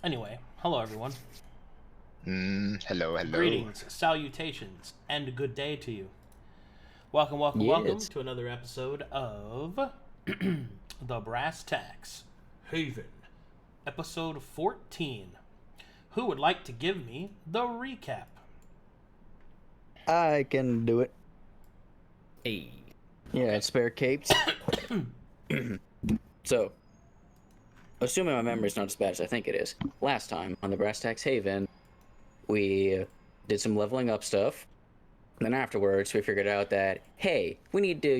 Anyway, hello everyone. Hello. Greetings, salutations, and good day to you. Welcome Yes. to another episode of The Brass Tacks Haven, episode 14. Who would like to give me the recap? I can do it. Hey. Yeah, it's spare capes. So, assuming my memory's not as bad as I think it is, last time on the Brass Tacks Haven, we did some leveling up stuff. Then afterwards, we figured out that, hey, we need to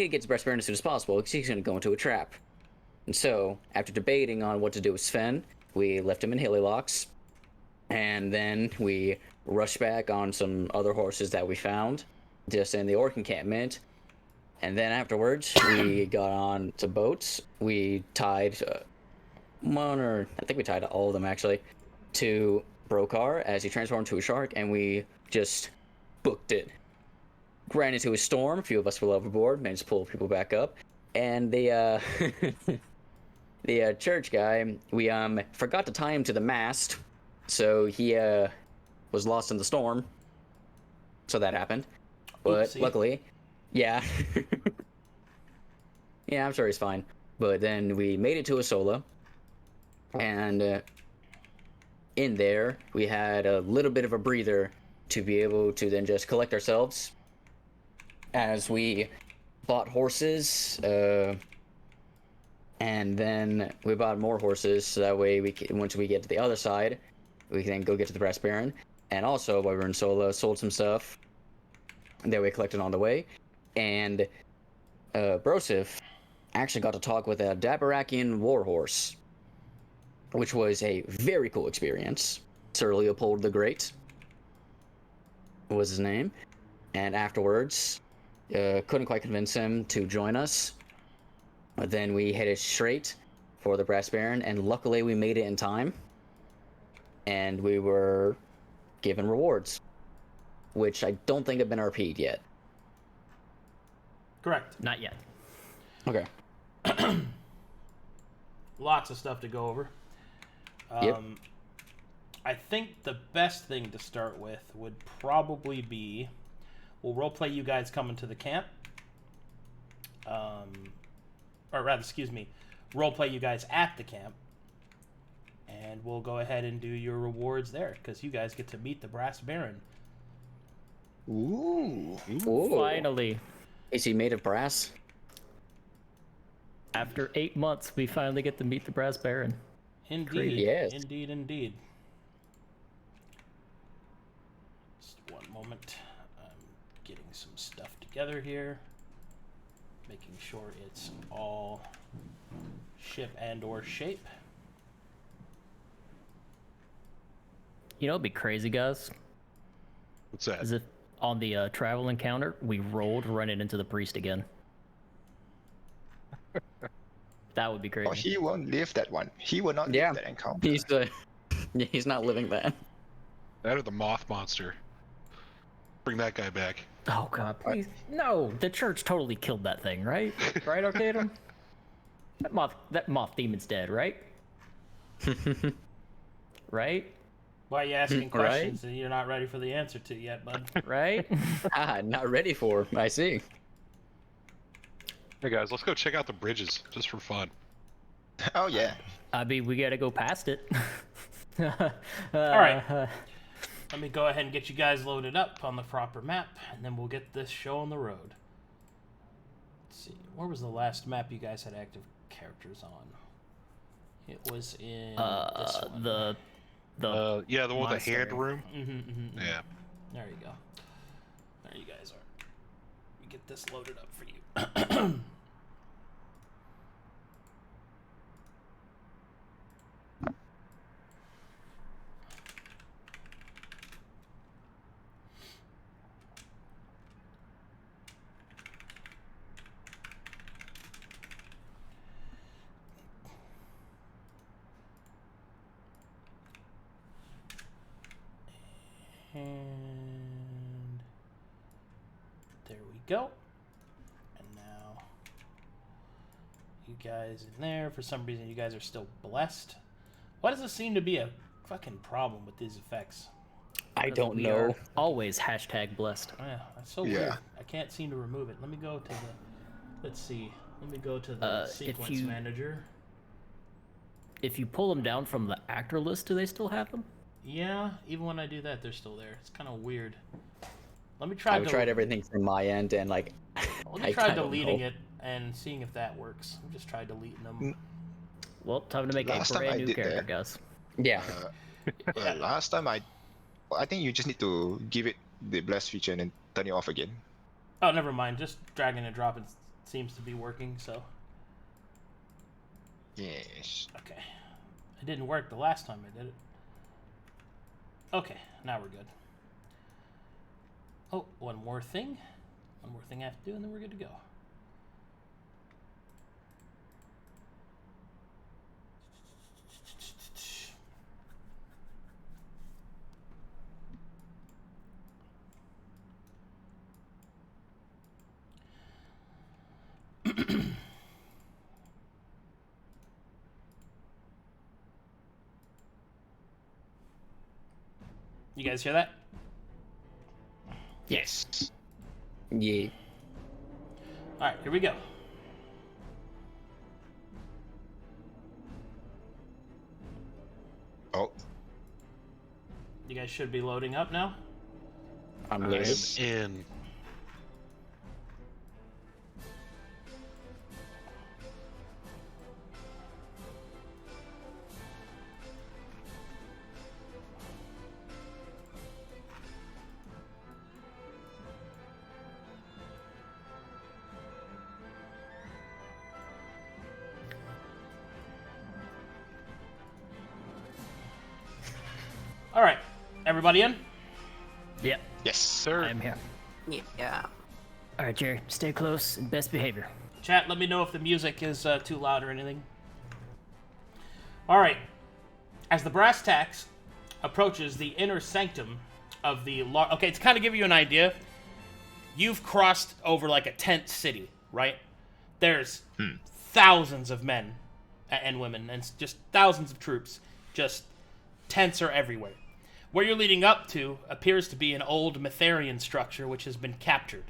get to Brass Baron as soon as possible because he's going to go into a trap. And so, after debating on what to do with Sven, we left him in Hilly-Locks. And then we rushed back on some other horses that we found just in the orc encampment. And then afterwards, we got on to boats. We tied I think we tied all of them actually, to Brokhar as he transformed into a shark, and we just booked it. Ran into a storm. A few of us fell overboard, managed to pull people back up, and the the church guy, we forgot to tie him to the mast, so he was lost in the storm. So that happened, but Oopsie. luckily, yeah, yeah, I'm sure he's fine. But then we made it to a solo, and in there we had a little bit of a breather to be able to then just collect ourselves as we bought horses, and then we bought more horses so that way once we get to the other side, we can then go get to the Brass Baron. And also, while we were in solo, sold some stuff that we collected on the way. And Broseph actually got to talk with a Dabarakian warhorse, which was a very cool experience. Sir Leopold the Great was his name. And afterwards, couldn't quite convince him to join us. But then we headed straight for the Brass Baron, and luckily we made it in time. And we were given rewards, which I don't think have been RP'd yet. Correct. Not yet. Okay. Lots of stuff to go over. Yep. I think the best thing to start with would probably be, we'll roleplay you guys coming to the camp. Roleplay you guys at the camp. And we'll go ahead and do your rewards there, because you guys get to meet the Brass Baron. Ooh. Finally, Is he made of brass? after 8 months, we finally get to meet the Brass Baron. Indeed. Yes. Indeed. Just one moment. I'm getting some stuff together here. Making sure it's all ship and or shape. You know, it'd be crazy, guys. What's that? Is if on the travel encounter we rolled running into the priest again. That would be crazy. Oh, he won't live that one. He will not Yeah. live that encounter. He's not living that. That or the moth monster. Bring that guy back. Oh god, please. No, the church totally killed that thing, right? Right, Arcadum? That moth demon's dead, right? Right? Why are you asking Right. questions that you're not ready for the answer to yet, bud? Right? Not ready for. I see. Hey guys, let's go check out the bridges, just for fun. Oh yeah. I mean, we gotta go past it. Alright. Let me go ahead and get you guys loaded up on the proper map, and then we'll get this show on the road. Let's see, where was the last map you guys had active characters on? It was in this one. Yeah, the one with the monastery. hand room. Yeah. There you go. There you guys are. We get this loaded up for you. And there we go. And now you guys in there, for some reason you guys are still blessed, Why does it seem to be a fucking problem with these effects? I Because don't we know. are always blessed. Oh, yeah, that's so Yeah. weird. I can't seem to remove it. Let me go to the... Let's see. Let me go to the sequence manager. If you pull them down from the actor list, do they still have them? Yeah, even when I do that, they're still there. It's kind of weird. Let me try. I've tried everything from my end, and like, Let me try deleting it and seeing if that works. I've just tried deleting them. Well, time to make Last a time I brand new did character, that. guys. Yeah. Last time I think you just need to give it the blast feature and then turn it off again. Oh, never mind. Just dragging and dropping seems to be working. So Yes. okay, it didn't work the last time I did it. Okay, now we're good. Oh, one more thing I have to do, and then we're good to go. You guys hear that? Yes. Yeah. All right, here we go. Oh, You guys should be loading up now. I'm I'm loaded. in. All right, everybody in? Yep, yes. Sir. I am here. Yeah. All right, Jerry, stay close and best behavior. Chat, let me know if the music is too loud or anything. All right. As the brass tacks approaches the inner sanctum of the... Okay, to kind of give you an idea, you've crossed over like a tent city, right? There's thousands of men and women and just thousands of troops. Just tents are everywhere. Where you're leading up to appears to be an old Metherian structure which has been captured.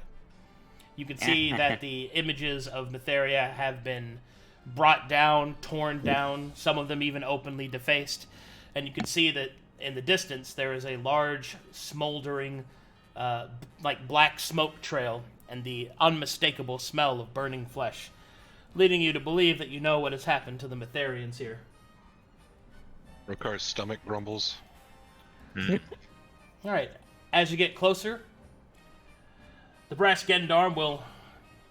You can see that the images of Metheria have been brought down, torn down, some of them even openly defaced. And you can see that in the distance there is a large, smoldering, like black smoke trail and the unmistakable smell of burning flesh, leading you to believe that you know what has happened to the Metherians here. Brokhar's stomach grumbles. All right, as you get closer, the brass gendarme will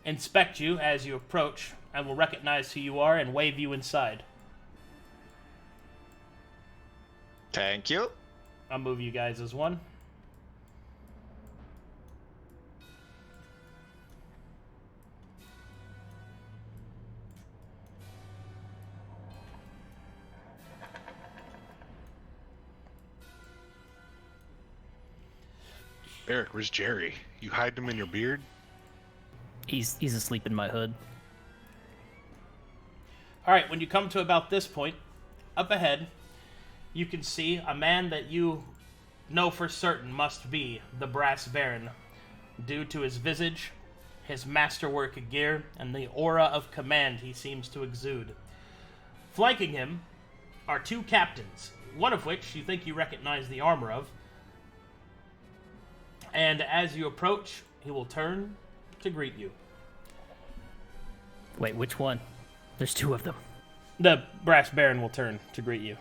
inspect you as you approach and will recognize who you are and wave you inside. Thank you. I'll move you guys as one. Varric, where's Jerry? You hide him in your beard? He's asleep in my hood. All right, when you come to about this point, up ahead, you can see a man that you know for certain must be the Brass Baron, due to his visage, his masterwork gear, and the aura of command he seems to exude. Flanking him are two captains, one of which you think you recognize the armor of, and as you approach, he will turn to greet you. Wait, which one? There's two of them. The Brass Baron will turn to greet you.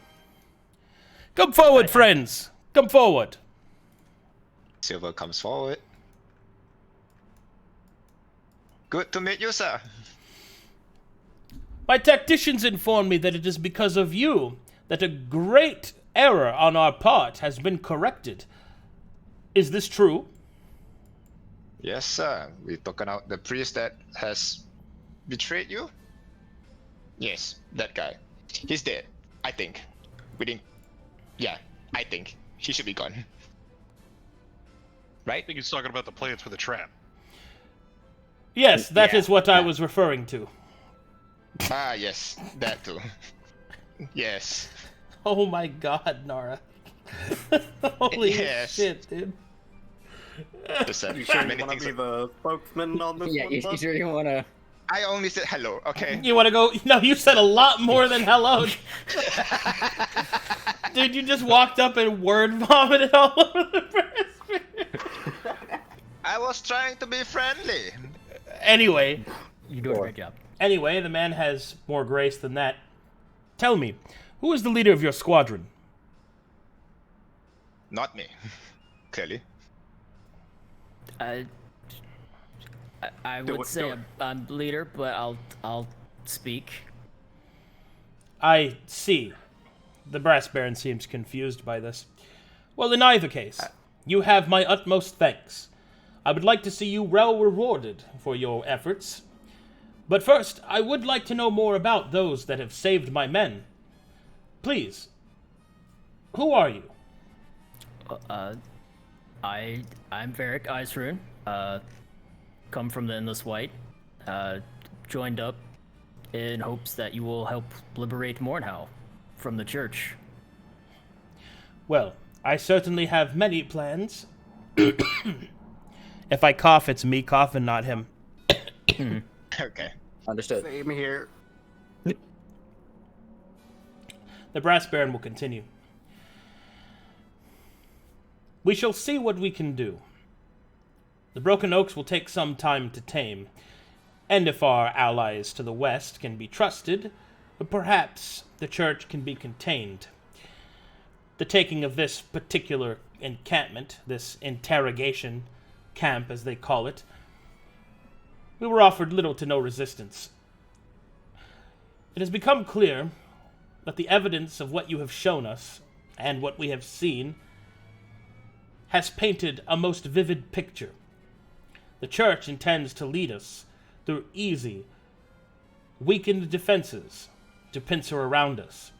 Come forward, friends! Come forward! Silver comes forward. Good to meet you, sir. My tacticians inform me that it is because of you that a great error on our part has been corrected. Is this true? Yes, sir. We've taken out the priest that has betrayed you. Yes, that guy. He's dead, I think. Yeah, I think. He should be gone. I Right? think he's talking about the plans for the trap. Yes, that is Yeah, what I yeah. was referring to. Ah, yes, that too. Yes. Oh my god, Nara. Holy Yes. shit, dude. Just said You sure you many want to things. be the spokesman on this Yeah, one? you bud? sure you want to? I only said hello, okay? You want to go? No, you said a lot more than hello. Dude, you just walked up and word vomited all over the press. I was trying to be friendly. Anyway, You're doing a great job. the man has more grace than that. Tell me, who is the leader of your squadron? Not me, clearly. I Do would it, say do it. I'm leader, but I'll speak. I see. The Brass Baron seems confused by this. Well, in either case, you have my utmost thanks. I would like to see you well rewarded for your efforts. But first, I would like to know more about those that have saved my men. Please, who are you? I'm Varric, Icerune. Come from the Endless White. Joined up in hopes that you will help liberate Mornhow from the church. Well, I certainly have many plans. If I cough, it's me coughing, not him. Okay. Understood. Same here. The Brass Baron will continue. We shall see what we can do. The Broken Oaks will take some time to tame, and if our allies to the west can be trusted, perhaps the church can be contained. The taking of this particular encampment, this interrogation camp as they call it, we were offered little to no resistance. It has become clear that the evidence of what you have shown us, and what we have seen, has painted a most vivid picture. The church intends to lead us through easy, weakened defenses to pincer around us.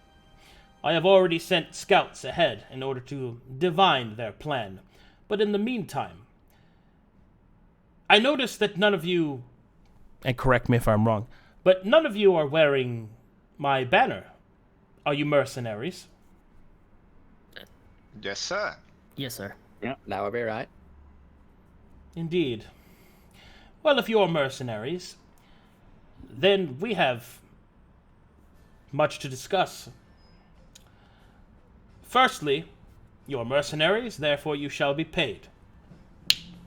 I have already sent scouts ahead in order to divine their plan, but in the meantime, I noticed that none of you, and correct me if I'm wrong, but none of you are wearing my banner. Are you mercenaries? Yes, sir. Yes, sir. Yeah, that would be right. Indeed. Well, if you're mercenaries, then we have much to discuss. Firstly, you're mercenaries, therefore you shall be paid.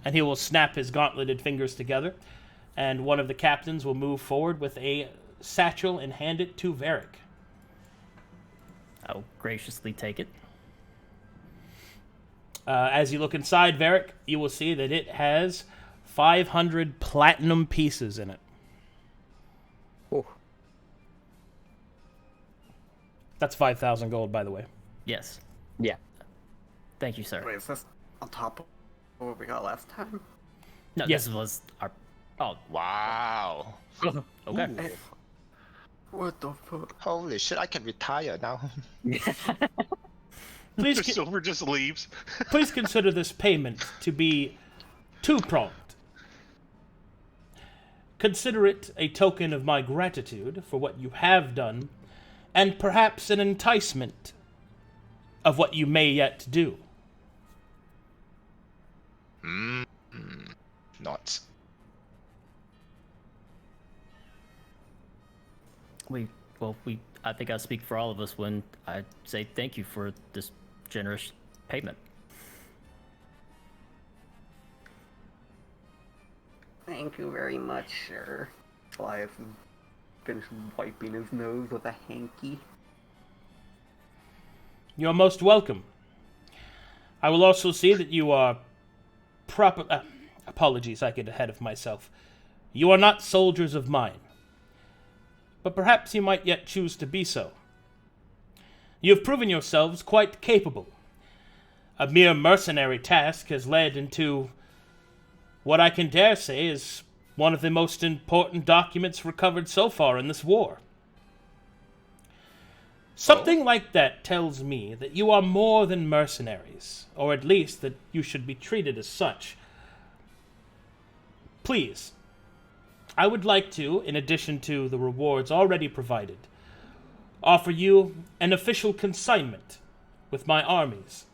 And he will snap his gauntleted fingers together, and one of the captains will move forward with a satchel and hand it to Varric. I'll graciously take it. As you look inside Varric, you will see that it has 500 platinum pieces in it. Oh, That's 5,000 gold, by the way. Yes. yeah. Thank you, sir. Wait, is this on top of what we got last time? No, Yes. this was our. Oh, Wow. okay. Hey, what the fuck? Holy shit, I can retire now. Please, The silver just leaves. please consider this payment to be two-pronged. Consider it a token of my gratitude for what you have done, and perhaps an enticement of what you may yet do. Not. I think I speak for all of us when I say thank you for this generous payment. Thank you very much, sir. Elias has finished wiping his nose with a hanky. You're most welcome. I will also see that you are proper... apologies, I get ahead of myself. You are not soldiers of mine. But perhaps you might yet choose to be so. You have proven yourselves quite capable. A mere mercenary task has led into what I can dare say is one of the most important documents recovered so far in this war. Something like that tells me that you are more than mercenaries, or at least that you should be treated as such. Please, I would like to, in addition to the rewards already provided, offer you an official consignment with my armies.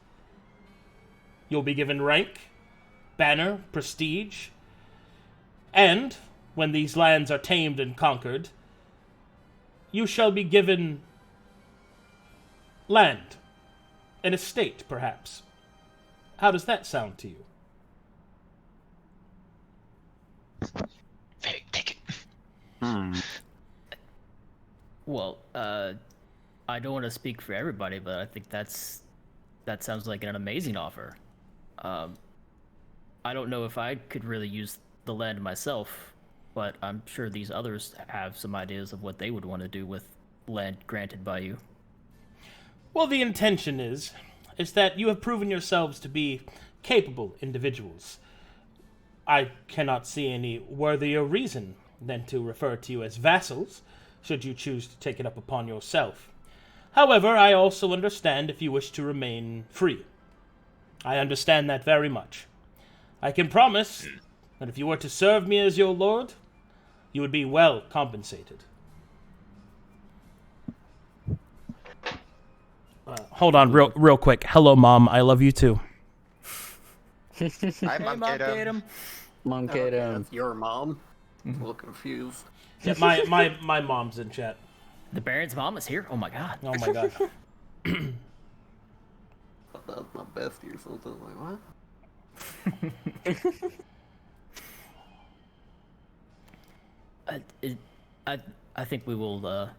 You'll be given rank, banner, prestige, and, when these lands are tamed and conquered, you shall be given land, an estate, perhaps. How does that sound to you? Varric, take it. Well, I don't want to speak for everybody, but I think that sounds like an amazing offer. I don't know if I could really use the land myself, but I'm sure these others have some ideas of what they would want to do with land granted by you. Well, the intention is that you have proven yourselves to be capable individuals. I cannot see any worthier reason than to refer to you as vassals, should you choose to take it up upon yourself. However, I also understand if you wish to remain free. I understand that very much. I can promise that if you were to serve me as your lord, you would be well compensated. Hold on, real quick. Hello, Mom. I love you too. Hi, Mom Kadam. Mom, Okay, kid, that's your mom. I'm a little confused. Yeah, my mom's in chat. The Baron's mom is here? Oh my god. Oh my god. I thought that was my bestie or something. Like, what? I think we will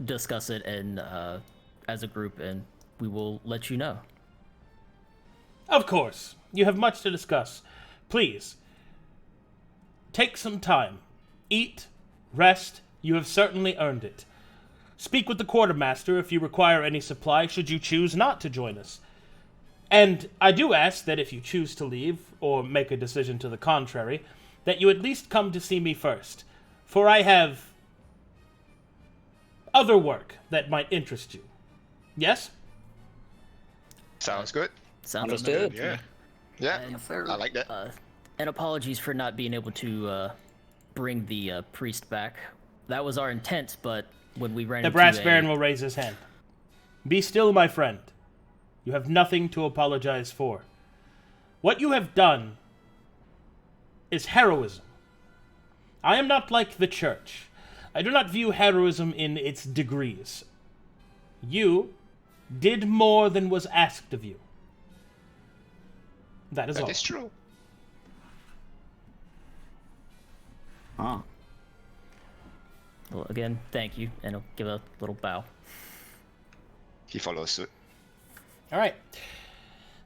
discuss it and as a group, and we will let you know. Of course. You have much to discuss. Please, take some time. Eat, rest. You have certainly earned it. Speak with the quartermaster if you require any supply should you choose not to join us. And I do ask that if you choose to leave, or make a decision to the contrary, that you at least come to see me first, for I have other work that might interest you. Yes? Sounds good. Sounds Understood. good. Yeah. Yeah, Yes, sir. I like that. And apologies for not being able to bring the priest back. That was our intent, but when we ran The into brass baron will raise his hand. Be still, my friend. You have nothing to apologize for. What you have done is heroism. I am not like the church. I do not view heroism in its degrees. You did more than was asked of you. That is all. That is true. Huh. Well, again, thank you, and I'll give a little bow. He follows suit. All right.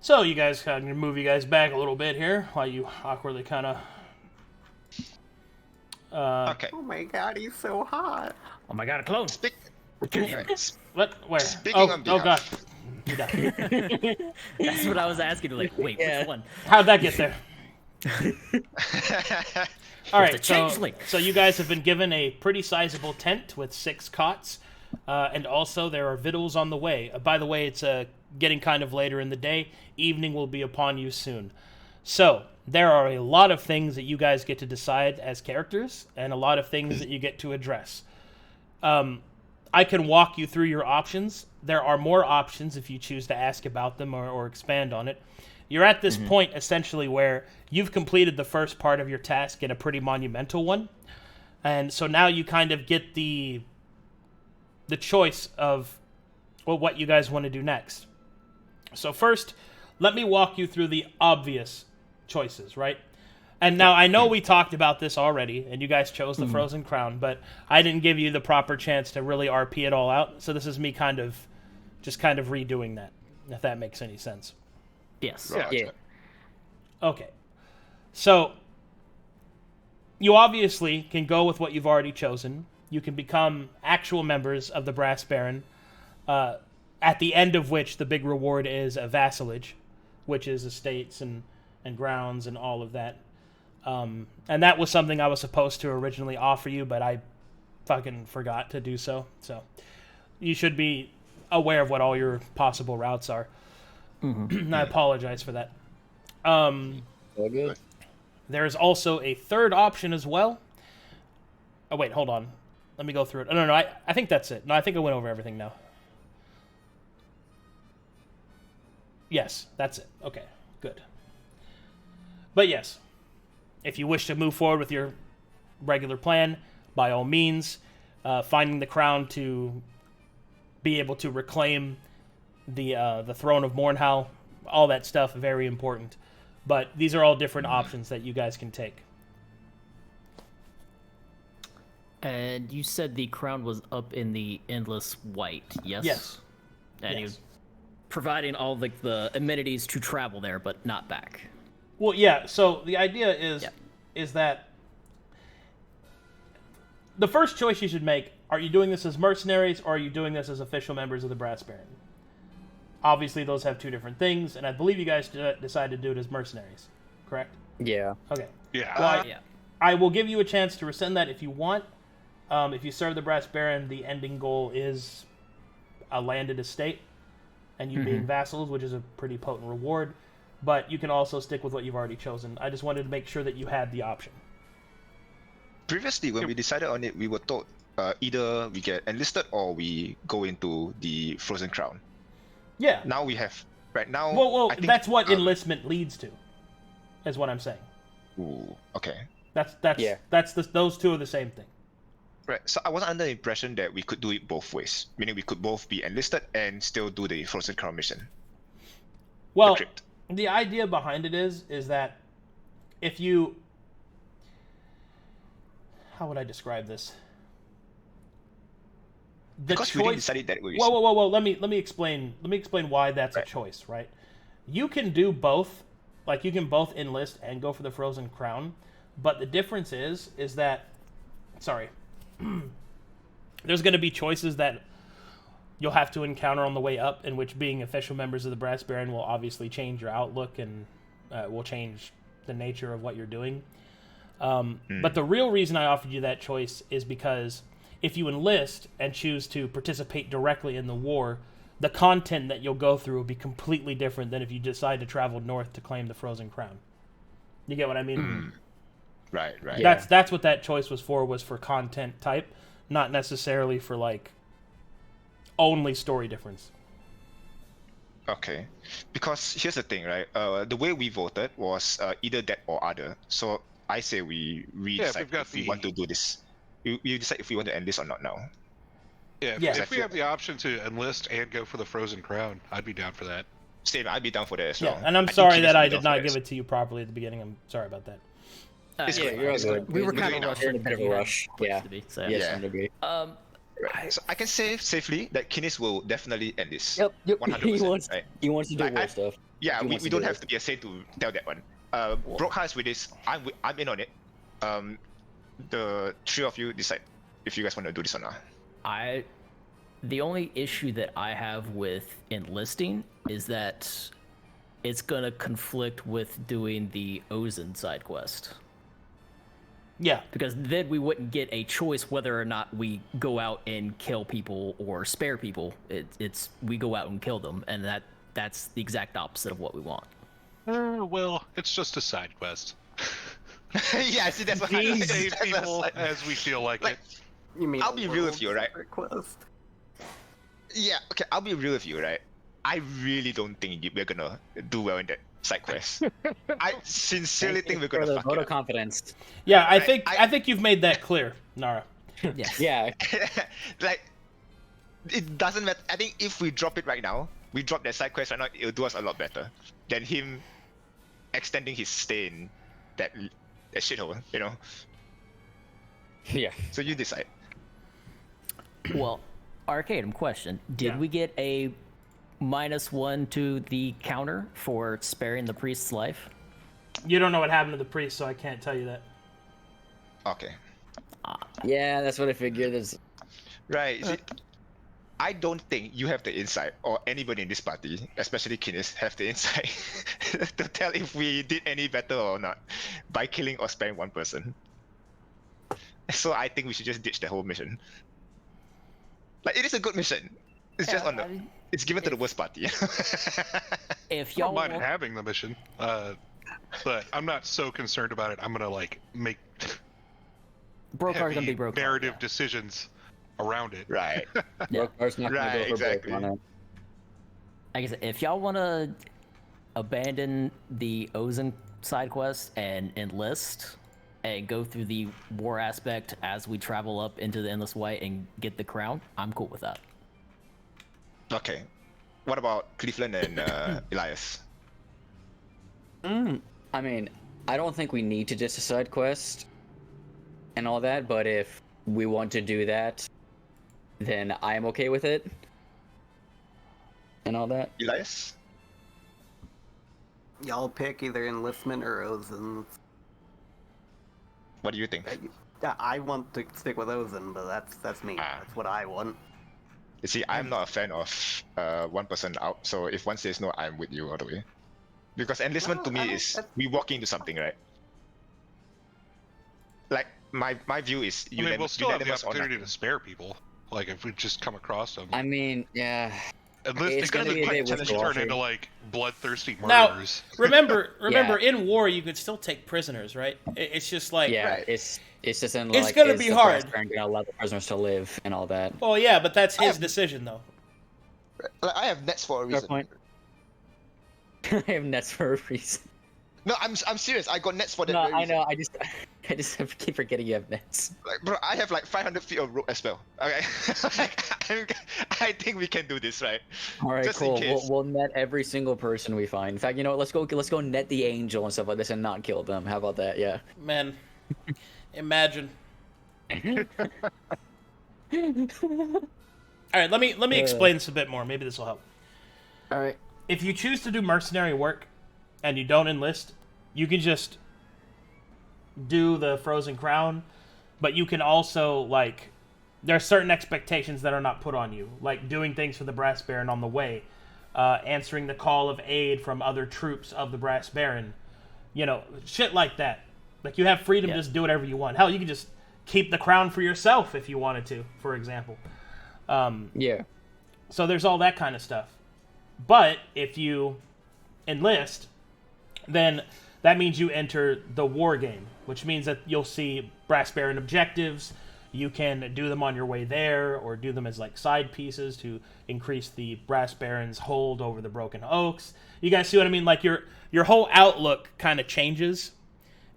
So you guys, I'm gonna move you guys back a little bit here while you awkwardly kind of. Okay. Oh my god, he's so hot. Oh my god, a clone! What? Where? Speaking on oh god. behalf- You died. That's what I was asking. Like, wait, Yeah. which one? How'd that get there? All right, the changeling. so you guys have been given a pretty sizable tent with 6 cots, and also there are victuals on the way. By the way, it's getting kind of later in the day. Evening will be upon you soon. So there are a lot of things that you guys get to decide as characters, and a lot of things that you get to address. I can walk you through your options. There are more options if you choose to ask about them or expand on it. You're at this point, essentially, where you've completed the first part of your task in a pretty monumental one. And so now you kind of get the choice of what you guys want to do next. So first, let me walk you through the obvious choices, right? And now I know we talked about this already, and you guys chose the Frozen Crown, but I didn't give you the proper chance to really RP it all out. So this is me kind of redoing that, if that makes any sense. Yes. Yeah. Okay. So, you obviously can go with what you've already chosen. You can become actual members of the Brass Baron, at the end of which the big reward is a vassalage, which is estates and grounds and all of that. And that was something I was supposed to originally offer you, but I fucking forgot to do so. So, you should be aware of what all your possible routes are. I apologize for that. All good. There's also a third option as well. Oh, wait, hold on. Let me go through it. No, I think that's it. No, I think I went over everything now. Yes, that's it. Okay, good. But yes, if you wish to move forward with your regular plan, by all means, finding the crown to be able to reclaim the throne of Mournhowl, all that stuff, very important. But these are all different options that you guys can take. And you said the crown was up in the Endless White, yes? Yes. And Yes. you providing all the amenities to travel there, but not back. Well, yeah. So the idea is that the first choice you should make: are you doing this as mercenaries, or are you doing this as official members of the Brass Baron? Obviously, those have two different things, and I believe you guys decided to do it as mercenaries, correct? Yeah. Okay. Yeah. Well, Yeah. I will give you a chance to rescind that if you want. If you serve the Brass Baron, the ending goal is a landed estate, and you being vassals, which is a pretty potent reward. But you can also stick with what you've already chosen. I just wanted to make sure that you had the option. Previously, when we decided on it, we were told either we get enlisted or we go into the Frozen Crown. Yeah. Now we have right now. Well, I think, that's what enlistment leads to, is what I'm saying. Ooh, okay. Those two are the same thing. Right. So I was under the impression that we could do it both ways, meaning we could both be enlisted and still do the Frozen Crown mission. Well, crypt. the idea behind it is that if you, how would I describe this? Because we didn't decide it that way. Whoa! Let me explain. Let me explain why that's a choice, right? You can do both, like you can both enlist and go for the Frozen Crown, but the difference is that, sorry, there's going to be choices that you'll have to encounter on the way up, in which being official members of the Brass Baron will obviously change your outlook and will change the nature of what you're doing. But the real reason I offered you that choice is because if you enlist and choose to participate directly in the war, the content that you'll go through will be completely different than if you decide to travel north to claim the Frozen Crown. You get what I mean? Right. That's what that choice was for content type, not necessarily for like only story difference. Okay. Because here's the thing, right? The way we voted was either that or other. So I say we decide if we want to do this. You decide if we want to end this or not now. Yeah, Yeah. if we have the option to enlist and go for the Frozen Crown, I'd be down for that. Same, I'd be down for that as Yeah, well. and I'm I think sorry Kiniz that would I be did down for not that give as it to you properly at the beginning. I'm sorry about that. It's Yeah, fine, you're all it's good. fine. We were We're kind doing of it rushing. in a bit of a rush. Yeah. To be, so, Yes, Yeah. I would agree. Right. So I can say safely that Kiniz will definitely end this. Yep. 100%. Right? He wants to do Like, more stuff. Yeah, He we wants to don't do have it. to be a saint to tell that one. Brokhar is with this. I'm in on it. The three of you decide if you guys want to do this or not. The only issue that I have with enlisting is that it's gonna conflict with doing the Ozen side quest. Yeah, Because then we wouldn't get a choice whether or not we go out and kill people or spare people. It's we go out and kill them, and that's the exact opposite of what we want. Well, it's just a side quest. Yeah, see, that's what I Save people as we feel like it. You mean I'll a be real with world you, right? secret quest? Yeah, okay, I'll be real with you, right? I really don't think we're gonna do well in that side quest. I sincerely think we're for gonna the fuck vote it of up. confidence. yeah. I I- think you've made that clear, Nara. Yes. Yeah. Like, it doesn't matter. I think if we drop it right now, we drop that side quest right now, it'll do us a lot better than him extending his stay in that shithole, you know? Yeah. So you decide. Well, Arcadum, question: did Yeah. we get a -1 to the counter for sparing the priest's life? You don't know what happened to the priest, so I can't tell you that. Okay. Yeah, that's what I figured. Is Right. See, I don't think you have the insight, or anybody in this party, especially Kiniz, have the insight to tell if we did any better or not by killing or sparing one person. So I think we should just ditch the whole mission. Like, it is a good mission. It's just on the. It's given to the worst party. If I don't y'all mind want, having the mission, but I'm not so concerned about it. I'm gonna like make. Brokhar's gonna be Brokhar. narrative decisions around it. Right. Yeah. Brokhar's not gonna Right, go for exactly. broke on it. Like I said, if y'all want to abandon the Ozen side quest and enlist and go through the war aspect as we travel up into the Endless White and get the crown, I'm cool with that. Okay. What about Cleavland and Elias? I mean, I don't think we need to just a side quest and all that, but if we want to do that, then I'm okay with it. And all that. Elias? Y'all pick either enlistment or Ozen. What do you think? I want to stick with Ozen, but that's me. Ah. That's what I want. You see, I'm not a fan of one person out, so if one says no, I'm with you all the way. Because enlistment No, to I me don't- is that's- we walk into something, right? Like my view is I mean, we'll still have the unanimous or opportunity nothing. to spare people. Like if we just come across them. I mean, yeah. Enlisting it's gonna doesn't be a quite bit turn wishy-washy. into like bloodthirsty Now, murderers. remember, Yeah. in war you could still take prisoners, right? It's just like, Yeah, Right. it's just in It's like gonna is be the hard. Baron gonna allow the prisoners to live and all that. well, yeah, but that's I his have- decision, though. Like, I have nets for a Fair reason. point. I have nets for a reason. No, I'm serious. I got nets for that. No, very I reason. know. I just keep forgetting you have nets. Like, bro, I have like 500 feet of rope as well. Okay, I think we can do this, right? All right, Just in cool. case. We'll net every single person we find. In fact, you know what? Let's go net the angel and stuff like this and not kill them. How about that? Yeah. Man, imagine. All right, let me explain this a bit more. Maybe this will help. All right. If you choose to do mercenary work and you don't enlist, you can just do the Frozen Crown, but you can also, like, there are certain expectations that are not put on you, like doing things for the Brass Baron on the way, answering the call of aid from other troops of the Brass Baron, you know, shit like that. Like, you have freedom to just do whatever you want. Hell, you can just keep the crown for yourself if you wanted to, for example. Yeah. So there's all that kind of stuff. But if you enlist, then that means you enter the war game, which means that you'll see Brass Baron objectives. You can do them on your way there, or do them as like side pieces to increase the Brass Baron's hold over the Broken Oaks. You guys see what I mean? Like your whole outlook kind of changes,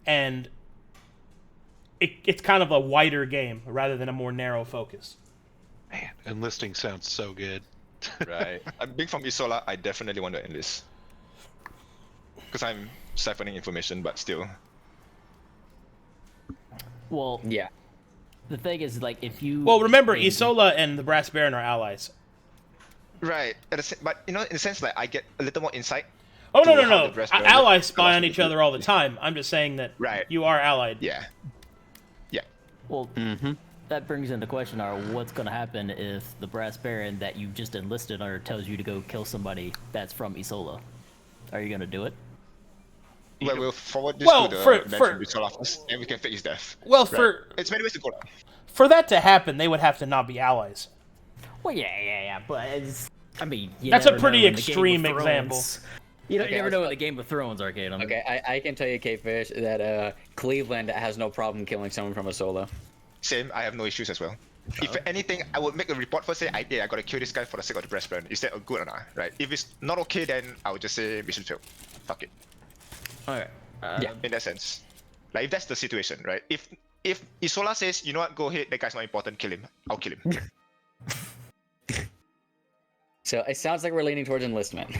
and it's kind of a wider game rather than a more narrow focus. Man, enlisting sounds so good. Right. I'm big from Isola. I definitely want to enlist. Because I'm siphoning information, but still. Well, Yeah. the thing is, like, if you... Well, remember, maybe- Isola and the Brass Baron are allies. Right. But, you know, in a sense, like, I get a little more insight. Oh, no, to no, how no. the Brass Baron Allies spy on Colossus each would other all the time. I'm just saying that Right. you are allied. Yeah. Yeah. Well, that brings into question what's going to happen if the Brass Baron that you just enlisted under tells you to go kill somebody that's from Isola. Are you going to do it? Well, we'll forward this Well, to the for- mentioned Isola first, and we can fake his death. Well, Right. It's many ways to go down. for that to happen, they would have to not be allies. Well, yeah, but it's... I mean, you That's a never pretty know in the Game of extreme Thrones. example. You Okay, never let's know go- in the Game of Thrones, Arcadum. Okay, I can tell you, CapedFish, that Cleavland has no problem killing someone from a solo. Same, I have no issues as well. If anything, I would make a report first, say, I gotta kill this guy for the sake of the Brass Baron. Is that good or not? Right? If it's not okay, then I would just say mission failed. Fuck it. Alright. Yeah. In that sense. Like, if that's the situation, right? If Isola says, you know what, go ahead, that guy's not important, kill him. I'll kill him. So it sounds like we're leaning towards enlistment.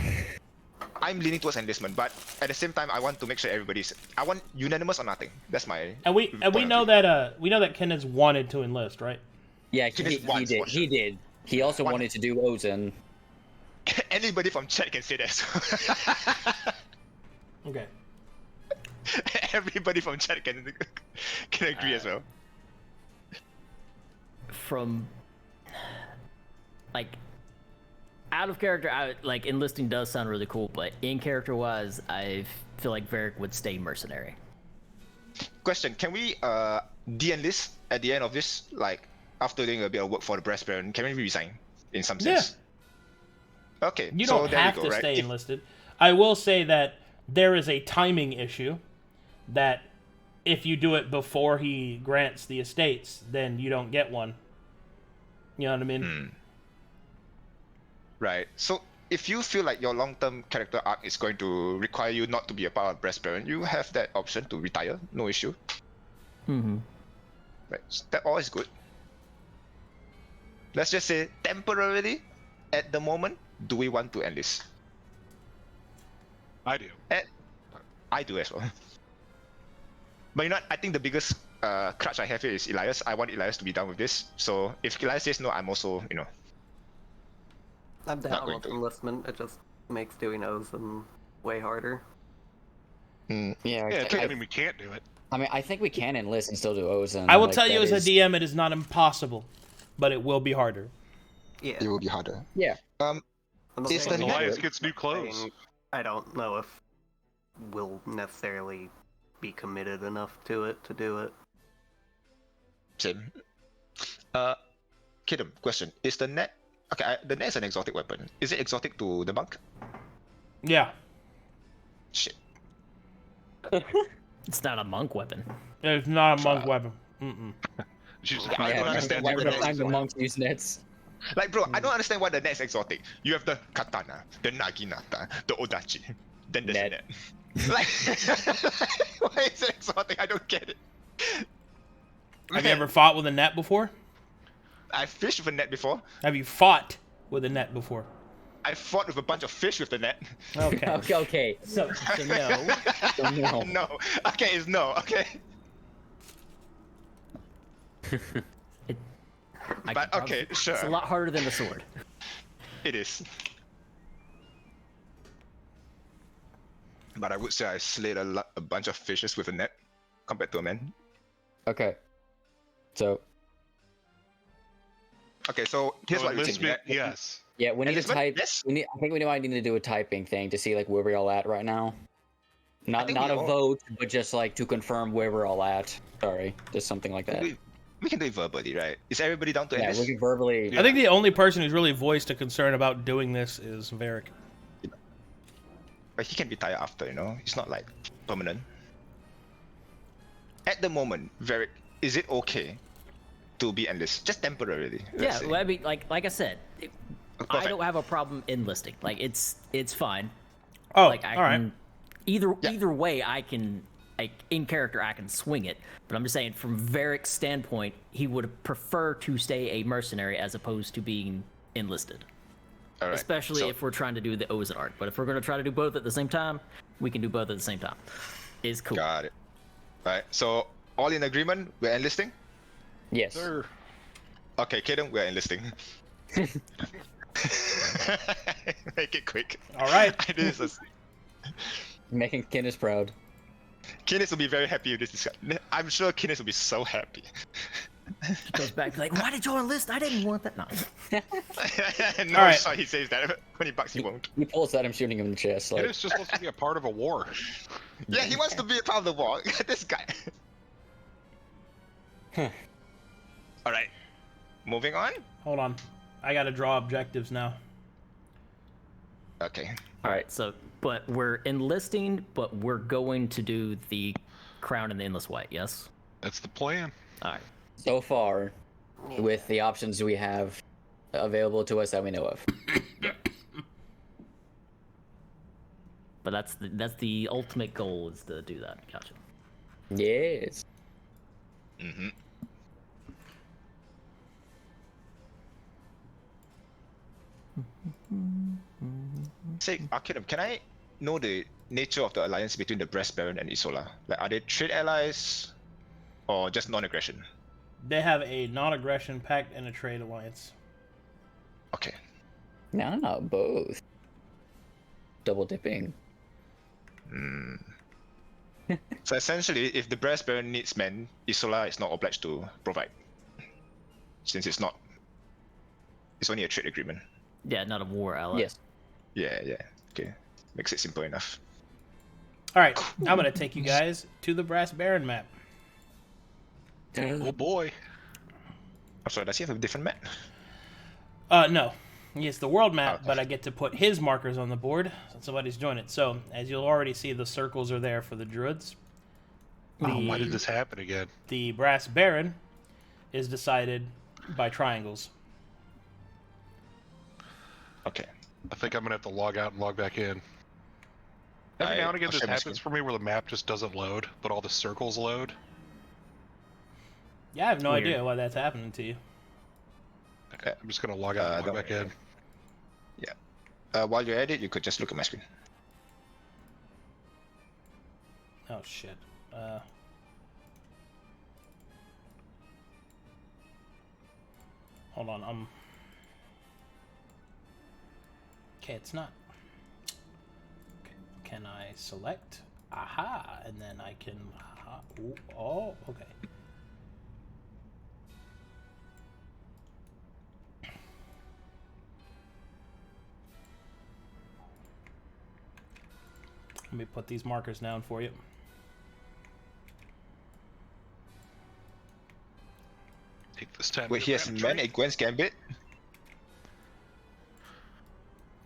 I'm leaning towards enlistment, but at the same time, I want to make sure everybody's. I want unanimous or nothing. That's my. And we point of know view. that Kiniz wanted to enlist, right? Yeah, He did he once, did. for He sure. did. He also One- wanted to do Ozen. Anybody from chat can say that. Okay. Everybody from chat can agree as well. From... Like... Out of character, like, enlisting does sound really cool, but in character-wise, I feel like Varric would stay mercenary. Question: can we de-enlist at the end of this? Like after doing a bit of work for the Brass Baron, can we resign in some sense? Okay. You so don't there have you go, to right? stay If- enlisted. I will say that there is a timing issue that if you do it before he grants the estates, then you don't get one. You know what I mean? Right. So if you feel like your long-term character arc is going to require you not to be a part of Breast Baron, you have that option to retire. No issue. Mm-hmm. Right. So that all is good. Let's just say temporarily, at the moment, do we want to enlist? I do. I do as well. But you know what? I think the biggest crutch I have here is Elias. I want Elias to be done with this. So if Elias says no, I'm also, I'm Not down going with to. enlistment. It just makes doing Ozen way harder. Yeah, Yeah, it doesn't mean we can't do it. I mean, I think we can enlist and still do Ozen. I will like, tell you that as a DM, it is not impossible, but it will be harder. Yeah. it will be harder. Yeah. I'm not Is saying the we net- Elias should, gets new clothes. saying I don't know if we'll necessarily be committed enough to it to do it. Same. Kidum, question. Is the net... Okay, the net is an exotic weapon. Is it exotic to the monk? Yeah. Shit. It's not a monk weapon. It's not a monk weapon. Mm-mm. She's I don't understand why the net is time the exotic. monks use nets. Like, bro, I don't understand why the net is exotic. You have the katana, the naginata, the odachi, then there's Net. net. Like, why is it exotic? I don't get it. Have you ever fought with a net before? I fished with a net before. Have you fought with a net before? I fought with a bunch of fish with the net. Okay. Okay. So no. So no. No. Okay, it's no. Okay. But okay, sure. It's a lot harder than the sword. It is. But I would say I slayed a bunch of fishes with a net compared to a man. Okay. So Okay, so here's what we're thinking. enlistment, yes. yeah, we need to Enlistment? type. Yes. I think we might need to do a typing thing to see like where we're all at right now. Not think not we a all- vote, but just like to confirm where we're all at. Sorry, just something like that. We can do it verbally, right? Is everybody down to Yeah, enlist? we can verbally. Yeah. I think the only person who's really voiced a concern about doing this is Varric. But he can retire after, It's not like permanent. At the moment, Varric, is it okay to be enlisted? Just temporarily. Yeah, let's say. well, I mean, like I said, I Perfect. don't have a problem enlisting. Like it's fine. Oh, Like I all right. can either way I can like in character I can swing it. But I'm just saying from Varric's standpoint, he would prefer to stay a mercenary as opposed to being enlisted. All right. Especially So- if we're trying to do the Ozen arc. But if we're gonna try to do both at the same time, we can do both at the same time. Is cool. Got it. Right. So all in agreement. We're enlisting. Yes. Sir. Okay, Kaden, we're enlisting. Make it quick. All right. This is Making Kiniz proud. Kiniz will be very happy with this discussion. I'm sure Kiniz will be so happy. He goes back like, why did you enlist? I didn't want that. No. No, All right. sorry, he says that. $20 he won't. He pulls that, I'm shooting him in the chest. It Like, is just supposed to be a part of a war. Yeah, he wants to be a part of the war. This guy. All right. Moving on. Hold on. I gotta draw objectives now. Okay. All right, so but we're enlisting, but we're going to do the crown and the endless white. Yes. That's the plan. All right. so far, with the options we have available to us that we know of. But that's the ultimate goal is to do that. Gotcha. Yes. Mm-hmm. Say, Arcadum, can I know the nature of the alliance between the Breast Baron and Isola? Like, are they trade allies or just non-aggression? They have a non-aggression pact and a trade alliance. Okay. No, both. Double dipping. So essentially, if the Breast Baron needs men, Isola is not obliged to provide. Since it's only a trade agreement. Yeah, not a war ally. Yes. Yeah. Okay. Makes it simple enough. All right. I'm gonna take you guys to the Brass Baron map. Oh boy. Oh, sorry, does he have a different map? No. It's the world map, Okay. but I get to put his markers on the board, so somebody's joined it. So, as you'll already see, the circles are there for the druids. Why did this happen again? The Brass Baron is decided by triangles. Okay. I think I'm gonna have to log out and log back in. Every now and again, I'll this share my happens screen. for me where the map just doesn't load, but all the circles load. Yeah, I have no Weird. idea why that's happening to you. Okay, I'm just gonna log out and log don't back worry. in. While you're at it, you could just look at my screen. Oh shit. Hold on, Okay, it's not. Okay. Can I select? Aha! And then I can... Aha. Ooh, oh, okay. Let me put these markers down for you. Take this time. Wait, to he has grab a man drink. a Gwen's Gambit?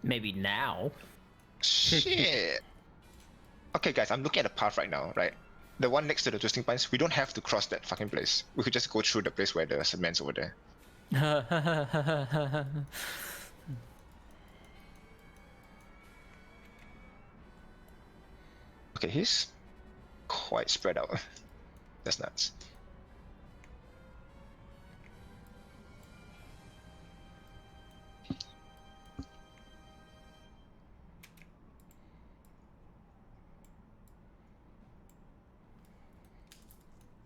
Maybe now. Shit. Okay, guys, I'm looking at the path right now, right? The one next to the twisting pines, we don't have to cross that fucking place. We could just go through the place where the cement's over there. Okay, he's quite spread out. That's nuts.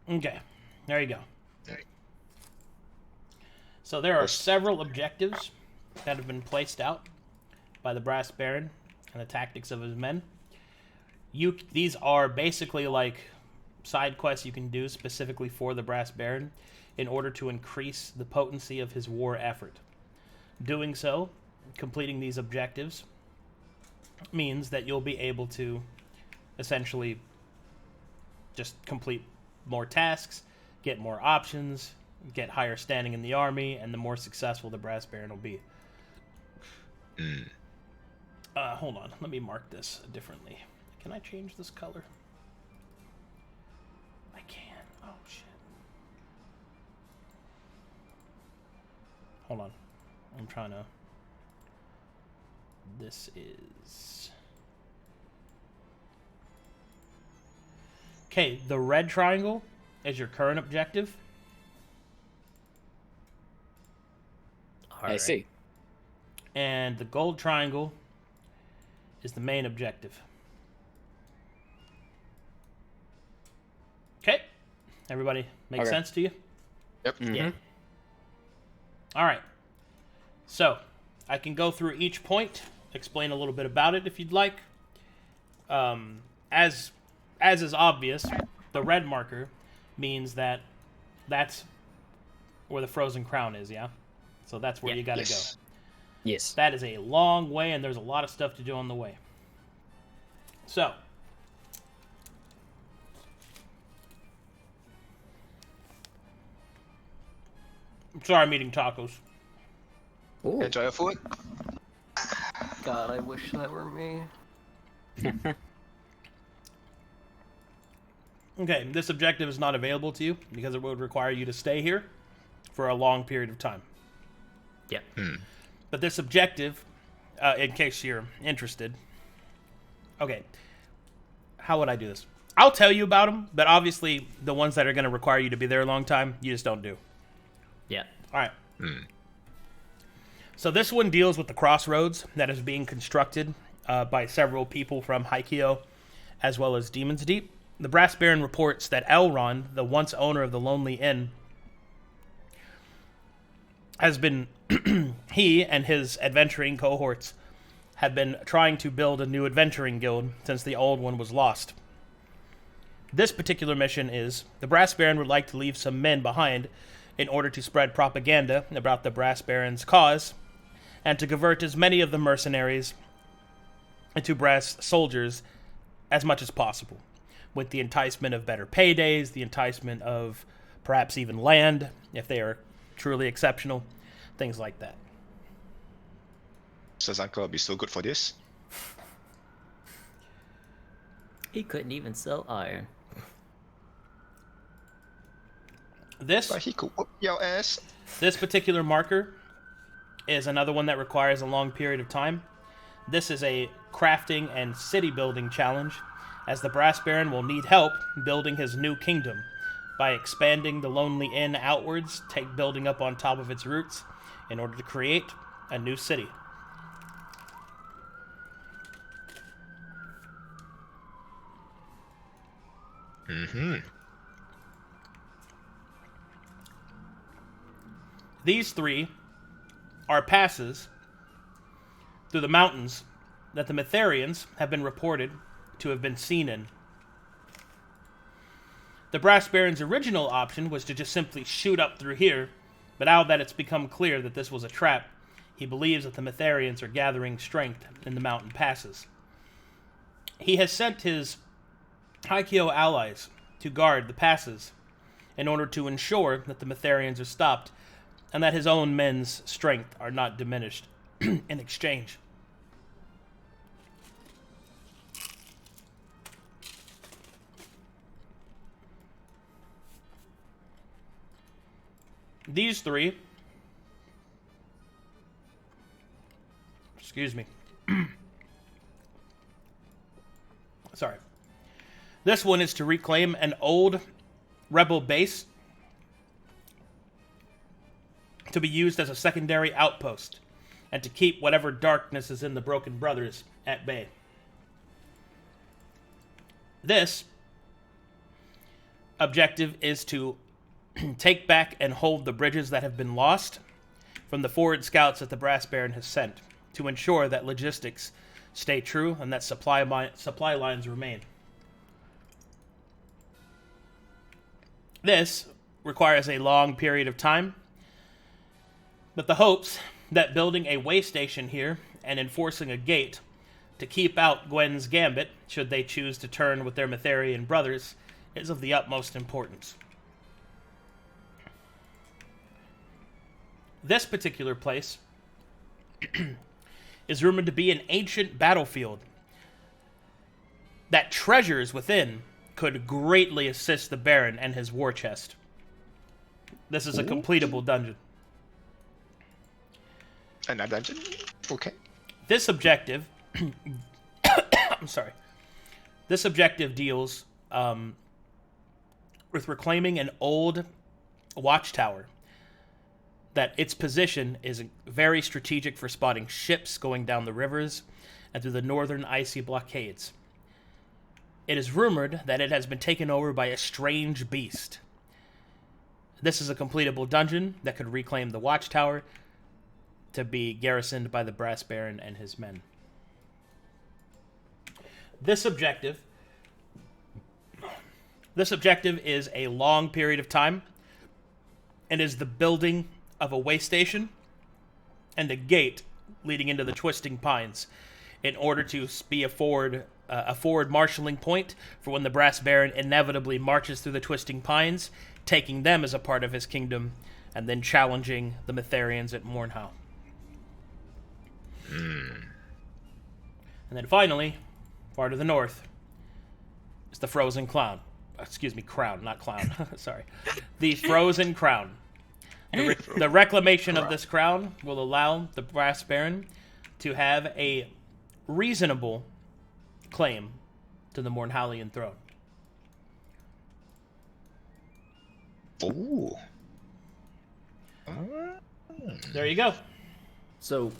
Okay, there you go. There you So there are Yes. several objectives that have been placed out by the Brass Baron and the tactics of his men. These are basically like side quests you can do specifically for the Brass Baron in order to increase the potency of his war effort. Doing so, completing these objectives, means that you'll be able to essentially just complete more tasks, get more options, get higher standing in the army, and the more successful the Brass Baron will be. Hold on, let me mark this differently. Can I change this color? I can. Oh, shit. Hold on. I'm trying to... This is... Okay, the red triangle is your current objective. I see. And the gold triangle is the main objective. Okay. Everybody make Okay. sense to you? Yep. Yeah. All right. So, I can go through each point, explain a little bit about it if you'd like. As is obvious, the red marker means that that's where the frozen crown is, yeah? So that's where Yeah. you gotta Yes. go. Yes. That is a long way, and there's a lot of stuff to do on the way. So, I'm sorry I'm eating tacos. Ooh. Enjoy your food. God, I wish that were me. Okay, this objective is not available to you because it would require you to stay here for a long period of time. Yeah. But this objective, in case you're interested... Okay, how would I do this? I'll tell you about them, but obviously the ones that are going to require you to be there a long time, you just don't do. Yeah. All right. So this one deals with the crossroads that is being constructed by several people from Haikio, as well as Demon's Deep. The Brass Baron reports that Elrond, the once owner of the Lonely Inn, has been... he and his adventuring cohorts have been trying to build a new adventuring guild since the old one was lost. This particular mission is, the Brass Baron would like to leave some men behind in order to spread propaganda about the Brass Baron's cause, and to convert as many of the mercenaries into brass soldiers as much as possible, with the enticement of better paydays, the enticement of perhaps even land, if they are truly exceptional, things like that. Sazanka will be so good for this. He couldn't even sell iron. This But he could whoop your ass. This particular marker is another one that requires a long period of time. This is a crafting and city building challenge, as the Brass Baron will need help building his new kingdom by expanding the Lonely Inn outwards, building up on top of its roots, in order to create a new city. Mm-hmm. These three are passes through the mountains that the Mytharians have been reported to have been seen in. The Brass Baron's original option was to just simply shoot up through here, but now that it's become clear that this was a trap, he believes that the Mytharians are gathering strength in the mountain passes. He has sent his Haikyo allies to guard the passes in order to ensure that the Mytharians are stopped and that his own men's strength are not diminished in exchange. These three, excuse me, sorry. This one is to reclaim an old rebel base to be used as a secondary outpost and to keep whatever darkness is in the Broken Brothers at bay. This objective is to take back and hold the bridges that have been lost from the forward scouts that the Brass Baron has sent to ensure that logistics stay true and that supply lines remain. This requires a long period of time, but the hopes that building a way station here and enforcing a gate to keep out Gwen's gambit, should they choose to turn with their Mytharian brothers, is of the utmost importance. This particular place is rumored to be an ancient battlefield that treasures within could greatly assist the Baron and his war chest. This is a completable dungeon. Another dungeon? Okay. This objective... I'm sorry. This objective deals with reclaiming an old watchtower that its position is very strategic for spotting ships going down the rivers and through the northern icy blockades. It is rumored that it has been taken over by a strange beast. This is a completable dungeon that could reclaim the watchtower to be garrisoned by the Brass Baron and his men. This objective is a long period of time and is the building of a way station and a gate leading into the Twisting Pines in order to be a forward marshalling point for when the Brass Baron inevitably marches through the Twisting Pines, taking them as a part of his kingdom and then challenging the Mytharians at Mornhow. And then finally, far to the north, is the Frozen Clown. Excuse me, Crown, not Clown. Sorry. The Frozen Crown. The reclamation of this crown will allow the Brass Baron to have a reasonable claim to the Mornhallian throne. Ooh. There you go. So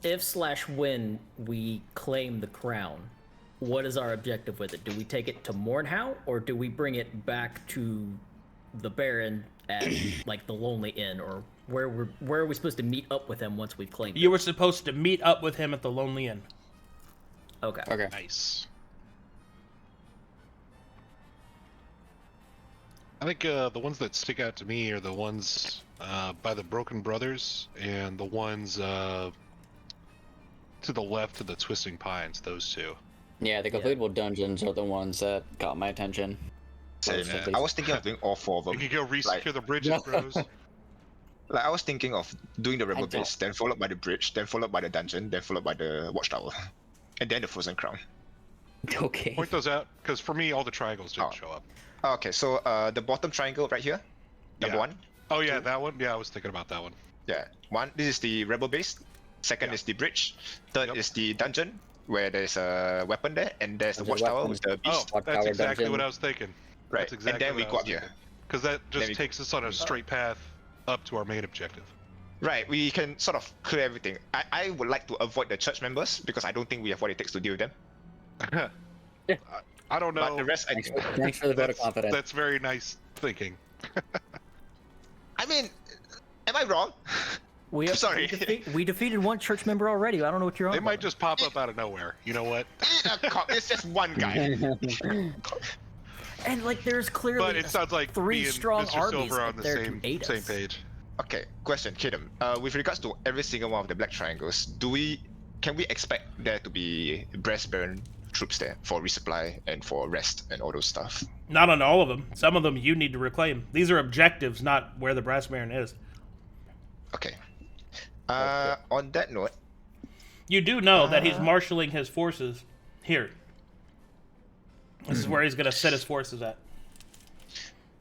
if/when we claim the crown, what is our objective with it? Do we take it to Mornhow, or do we bring it back to the Baron at like the Lonely Inn, or where are we supposed to meet up with him once we've claimed it? You were supposed to meet up with him at the Lonely Inn. Okay. Okay. Nice. I think the ones that stick out to me are the ones by the Broken Brothers and the ones to the left of the Twisting Pines, those two. Yeah, the completable dungeons are the ones that got my attention. Same. Most of these. I was thinking of doing all four of them. You can go resecure the bridges, bros. Like, I was thinking of doing the rebel I don't- base, then followed by the bridge, then followed by the dungeon, then followed by the watchtower, and then the Frozen Crown. Okay. Point those out, because for me, all the triangles didn't show up. Okay, so the bottom triangle right here, number Yeah. one. Oh yeah, that one. Yeah, I was thinking about that one. Yeah, one. This is the rebel base. Second is the bridge. Third is the dungeon where there's a weapon there, and there's the There's a watchtower weapon. with the Oh, beast. Watchtower that's exactly dungeon. what I was thinking. Right, That's exactly and then we what go up here. Because that Then just we- takes us on a straight path up to our main objective. Right, we can sort of clear everything. I would like to avoid the church members because I don't think we have what it takes to deal with them. I don't know. But the rest, Thanks for the vote of confidence. That's very nice thinking. I mean, am I wrong? Sorry. We defeated one church member already. I don't know what you're on They about. might just pop up out of nowhere. You know what? It's just one guy. And like, there's clearly But it sounds like three me and strong Mr. armies Silver are on up the there to same aid us. page. Okay, question, Kidam. With regards to every single one of the black triangles, can we expect there to be breast burn troops there for resupply and for rest and all those stuff? Not on all of them. Some of them you need to reclaim. These are objectives, not where the Brass Baron is. Okay. On that note, You do know that he's marshaling his forces here. This is where he's going to set his forces at.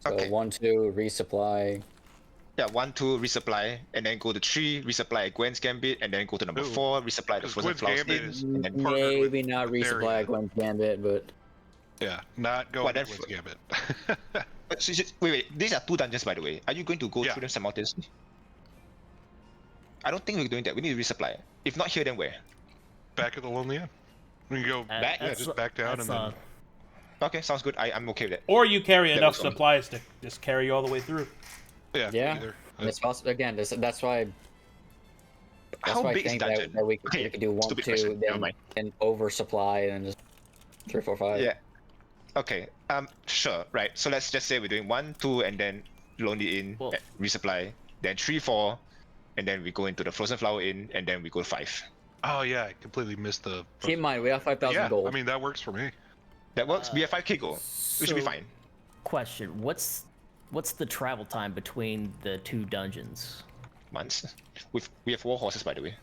So Okay. 1, 2, resupply. yeah, 1, 2, resupply, and then go to 3, resupply at Gwen's Gambit, and then go to number Ooh. 4, resupply the Because Frozen Gwen's Flowers Gambit Inn, is- and then partnered with Maybe not resupply Varric. Gwen's Gambit, but Yeah, not going What, to then Twins Gambit. Wait, these are 2 dungeons by the way. Are you going to go Yeah. through them simultaneously? I don't think we're doing that. We need to resupply. If not here, then where? Back at the Lonely Inn. We can go Back? yeah, just back down and then. Okay, sounds good. I'm okay with it. Or you carry That enough was on. supplies to just carry you all the way through. Yeah. yeah. Either. It's possible. Again, that's why. How why I big is think dungeon? that we Okay, could do 1, stupid 2, question. Never then mind. and oversupply, and just 3, 4, 5. Yeah. Okay. Sure. Right. So let's just say we're doing 1, 2, and then Lonely Inn, Well- resupply. Then 3, 4, and then we go into the Frozen Flower Inn, and then we go 5. Oh yeah, I completely missed the. Keep in mind, we have 5,000 Yeah, gold. I mean that works for me. That works. We have 5k gold. We should be so- fine. Question: What's the travel time between the two dungeons? Months. We have 4 horses, by the way.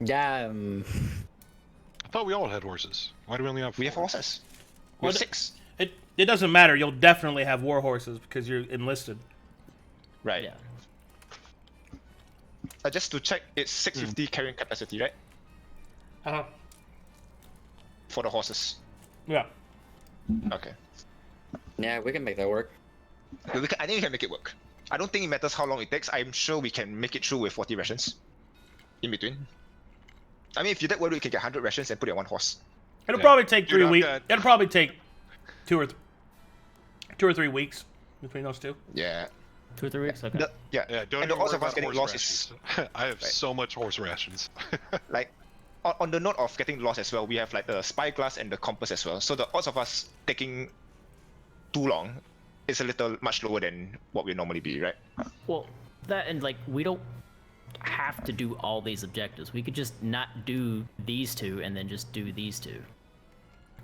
yeah. I thought we all had horses. Why do we only have? We have 4? horses. We Well, have 6. It doesn't matter. You'll definitely have war horses because you're enlisted. Right. Yeah. Just to check, it's 650 carrying capacity, right? Uh-huh. For the horses. Yeah. Okay. Yeah, we can make that work. I think we can make it work. I don't think it matters how long it takes. I'm sure we can make it through with 40 rations. In between. I mean, if you're that worried, you can get 100 rations and put it on 1 horse. It'll Yeah. probably take Dude, 3 I've weeks. got- It'll probably take 2 or 3 weeks between those two. Yeah. 2 or 3 weeks. Okay. Yeah. Yeah, don't And even the odds worry of us about getting horse lost rations. I have Right. so much horse rations. Like, on the note of getting lost as well, we have like the spyglass and the compass as well. So the odds of us taking too long is a little much lower than what we normally be, right? Well, that and like we don't have to do all these objectives. We could just not do these 2 and then just do these 2.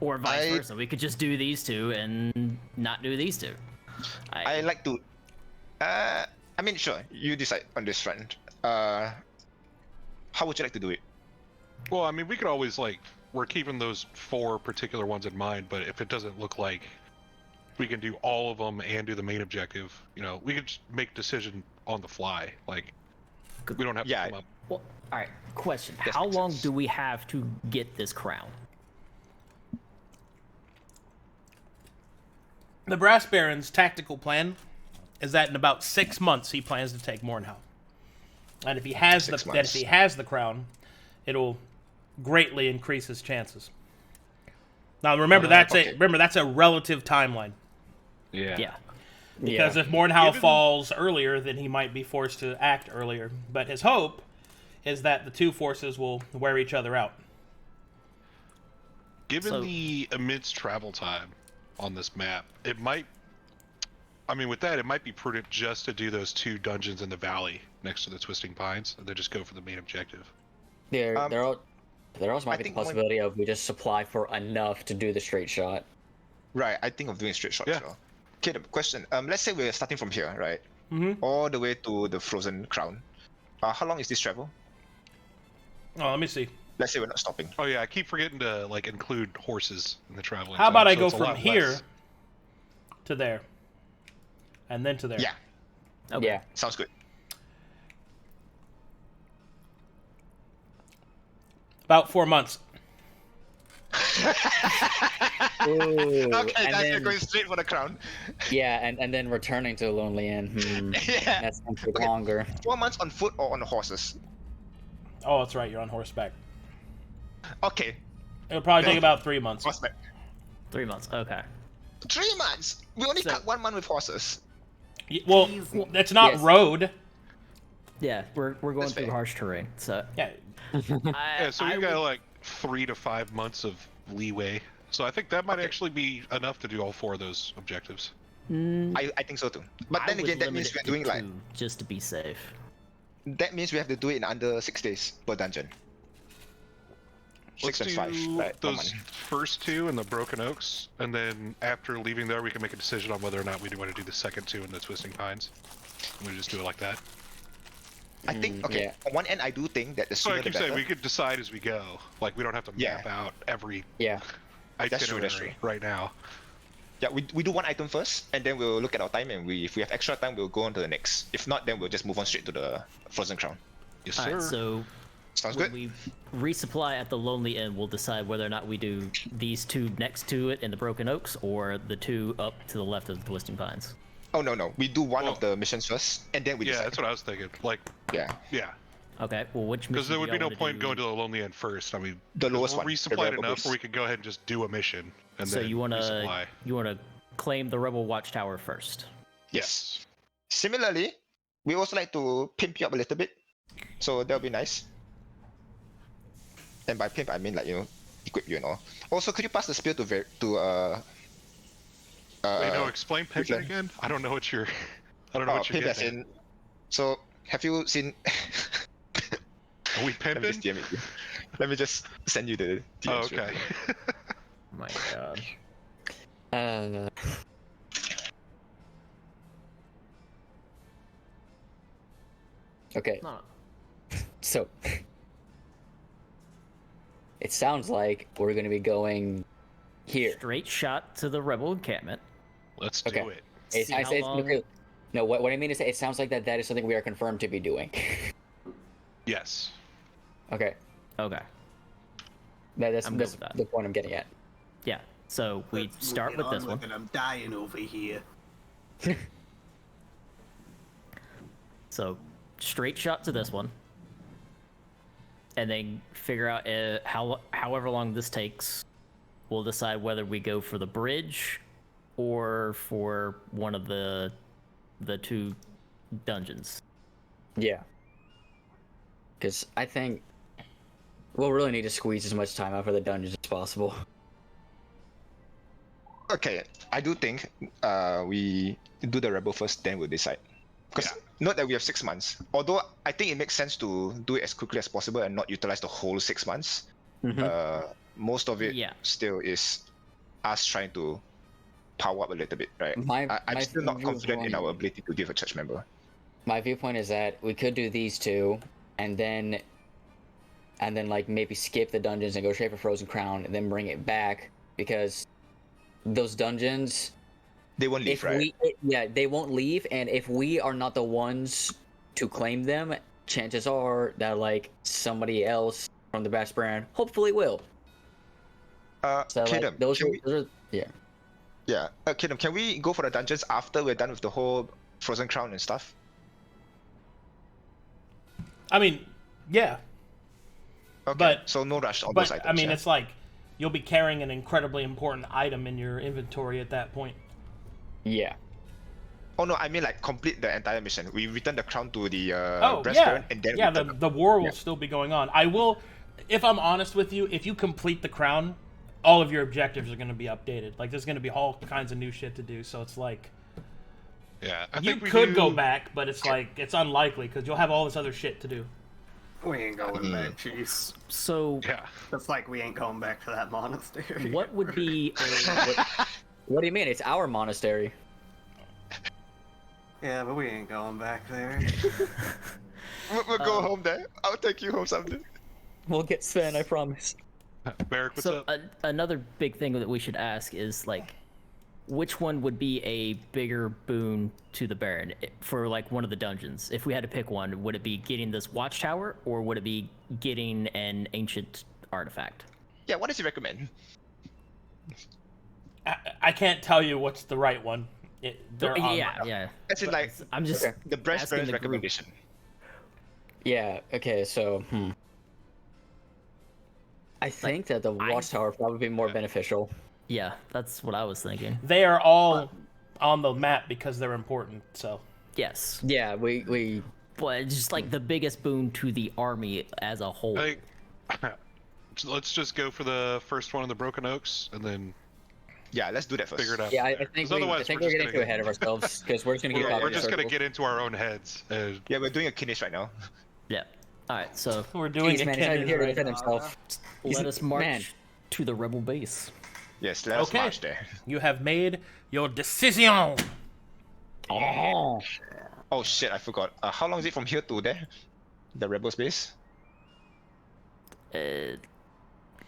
Or vice versa. We could just do these 2 and not do these 2. I like to. I mean, sure, you decide on this front. How would you like to do it? Well, I mean, we could always like we're keeping those 4 particular ones in mind, but if it doesn't look like we can do all of them and do the main objective, you know, we could just make decision on the fly. Like we don't have Yeah. to come up. Well, all right. Question: Yes, How makes long sense. do we have to get this crown? The Brass Baron's tactical plan is that in about 6 months he plans to take Mornhow. And if he has 6 the months. crown, it'll greatly increase his chances. Now remember that's okay. that's a relative timeline. Yeah. Because yeah. if Mornhow Given- falls earlier, then he might be forced to act earlier. But his hope is that the 2 forces will wear each other out. Given So- the immense travel time on this map, it might. I mean, with that, it might be prudent just to do those 2 dungeons in the valley next to the Twisting Pines, and then just go for the main objective. There also I might be the think one- possibility of we just supply for enough to do the straight shot. Right, I think of doing straight shot as Yeah. well. Okay, the question. Let's say we're starting from here, right? Mhm. All the way to the Frozen Crown. How long is this travel? Oh, let me see. Let's say we're not stopping. Oh yeah, I keep forgetting to like include horses in the traveling. How about time, I so go it's a from lot here less. to there, and then to there? Yeah, Okay. Yeah. sounds good. About 4 months. Ooh, Okay, and that's then, you're going straight for the crown. yeah, and then returning to the Lonely Inn. Yeah. That's gonna take Okay. longer. 4 months on foot or on horses? Oh, that's right. You're on horseback. Okay, It'll probably take about 3 months. horseback. 3 months. Okay. 3 months. We only So- cut 1 month with horses. Well, that's not Yes. road. Yeah, we're going That's through fair. harsh terrain, so Yeah. Yeah, so I we got would- like 3 to 5 months of leeway. So I think that might actually be enough to do all 4 of those objectives. I think so too. But I then would again, that limit means it we're to doing like 2, just to be safe. that means we have to do it in under 6 days per dungeon. Let's 6 and do 5, right? Per those month. first 2 in the Broken Oaks, and then after leaving there, we can make a decision on whether or not we do want to do the second 2 in the Twisting Pines. And we just do it like that. I think okay. yeah. On one end, I do think that the So sooner I the keep saying better. we could decide as we go. Like we don't have to Yeah. map out every Yeah. That's true, itinerary that's true. right now. Yeah, we do one item first, and then we'll look at our time, and if we have extra time, we'll go on to the next. If not, then we'll just move on straight to the Frozen Crown. Yes, All right, sir. so Sounds when good. we resupply at the Lonely Inn, we'll decide whether or not we do these 2 next to it in the Broken Oaks, or the 2 up to the left of the Twisting Pines. Oh no, we do one of Well- the missions first, and then we Yeah, decide. that's what I was thinking. Like, Yeah, yeah, Okay. Well, which because there mission would do be y'all no wanna point do? going to the Lonely End first. I mean, The 'cause lowest we're one, the resupplied Rebel enough base. where we could go ahead and just do a mission and So then you resupply. wanna claim the Rebel Watchtower first? yes. Similarly, we also like to pimp you up a little bit, so that'll be nice. And by pimp, I mean like equip you and all. Also, could you pass the spear to Wait, no, explain pimping Cleavland. again. I don't know what you're. I don't know what you're pimp as getting. in. So, have you seen? At. Are we Let me just pimping? DM it. Let me just send you the. Oh, DMs real okay. quick. Oh my god. Uh, okay, No. so it sounds like we're gonna be going here. Straight shot to the Rebel encampment. Let's do Okay. it. It's, See I how say, long- okay, no, what I mean is, it sounds like that is something we are confirmed to be doing. Yes. Okay, Okay. that's I'm good with that. the point I'm getting at. Yeah. So we Let's start move with it this on one. it. I'm dying over here. So straight shot to this one, and then figure out however long this takes. We'll decide whether we go for the bridge or for one of the 2 dungeons. Yeah, because I think we'll really need to squeeze as much time out for the dungeons as possible. Okay, I do think we do the rebel first, then we'll decide. Because not that we have 6 months. Although I think it makes sense to do it as quickly as possible and not utilize the whole 6 months. Most of it Yeah. still is us trying to power up a little bit, right? I'm my still not confident in our viewpoint- ability to give a church member. My viewpoint is that we could do these 2, and then like maybe skip the dungeons and go straight for Frozen Crown, and then bring it back, because those dungeons, They won't leave, if right? they won't leave, and if we are not the ones to claim them, chances are that like somebody else from the Bash brand hopefully will. So like, Kidam, those can are yeah. yeah. Kidam, can we go for the dungeons after we're done with the whole Frozen Crown and stuff? I mean, yeah. Okay, But- so no rush on those But items. I mean, yeah? it's like you'll be carrying an incredibly important item in your inventory at that point. Yeah. Oh no, I mean like complete the entire mission. We return the crown to the Oh yeah, breastbone, and then yeah. return The war will still be going on. I will, if I'm honest with you, if you complete the crown, all of your objectives are going to be updated. Like there's going to be all kinds of new shit to do. So it's like Yeah. I you think we could go do- back, but it's like it's unlikely because you'll have all this other shit to do. We ain't going back, jeez. So Yeah. That's like we ain't going back to that monastery. what would be a, What do you mean? It's our monastery. Yeah, but we ain't going back there. We'll go home there. I'll take you home someday. We'll get Sven, I promise. Varric, what's So up? another big thing that we should ask is like, which one would be a bigger boon to the Baron for like one of the dungeons? If we had to pick one, would it be getting this watchtower or would it be getting an ancient artifact? Yeah, what does he recommend? I can't tell you what's the right one. They're on- Yeah. As in, like, I'm just Okay. the Breast asking Baron's the group. recommendation. Yeah, okay, so, I think that the watchtower would probably be more beneficial. Yeah, that's what I was thinking. They are all on the map because they're important. So Yes, Yeah, we but it's just like the biggest boon to the army as a whole. I think let's just go for the first one in the Broken Oaks, and then Yeah, let's do that first. figure it out. yeah, I from there. think 'Cause we're otherwise getting just too gonna ahead of ourselves because we're just gonna get caught We're in just gonna circles. get into our own heads. And Yeah, we're doing a Kiniz right now. Yeah. All right, so we're doing Jeez, a man, he's not even Kiniz here to right defend now. himself. let us march man. to the rebel base. Yes, let us Okay. march there. You have made your decision. Oh, Oh shit, I forgot. How long is it from here to there? The Rebel base?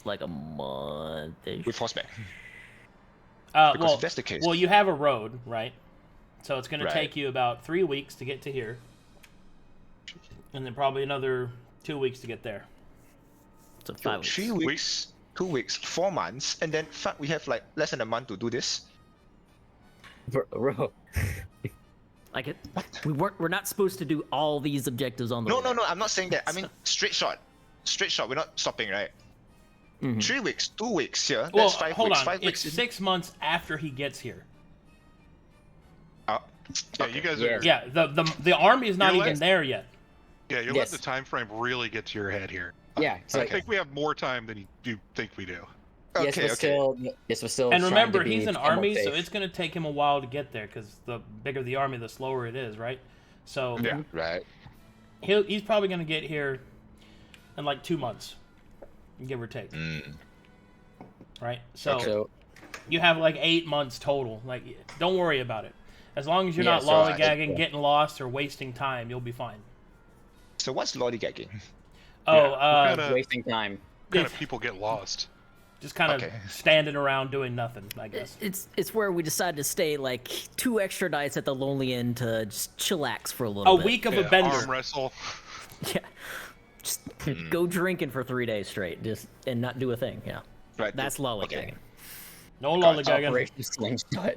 Like a month. With horseback. Because Well, if that's the case... well, you have a road, right? So it's going Right. to take you about 3 weeks to get to here, and then probably another 2 weeks to get there. So 5 weeks. 3 weeks, 2 weeks, 4 months, and then fuck, we have like less than a month to do this. bro. Like it, we're not supposed to do all these objectives on the No, way. no, I'm not saying that. I mean, straight shot. Straight shot, we're not stopping, right? 3 weeks, 2 weeks here. Well, That's 5 hold weeks. on. 5 It's weeks. 6 months after he gets here. Oh, yeah, okay. you guys Yeah. are. Yeah, the army is not You're even less- there yet. Yeah, you're Yes. letting the time frame really get to your head here. Yeah, I exactly. think we have more time than you think we do. Yes, Okay, but okay. still. And trying remember, to be he's an somewhat army, so safe. it's going to take him a while to get there, because the bigger the army, the slower it is, right? So Yeah. Right. he's probably going to get here in like 2 months, give or take. Right? So So you have like 8 months total. Like, don't worry about it. As long as you're not Yeah, so lollygagging, I- getting lost, or wasting time, you'll be fine. So what's lollygagging? Oh, what kinda- wasting time. Kind of people get lost. just kind of Okay. standing around doing nothing, I guess. It's where we decided to stay like 2 extra nights at the Lonely Inn to just chillax for a A little bit. week of Yeah, a bender. arm wrestle. Yeah. Just go drinking for 3 days straight, just and not do a thing. Yeah. Right. That's lollygagging. No lollygagging. Operation Slingshot.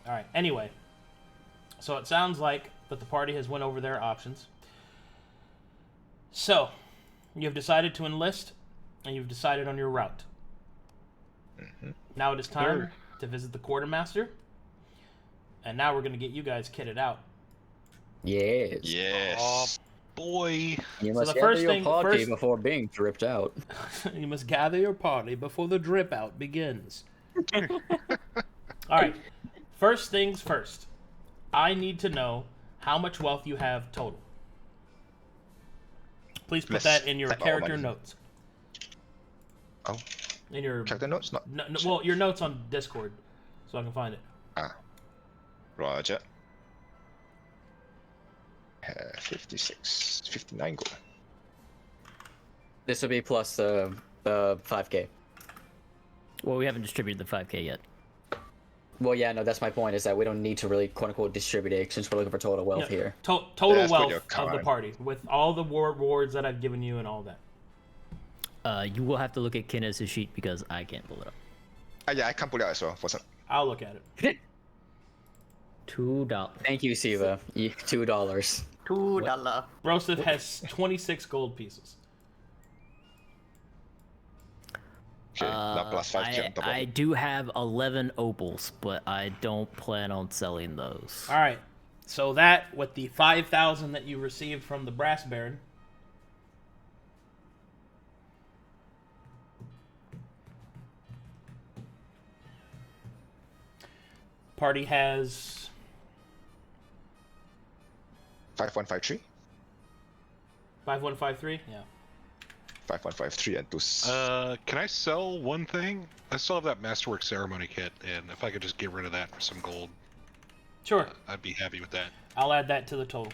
All right. Anyway, so it sounds like that the party has went over their options. So, you've decided to enlist, and you've decided on your route. Now it is time Sure. to visit the quartermaster, and now we're going to get you guys kitted out. Yes. Yes. Oh boy. You must the gather first your thing- party first- before being dripped out. You must gather your party before the drip out begins. All right. First things first. I need to know how much wealth you have total. Please put Let's that in your type our character money. notes. Oh, In your character notes? Not. no, well, your notes on Discord, so I can find it. Ah. Roger. 59 gold. This would be plus the 5k. Well, we haven't distributed the 5K yet. Well, yeah, no, that's my point. Is that we don't need to really quote unquote distribute it since we're looking for total wealth No, here. Total That's what wealth your of the current- party with all the rewards that I've given you and all that. You will have to look at Kiniz's sheet because I can't pull it up. Yeah, I can't pull it out as well. For some... I'll look at it. $2. Thank you, Siva. $2. $2. Broseph has 26 gold pieces. Okay, now plus 5k on top of I it. do have 11 opals, but I don't plan on selling those. All right. So that with the 5,000 that you received from the Brass Baron, party has 5153, 5153. Yeah. 5153, and 2. Can I sell one thing? I still have that Masterwork Ceremony kit, and if I could just get rid of that for some gold, Sure. I'd be happy with that. I'll add that to the total.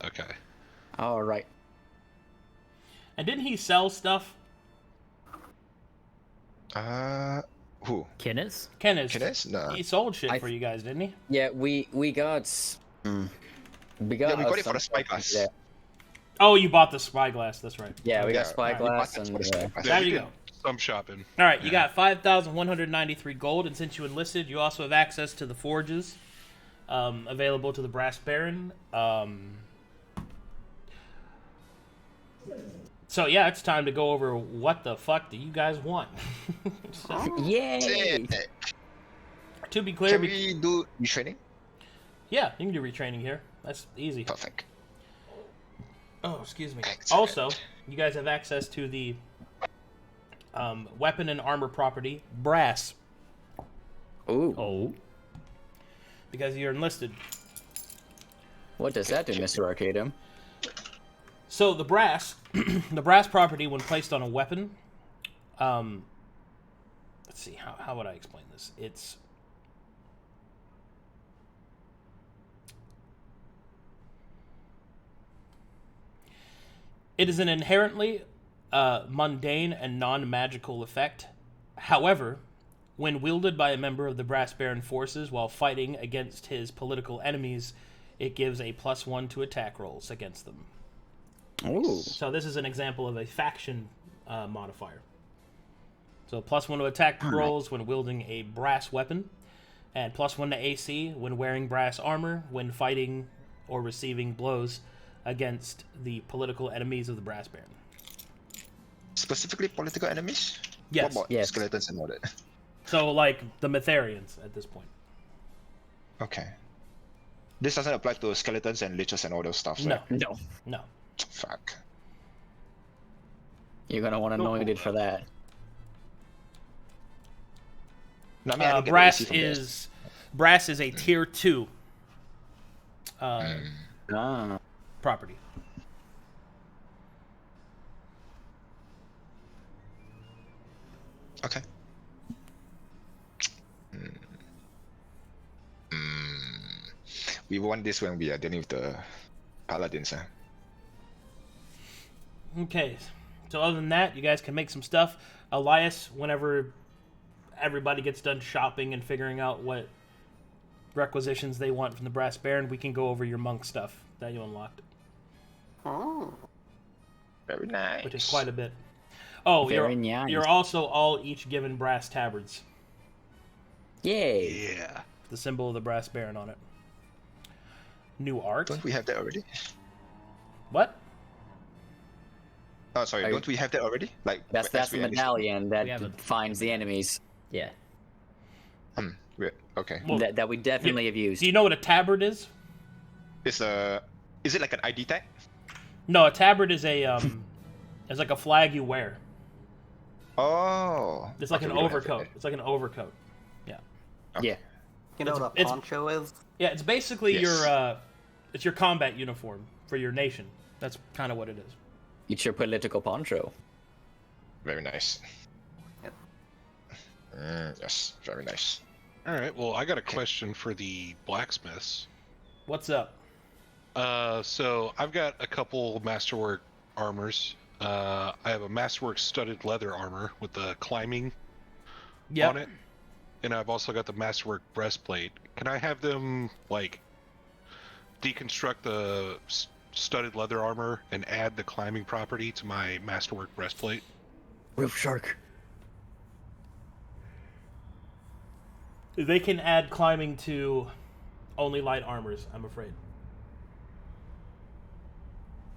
Okay. All right. And didn't he sell stuff? Who? Kiniz? Kiniz? No. He sold shit for you guys, didn't he? Yeah, we got. We got. Yeah, we got it for some the spyglass. Yeah, Oh, you bought the spyglass. That's right. yeah, we got Yeah, spyglass we bought and. that for the spyglass. There we you did go. Some shopping. All right, you got 5,193 gold, and since you enlisted, you also have access to the forges available to the Brass Baron. So yeah, it's time to go over what the fuck do you guys want. So, Yay! to be clear, Can we do retraining? yeah, you can do retraining here. That's easy. Perfect. Oh, excuse me. Excellent. Also, you guys have access to the weapon and armor property, Brass, Ooh, Oh. because you're enlisted. what does that do, Mr. Arcadum? So the brass, the brass property, when placed on a weapon, let's see, how would I explain this? It is an inherently mundane and non-magical effect. However, when wielded by a member of the Brass Baron forces while fighting against his political enemies, it gives a +1 to attack rolls against them. Ooh, So this is an example of a faction modifier. So +1 to attack rolls when wielding a brass weapon, and +1 to AC when wearing brass armor when fighting or receiving blows against the political enemies of the Brass Baron. Specifically political enemies? Yes. What about Yes. skeletons and all that? So like the Metherians at this point. Okay. This doesn't apply to skeletons and liches and all those stuff, No, right? no, no. Fuck. you're gonna want anointed for that. No, I mean, I don't get the Brass AC from this. is a tier 2 Ah, property. Okay. We want this when we are dealing with the paladins, huh? Okay, so other than that, you guys can make some stuff. Elias, whenever everybody gets done shopping and figuring out what requisitions they want from the Brass Baron, we can go over your monk stuff that you unlocked, Oh. Very nice. which is quite a bit. Oh, Very nice. you're also all each given brass tabards, yay! Yeah. the symbol of the Brass Baron on it. New art? Don't we have that already? What? Oh, sorry. Are you- Don't we have that already? Like That's as the we enlist- medallion We have that a- finds the enemies Yeah. Okay. Well, that we definitely have used. do you know what a tabard is? Is it like an ID tag? No, a tabard is a it's like a flag you wear. Oh. It's like okay, an we don't have overcoat. that. It's like an overcoat. Yeah. Yeah, You know what a it's- poncho is? Yeah, it's basically Yes. it's your combat uniform for your nation. That's kind of what it is. it's your political poncho. Very nice. Yep. Yes, very nice. All right. Well, I got a question for the blacksmiths. What's up? So I've got a couple masterwork armors. I have a masterwork studded leather armor with the climbing Yeah. on it, and I've also got the masterwork breastplate. Can I have them like deconstruct the studded leather armor and add the climbing property to my masterwork breastplate? Roof shark. They can add climbing to only light armors, I'm afraid.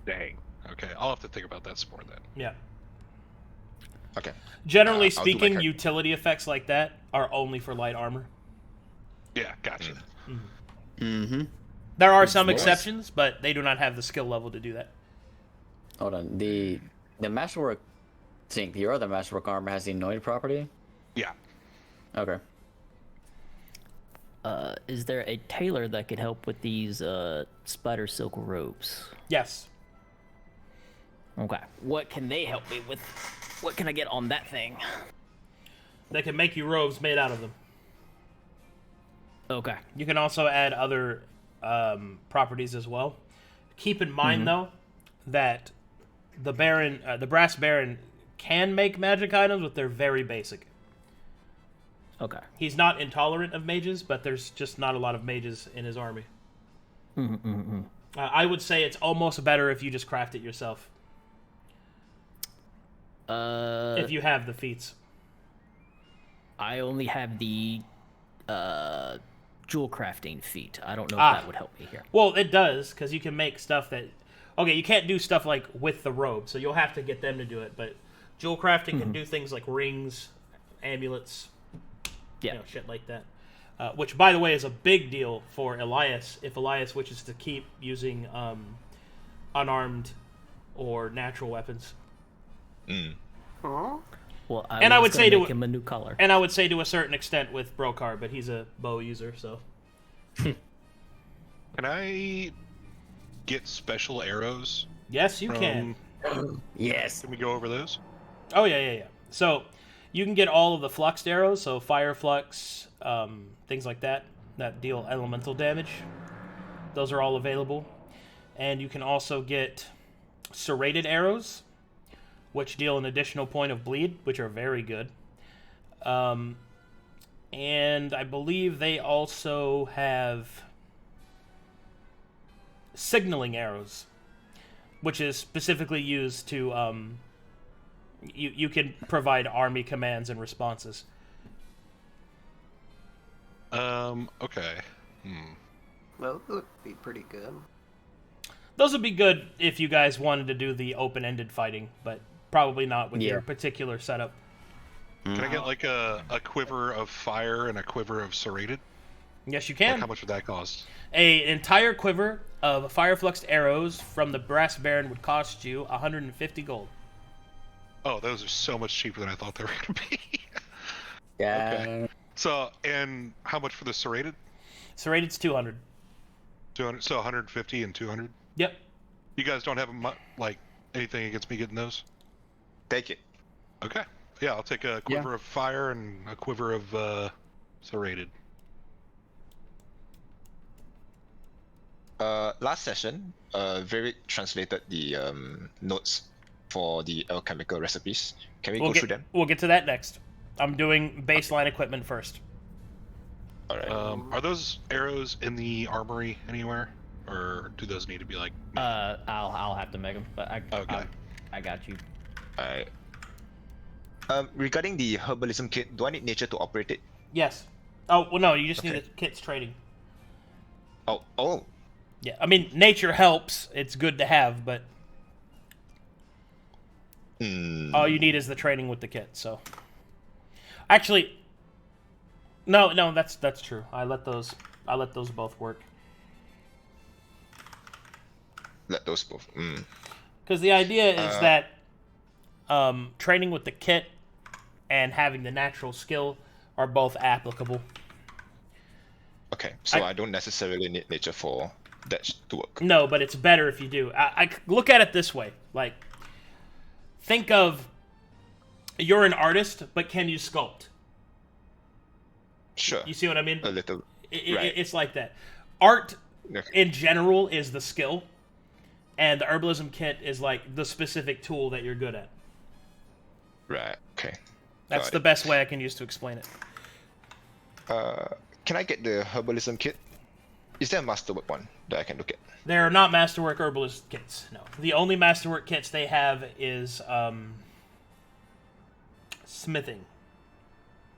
Dang. Okay, I'll have to think about that some more then. Yeah. Okay. Generally I'll do speaking, like a- utility effects like that are only for light armor. Yeah, gotcha. Mm-hmm. There are some Nice. exceptions, but they do not have the skill level to do that. Hold on. The masterwork. Think your other masterwork armor has the anointed property. Yeah. Okay. Is there a tailor that could help with these spider silk robes? Yes. Okay. What can they help me with? What can I get on that thing? They can make you robes made out of them. Okay. You can also add other properties as well. Keep in mind, though, that the Baron, the Brass Baron, can make magic items, but they're very basic. Okay. He's not intolerant of mages, but there's just not a lot of mages in his army. I would say it's almost better if you just craft it yourself. If you have the feats. I only have the jewel crafting feat. I don't know if that would help me here. Well, it does, because you can make stuff that... Okay, you can't do stuff like with the robe, so you'll have to get them to do it, but jewel crafting can do things like rings, amulets, shit like that. Which, by the way, is a big deal for Elias, if Elias wishes to keep using unarmed or natural weapons. Huh? Well, I would say make him a new color. And I would say to a certain extent with Brokhar, but he's a bow user, so... Can I get special arrows? Yes, you can. Yes. Can we go over those? Oh, yeah. So, you can get all of the fluxed arrows, so fire flux, things like that deal elemental damage. Those are all available. And you can also get serrated arrows, which deal an additional point of bleed, which are very good. And I believe they also have signaling arrows, which is specifically used to... You can provide army commands and responses. Okay. Well, that would be pretty good. Those would be good if you guys wanted to do the open-ended fighting, but probably not with your particular setup. Can I get like a quiver of fire and a quiver of serrated? Yes, you can. Like, how much would that cost? An entire quiver of fire-fluxed arrows from the Brass Baron would cost you 150 gold. Oh, those are so much cheaper than I thought they were going to be. Yeah. Okay. So, and how much for the serrated? Serrated's 200. 200. So 150 and 200. Yep. You guys don't have like anything against me getting those? Take it. Okay. Yeah, I'll take a quiver of fire and a quiver of serrated. Last session, Varric translated the notes for the alchemical recipes. Can we go through them? We'll get to that next. I'm doing baseline equipment first. All right. Are those arrows in the armory anywhere, or do those need to be like? I'll have to make them, but I got you. All right. Regarding the herbalism kit, do I need nature to operate it? Yes. Oh well, no. You just need the kit's trading. Oh. Yeah, I mean nature helps. It's good to have, but all you need is the trading with the kit. So, actually, no, that's true. I let those both work. Let those both. Because the idea is that training with the kit and having the natural skill are both applicable. Okay, so I don't necessarily need nature for that to work. No, but it's better if you do. I look at it this way. Like, think of you're an artist, but can you sculpt? Sure. You see what I mean? A little. Right. It's like that. Art, in general, is the skill, and the herbalism kit is like the specific tool that you're good at. Right. Okay. That's the best way I can use to explain it. Can I get the herbalism kit? Is there a masterwork one that I can look at? There are not masterwork herbalist kits. No, the only masterwork kits they have is smithing.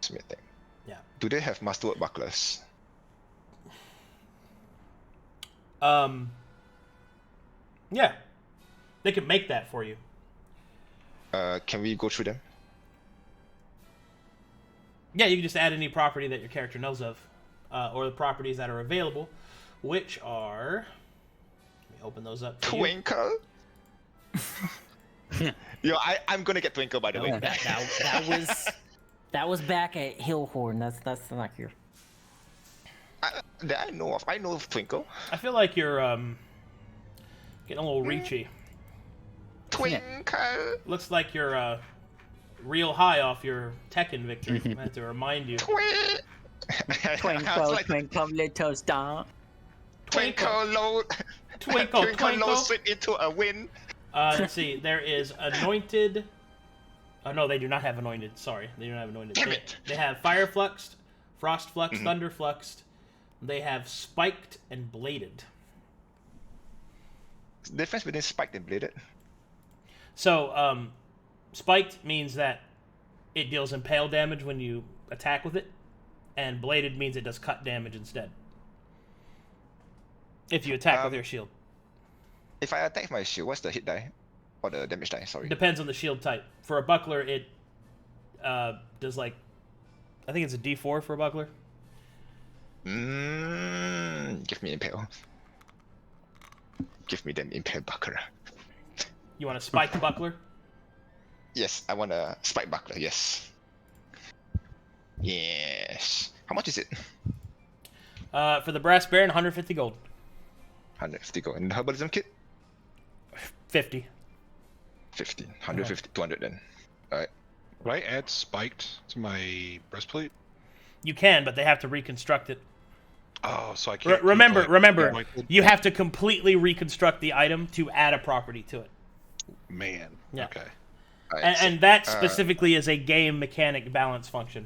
Smithing. Yeah. Do they have masterwork bucklers? Yeah, they can make that for you. Can we go through them? Yeah, you can just add any property that your character knows of, or the properties that are available, which are. Let me open those up. Twinkle. Yo, I'm gonna get Twinkle, by the way. That was back at Hillhorn. That's not here. That I know of. I know of Twinkle. I feel like you're getting a little reachy. Twinkle. Looks like you're real high off your Tekken victory. I have to remind you. Twinkle, twinkle, little star. Twinkle low. Twinkle, Twinkle low slip into a wind. Let's see. There is anointed. Oh no, they do not have anointed. Sorry, they do not have anointed. Damn it. They have fire fluxed, frost fluxed, Mm-hmm. thunder fluxed. They have spiked and bladed. The difference between spiked and bladed. So, spiked means that it deals impale damage when you attack with it, and bladed means it does cut damage instead. If you attack with your shield. If I attack my shield, what's the hit die? Or the damage die, sorry. Depends on the shield type. For a buckler, it does like... I think it's a D4 for a buckler. Give me impale. Give me them impale buckler. You want a spiked buckler? Yes, I want a spike buckler, yes. Yes. How much is it? For the brass baron, 150 gold. 150 gold. And the herbalism kit? 50. 50. 150, 200 then. Alright. Would I add spiked to my breastplate? You can, but they have to reconstruct it. Oh, so I can't. Remember, keep, like, remember, you have to completely reconstruct the item to add a property to it. Man. Yeah. Okay. Alright, so, And that specifically is a game mechanic balance function.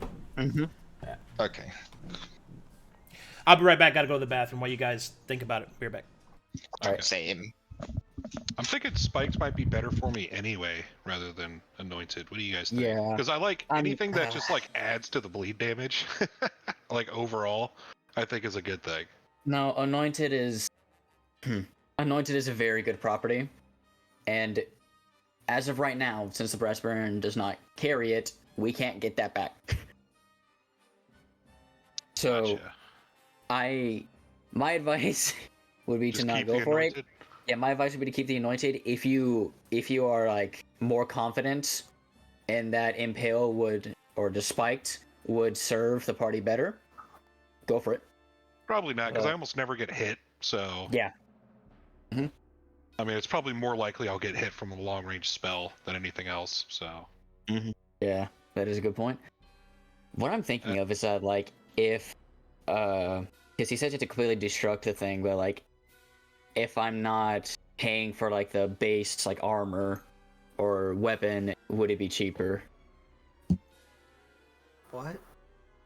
okay. I'll be right back. Gotta go to the bathroom while you guys think about it. Be right back. Alright, same. I'm thinking spiked might be better for me anyway, rather than anointed. What do you guys think? Yeah. Because I like anything that just like adds to the bleed damage, like overall, I think is a good thing. No, anointed is anointed is a very good property, and as of right now, since the brass baron does not carry it, we can't get that back. So, Gotcha. my advice would be Just to not keep go the for it. anointed? Yeah, my advice would be to keep the anointed. If you are like more confident in that impale would or the spiked would serve the party better, go for it. Probably not, because I almost never get hit. So Yeah. I mean, it's probably more likely I'll get hit from a long range spell than anything else. So Yeah, that is a good point. What I'm thinking of is that, like, if, because he said you have to completely destruct the thing, but, like, if I'm not paying for, like, the base, like, armor or weapon, would it be cheaper? What?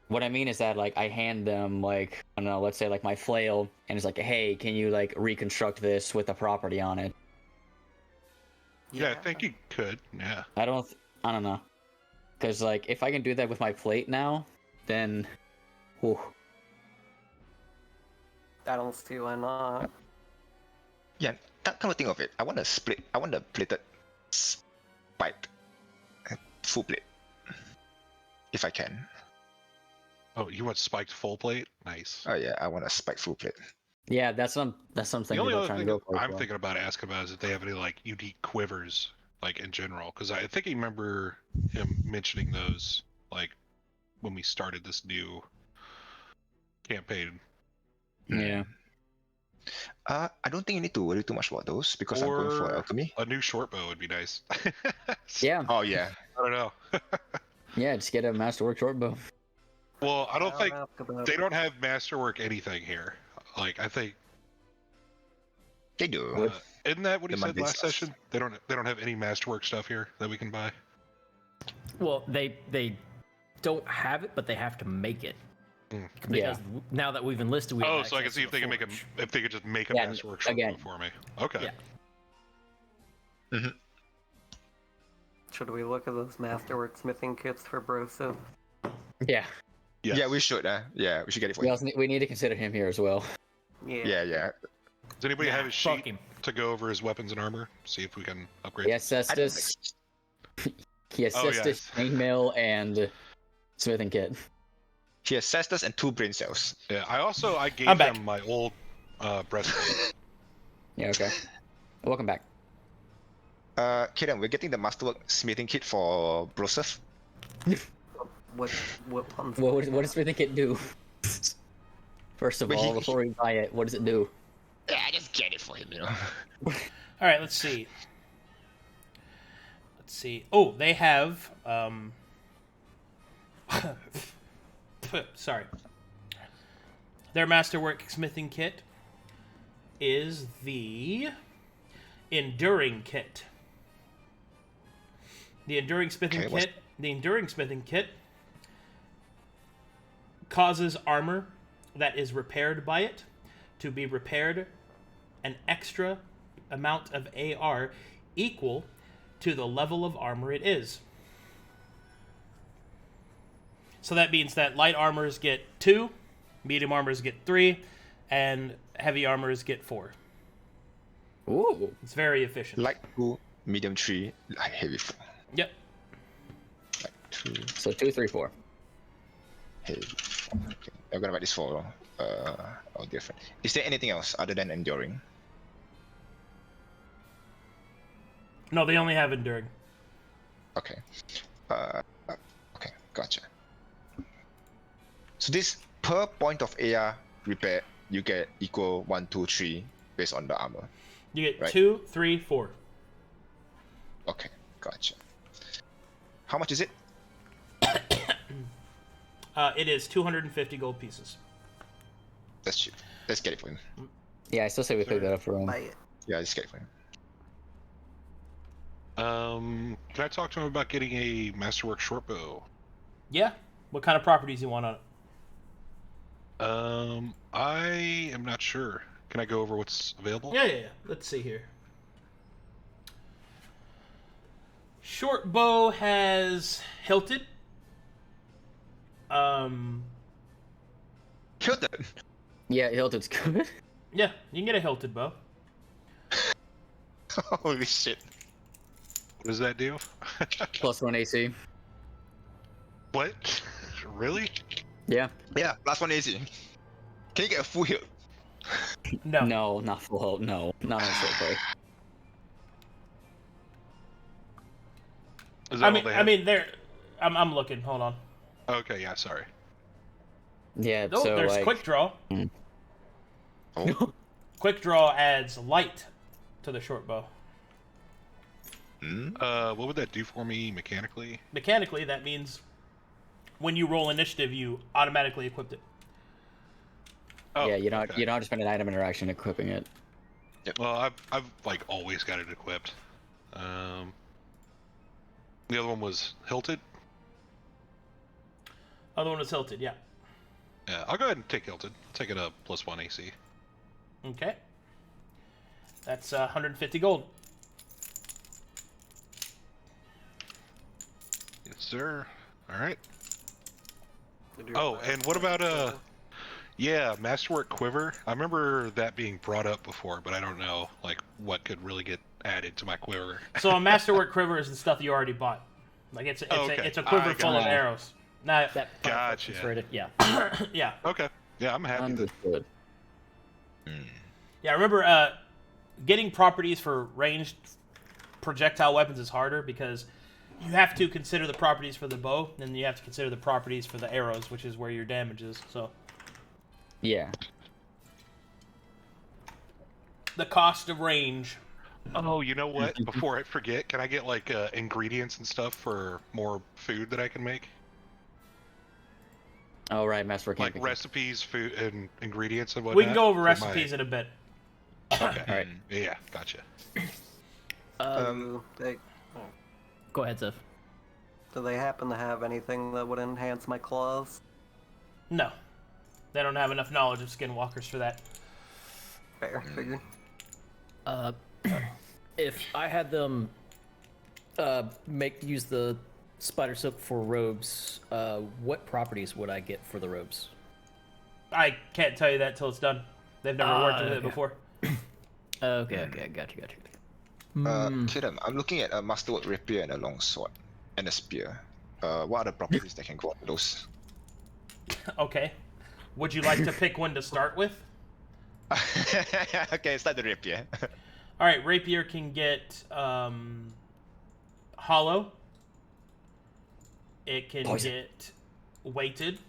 What I mean is that, like, I hand them, like, I don't know, let's say, like, my flail, and it's like, hey, can you, like, reconstruct this with a property on it? yeah, I think you could. Yeah. I don't know. Because, like, if I can do that with my plate now, then, whew. I don't see why not. Yeah, that kind of think of it. I want a plated spiked full plate. If I can. Oh, you want spiked full plate? Nice. Oh yeah, I want a spiked full plate. Yeah, that's something The only about other trying to thing go for. I'm thinking about asking about is if they have any like unique quivers, like in general, because I think I remember him mentioning those like when we started this new campaign. Yeah. I don't think you need to worry too much about those because I'm going for Or alchemy. a new short bow would be nice. Yeah. Oh yeah. I don't know. Yeah, just get a masterwork short bow. Well, I don't think ask about they don't have masterwork anything here. Like I think They do. isn't that what he The said Monday last stuff. session? They don't have any masterwork stuff here that we can buy. Well, they don't have it, but they have to make it. Because now that we've enlisted, we have Oh, so I can access see to if they can make a forge. if they could just make a Yeah, masterwork short again. bow for me. Okay. Yeah. Should we look at those masterwork smithing kits for Broseph? Yeah. Yes. Yeah, we should. Yeah, we should get it for We you. also we need to consider him here as well. Yeah. Does anybody have his Fuck sheet him. to go over his weapons and armor? See if we can upgrade. He has Cestus. He has Oh, Cestus, yes. chainmail, and smithing kit. He has cestus and 2 brain cells. Yeah. I gave I'm back. him my old breastplate. Yeah, okay. Welcome back. Kaden, we're getting the masterwork smithing kit for Broseph. What ones? What does smithing kit do? First of Wait, all, before we buy it, what does it do? Yeah, just get it for him, you know. All right, let's see. Oh, they have. Sorry. Their masterwork smithing kit is the Enduring Kit. The Enduring Smithing Kit. The Enduring Smithing Kit causes armor that is repaired by it to be repaired an extra amount of AR equal to the level of armor it is. So that means that light armors get 2, medium armors get 3, and heavy armors get 4. Ooh. It's very efficient. Light 2, medium 3, light heavy 4. Yep. Light 2, So 2, 3, 4. heavy. Okay. I'm gonna write this for all different. Is there anything else other than enduring? No, they only have enduring. Okay. Okay, gotcha. So this per point of AR repair, you get equal 1, 2, 3 based on the armor. You get Right. 2, 3, 4. Okay, gotcha. How much is it? It is 250 gold pieces. That's cheap. Let's get it for him. Yeah, I still say we pick that up for him. Buy it. Yeah, let's get it for him. Can I talk to him about getting a Masterwork shortbow? Yeah. What kind of properties you want on it? I am not sure. Can I go over what's available? Yeah. Let's see here. Short bow has hilted. Hilton! Yeah, Hilton's good. Yeah, you can get a hilted bow. Holy shit. What does that do? +1 AC. What? Really? Yeah. Yeah, last one easy. Can you get a full heal? No. No, not full health. No, not on short bow. Is that all they have? I mean, there. I'm looking. Hold on. Okay, yeah, sorry. Yeah, Oh, so there's like... quick draw. Oh. Quick draw adds light to the short bow. What would that do for me mechanically? Mechanically, that means when you roll initiative, you automatically equip it. Oh, yeah, you don't okay. you don't have to spend an item interaction equipping it. Well, I've like always got it equipped. The other one was hilted. Other one was hilted, yeah. Yeah, I'll go ahead and take hilted. Take it up +1 AC. Okay. That's 150 gold. Yes, sir. All right. Oh, and what about yeah, Masterwork quiver? I remember that being brought up before, but I don't know like what could really get added to my quiver. So a Masterwork quiver is the stuff you already bought. Like it's Okay. a quiver I full of got it. arrows. Now, That Gotcha. is for it, yeah. yeah. Okay. Yeah, I'm happy. That, Understood. Yeah, remember, getting properties for ranged projectile weapons is harder because you have to consider the properties for the bow, and you have to consider the properties for the arrows, which is where your damage is. So Yeah. the cost of range. oh, you know what? Before I forget, can I get like ingredients and stuff for more food that I can make? Oh right, Masterwork Like camping. recipes, food, and ingredients and whatnot. We can go over for recipes in a bit. Okay. All right. Yeah, gotcha. Go ahead, Ziv. Do they happen to have anything that would enhance my claws? No, they don't have enough knowledge of skinwalkers for that. Fair, figured. If I had them use the spider silk for robes, what properties would I get for the robes? I can't tell you that till it's done. They've never worked with it okay. before. Okay, gotcha. Kiddum, I'm looking at a Masterwork rapier and a longsword and a spear. What are the properties that can go on those? Okay. Would you like to pick one to start with? Okay, start the rapier. All right, rapier can get hollow. It can Poison. get weighted.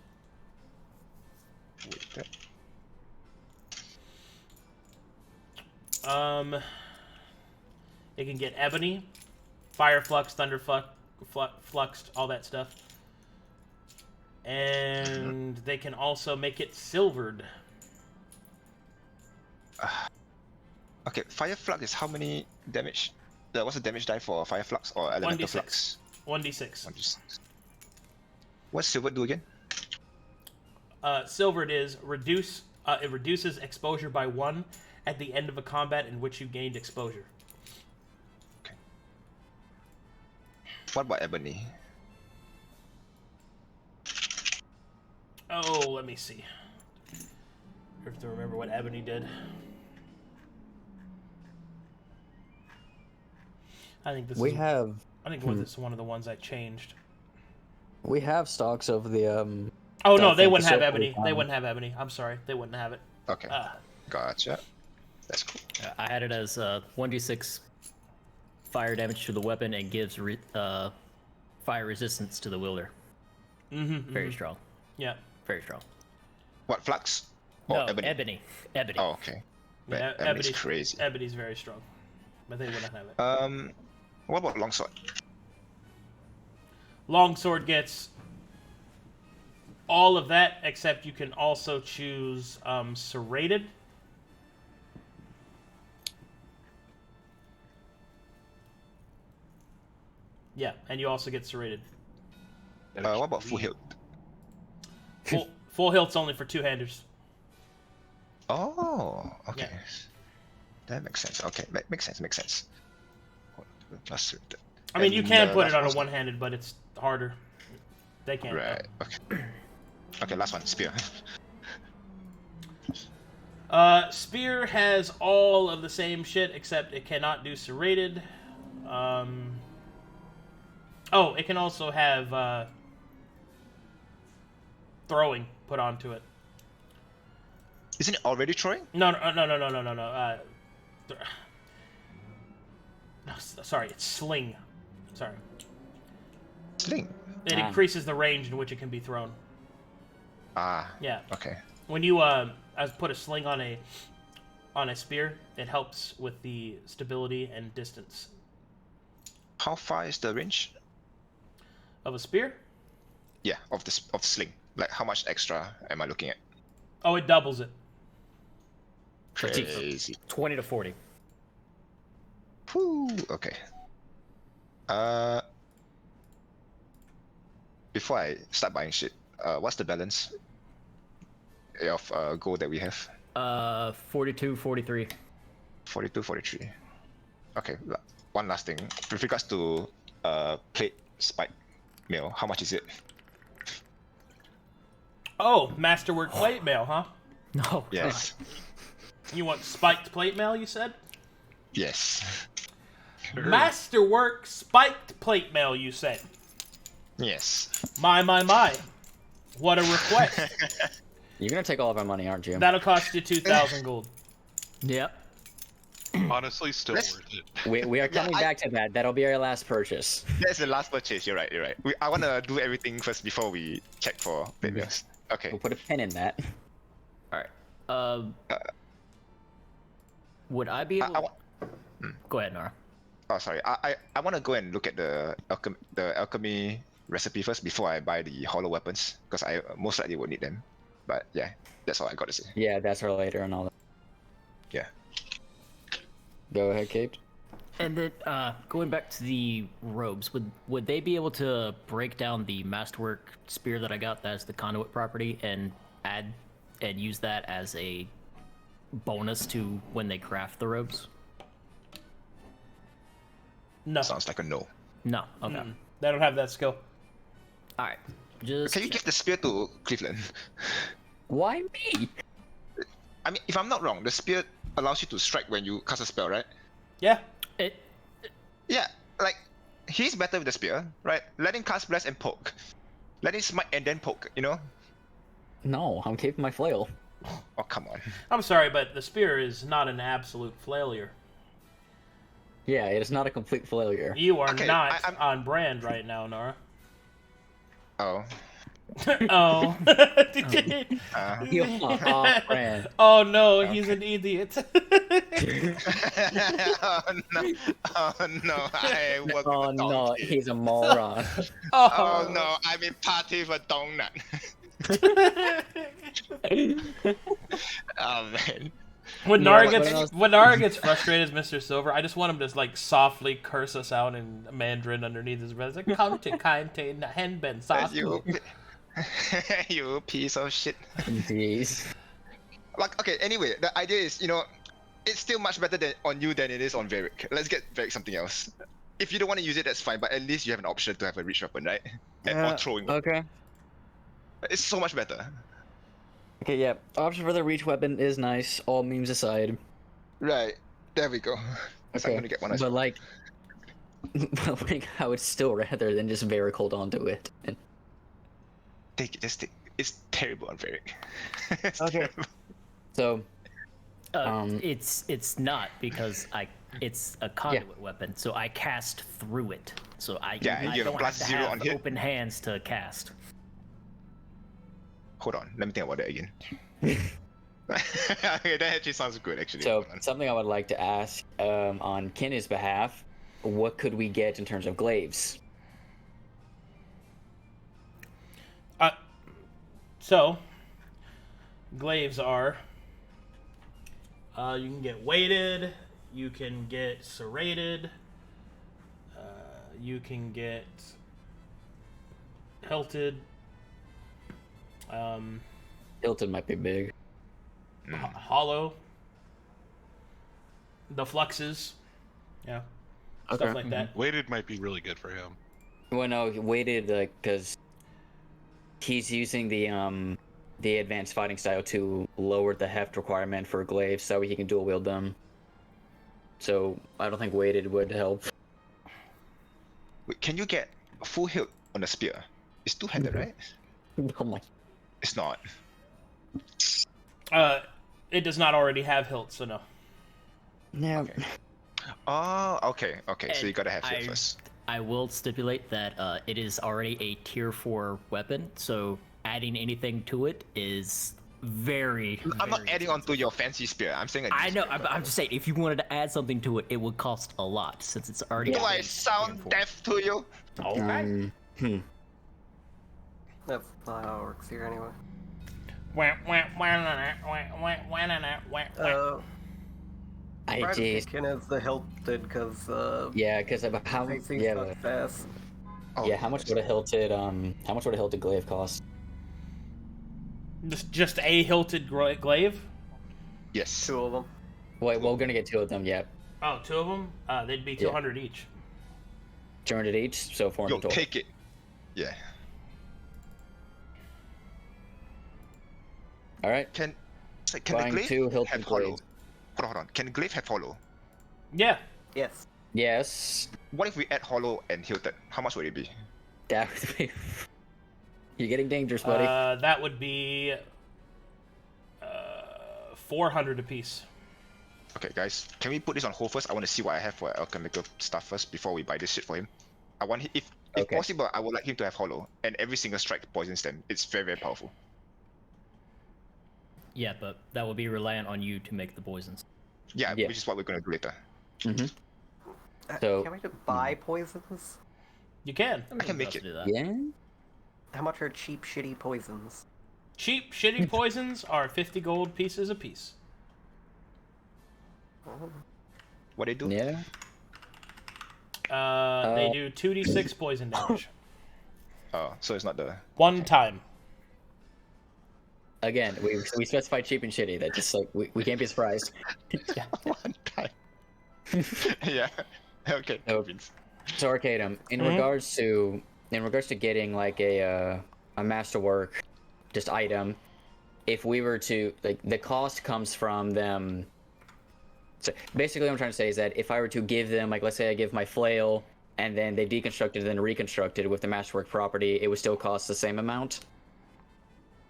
It can get ebony, fire flux, thunder fluxed, all that stuff. And they can also make it silvered. Okay, fire flux is how many damage? What's the damage die for fire flux or elemental 1d6. flux? 1d6. 1d6. What's silver do again? Silver it reduces exposure by 1 at the end of a combat in which you gained exposure. Okay. What about ebony? Oh, let me see. I have to remember what ebony did. I think this We is have I think this is one of the ones I changed. we have stocks of the Oh no, stuff they and wouldn't have facility ebony. They time. wouldn't have ebony. I'm sorry, they wouldn't have it. Okay, gotcha. That's cool. I had it as 1d6 fire damage to the weapon and gives fire resistance to the wielder. Very strong. Yeah. Very strong. What flux? Or No, ebony? Ebony. Oh, okay. Yeah, Ebony's crazy. Ebony's very strong, but they wouldn't have it. What about longsword? Longsword gets all of that, except you can also choose serrated. Yeah, and you also get serrated. What about full hilt? Full hilt's only for two-handers. Oh, okay. Yeah. That makes sense. Okay, makes sense. Plus, I mean, you can put it on a last one. one-handed, but it's harder. They can't. Right. Okay. Okay, last one. Spear. Spear has all of the same shit, except it cannot do serrated. Oh, it can also have throwing put onto it. Isn't it already throwing? No. Sorry, it's sling. Sorry. Sling. It increases the range in which it can be thrown. Ah. Yeah. Okay. When you put a sling on a spear, it helps with the stability and distance How far is the range? of a spear. Yeah, of the sling. Like, how much extra am I looking at? Oh, it doubles it. Crazy. 20 to 40. Whew, okay. Before I start buying shit, what's the balance of gold that we have? 42, 43. 42, 43. Okay, one last thing. With regards to plate spike mail, how much is it? Oh, masterwork plate mail, huh? No. Yes. You want spiked plate mail, you said? Yes. Masterwork spiked plate mail, you said? Yes. My. What a request. You're gonna take all of our money, aren't you? That'll cost you 2,000 gold. Yep. Honestly, still worth it. We are coming back to that. That'll be our last purchase. That's the last purchase. You're right. I want to do everything first before we check for plate mails. Okay. We'll put a pin in that. All right. Would I be able? Go ahead, Nara. Oh, sorry. I want to go and look at the alchemy recipe first before I buy the hollow weapons, because I most likely will need them. But yeah, that's all I got to say. Yeah, that's for later and all that. Yeah. Go ahead, Cape. And then going back to the robes, would they be able to break down the masterwork spear that I got that has the conduit property and add and use that as a bonus to when they craft the robes? No. Sounds like a no. No. Okay. They don't have that skill. All right. Just Can you give the spear to Cleavland? Why me? I mean, if I'm not wrong, the spear allows you to strike when you cast a spell, right? Yeah. Yeah, like, he's better with the spear, right? Let him cast bless and poke. Let him smite and then poke, you know? No, I'm keeping my flail. Oh, come on. I'm sorry, but the spear is not an absolute failure. Yeah, it is not a complete failure. You are Okay, not I'm- on brand right now, Nara. Oh. Oh. You're off brand. Oh no, he's an idiot. Oh no, I work Oh with a no, donkey. he's a moron. Oh no, I'm in party with a donut. Oh man. When Yeah, Nara but gets when I was- when Nara gets frustrated as Mr. Silver, I just want him to like softly curse us out in Mandarin underneath his breath. Like, "Kante kante henben You, sasku." you piece of shit. Jeez. Like, okay, anyway, the idea is, it's still much better on you than it is on Varric. Let's get Varric something else. If you don't want to use it, that's fine, but at least you have an option to have a reach weapon, right? Or throwing weapon. Okay. It's so much better. Okay, yeah. Option for the reach weapon is nice, all memes aside. Right. There we go. So I'm Okay. gonna get one as But well. but like, I would still rather than just Varric hold on to it. And... Take it, just take it. It's terrible on Varric. It's Okay. terrible. So, It's not because it's a conduit weapon, so I cast through it. So I Yeah, I you have don't plus have to 0 have on hit. open hands to cast. Hold on, let me think about that again. Okay, that actually sounds good, actually. so Hold on. something I would like to ask on Kiniz's behalf: what could we get in terms of glaives? So, glaives are. You can get weighted. You can get serrated. You can get hilted. Hilton might be big. Hollow. The fluxes. Yeah. Stuff Okay. like that. Weighted might be really good for him. Well, no, he waited because he's using the advanced fighting style to lower the heft requirement for glaives, so he can dual wield them. So I don't think weighted would help. Wait, can you get a full hilt on a spear? It's two-handed, right? Oh my! It's not. It does not already have hilt, so no. Yeah. Okay. Oh, okay. So you And gotta have hilt first. I will stipulate that it is already a tier 4 weapon, so adding anything to it is very. I'm not very adding on expensive. to your fancy spear. I'm saying a I know. spear. I'm just saying, if you wanted to add something to it, it would cost a lot since it's already. Do a I tier sound 4. deaf to you? Okay. That's not how it works here anyway. I Brad just Pickin is the hilted because yeah, because of how makes yeah, stuff fast. Oh, yeah. How much would a hilted glaive cost? Just a hilted glaive? Yes. Two of them. Wait, we're gonna get two of them. Yep, Oh, two of them? They'd be 200 each. 200 each, so 400 Yo, total. take it. Yeah. All right. Can the Buying glaive two hilted have hollow? glaives. Hold on. Can glaive have hollow? Yeah. Yes. Yes, What if we add hollow and hilted? How much would it be? that would be. You're getting dangerous, buddy. That would be 400 apiece. Okay, guys, can we put this on hold first? I want to see what I have for alchemical stuff first before we buy this shit for him. I want him, if Okay. possible, I would like him to have hollow, and every single strike poisons them. It's very, very powerful. Yeah, but that would be reliant on you to make the poisons. Yeah, Yeah. which is what we're gonna do later. So- Can we just buy poisons? You can. I can make to it. do that. Yeah. How much are cheap, shitty poisons? Cheap, shitty poisons are 50 gold pieces apiece. What they do? Yeah. They do 2d6 poison damage. Oh, so it's not the. One time. Again, we specified cheap and shitty. That just like we can't be surprised. One time. Yeah. Okay. Oh. Vince. So Arcadum, in regards to getting like a masterwork, just item, if we were to like the cost comes from them. So basically, what I'm trying to say is that if I were to give them, like, let's say I give my flail, and then they deconstructed and then reconstructed with the masterwork property, it would still cost the same amount.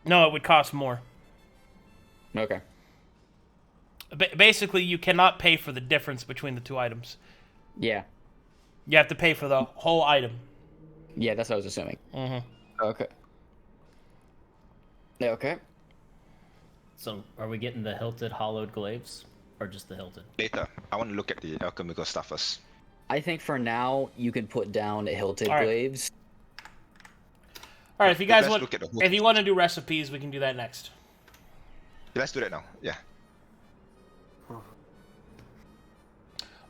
No, it would cost more. Okay. Basically, you cannot pay for the difference between the two items. Yeah. You have to pay for the whole item. Yeah, that's what I was assuming. Okay. Yeah, okay. So, are we getting the hilted hollowed glaives, or just the hilted? Later. I want to look at the alchemical stuff first. I think for now you can put down hilted All right. glaives. All right, if you guys Let's want, look at the whole- if you want to do recipes, we can do that next. Let's do that now. Yeah.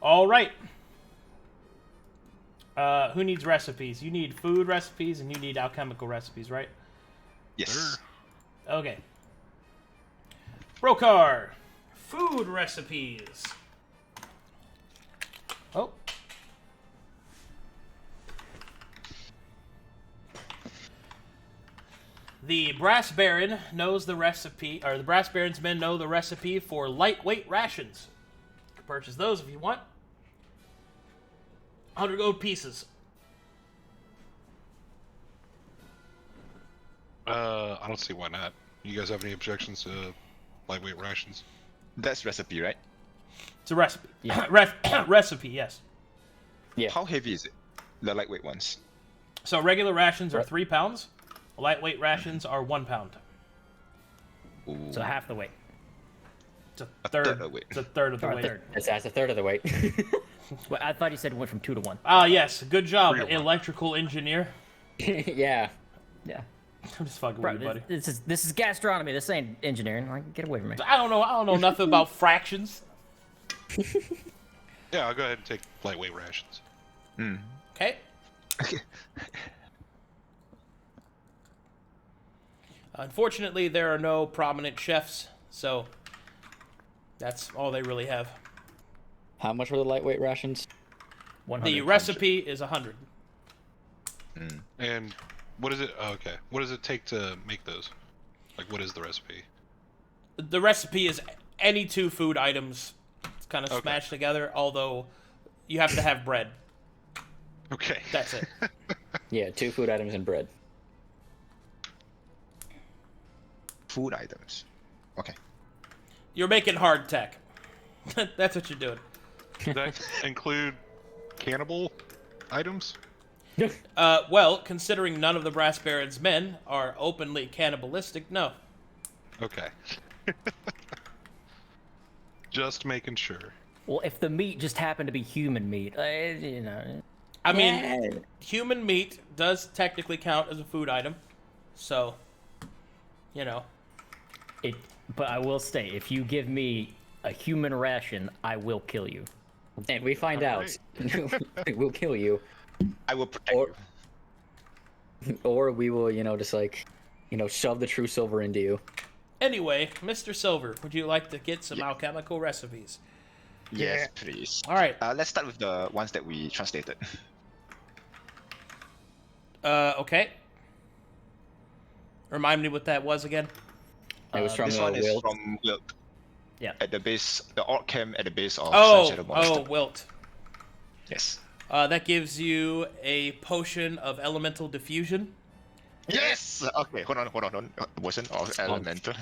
All right. Who needs recipes? You need food recipes and you need alchemical recipes, right? Yes. Okay. Brokhar, food recipes. Oh. The Brass Baron knows the recipe, or the Brass Baron's men know the recipe for lightweight rations. You can purchase those if you want. 100 gold pieces. I don't see why not. You guys have any objections to lightweight rations? That's recipe, right? It's a recipe. Yeah. Recipe, yes. Yeah. How heavy is it? The lightweight ones. So regular rations are 3 pounds. Lightweight rations are 1 pound. Ooh. So half the weight. It's a third third. of the weight. It's a third of the Or a weight. third. That's a third of the weight. Well, I thought you said it went from 2 to 1. Ah, yes. Good job, 3 to 1. electrical engineer. Yeah. Yeah. I'm just fucking Bro, with you, buddy. this is gastronomy. This ain't engineering. Like, get away from me. I don't know nothing about fractions. Yeah, I'll go ahead and take lightweight rations. Okay. Unfortunately, there are no prominent chefs, so that's all they really have. How much were the lightweight rations? 100. The recipe is 100. And what is it? Oh, okay. What does it take to make those? Like, what is the recipe? The recipe is any 2 food items kind of Okay. smashed together, although you have to have bread. Okay. That's it. Yeah, 2 food items and bread. Food items. Okay. You're making hardtack. That's what you're doing. Does that include cannibal items? Well, considering none of the Brass Baron's men are openly cannibalistic, no. Okay. Just making sure. Well, if the meat just happened to be human meat, you know. I mean, Yeah. human meat does technically count as a food item, so, you know. But I will say, if you give me a human ration, I will kill you. And we find out. We'll kill you. I will protect Or- you. Or we will, just like, shove the true silver into you. Anyway, Mr. Silver, would you like to get some alchemical recipes? Yes, please. All right. Let's start with the ones that we translated. Okay. Remind me what that was again. It was from This one is Wilt. from Wilt. Yeah. At the base, the orc camp at the base of Oh, Sunshine Monster. Wilt. Yes. That gives you a potion of elemental diffusion. Yes! Okay, hold on. Wasn't of elemental.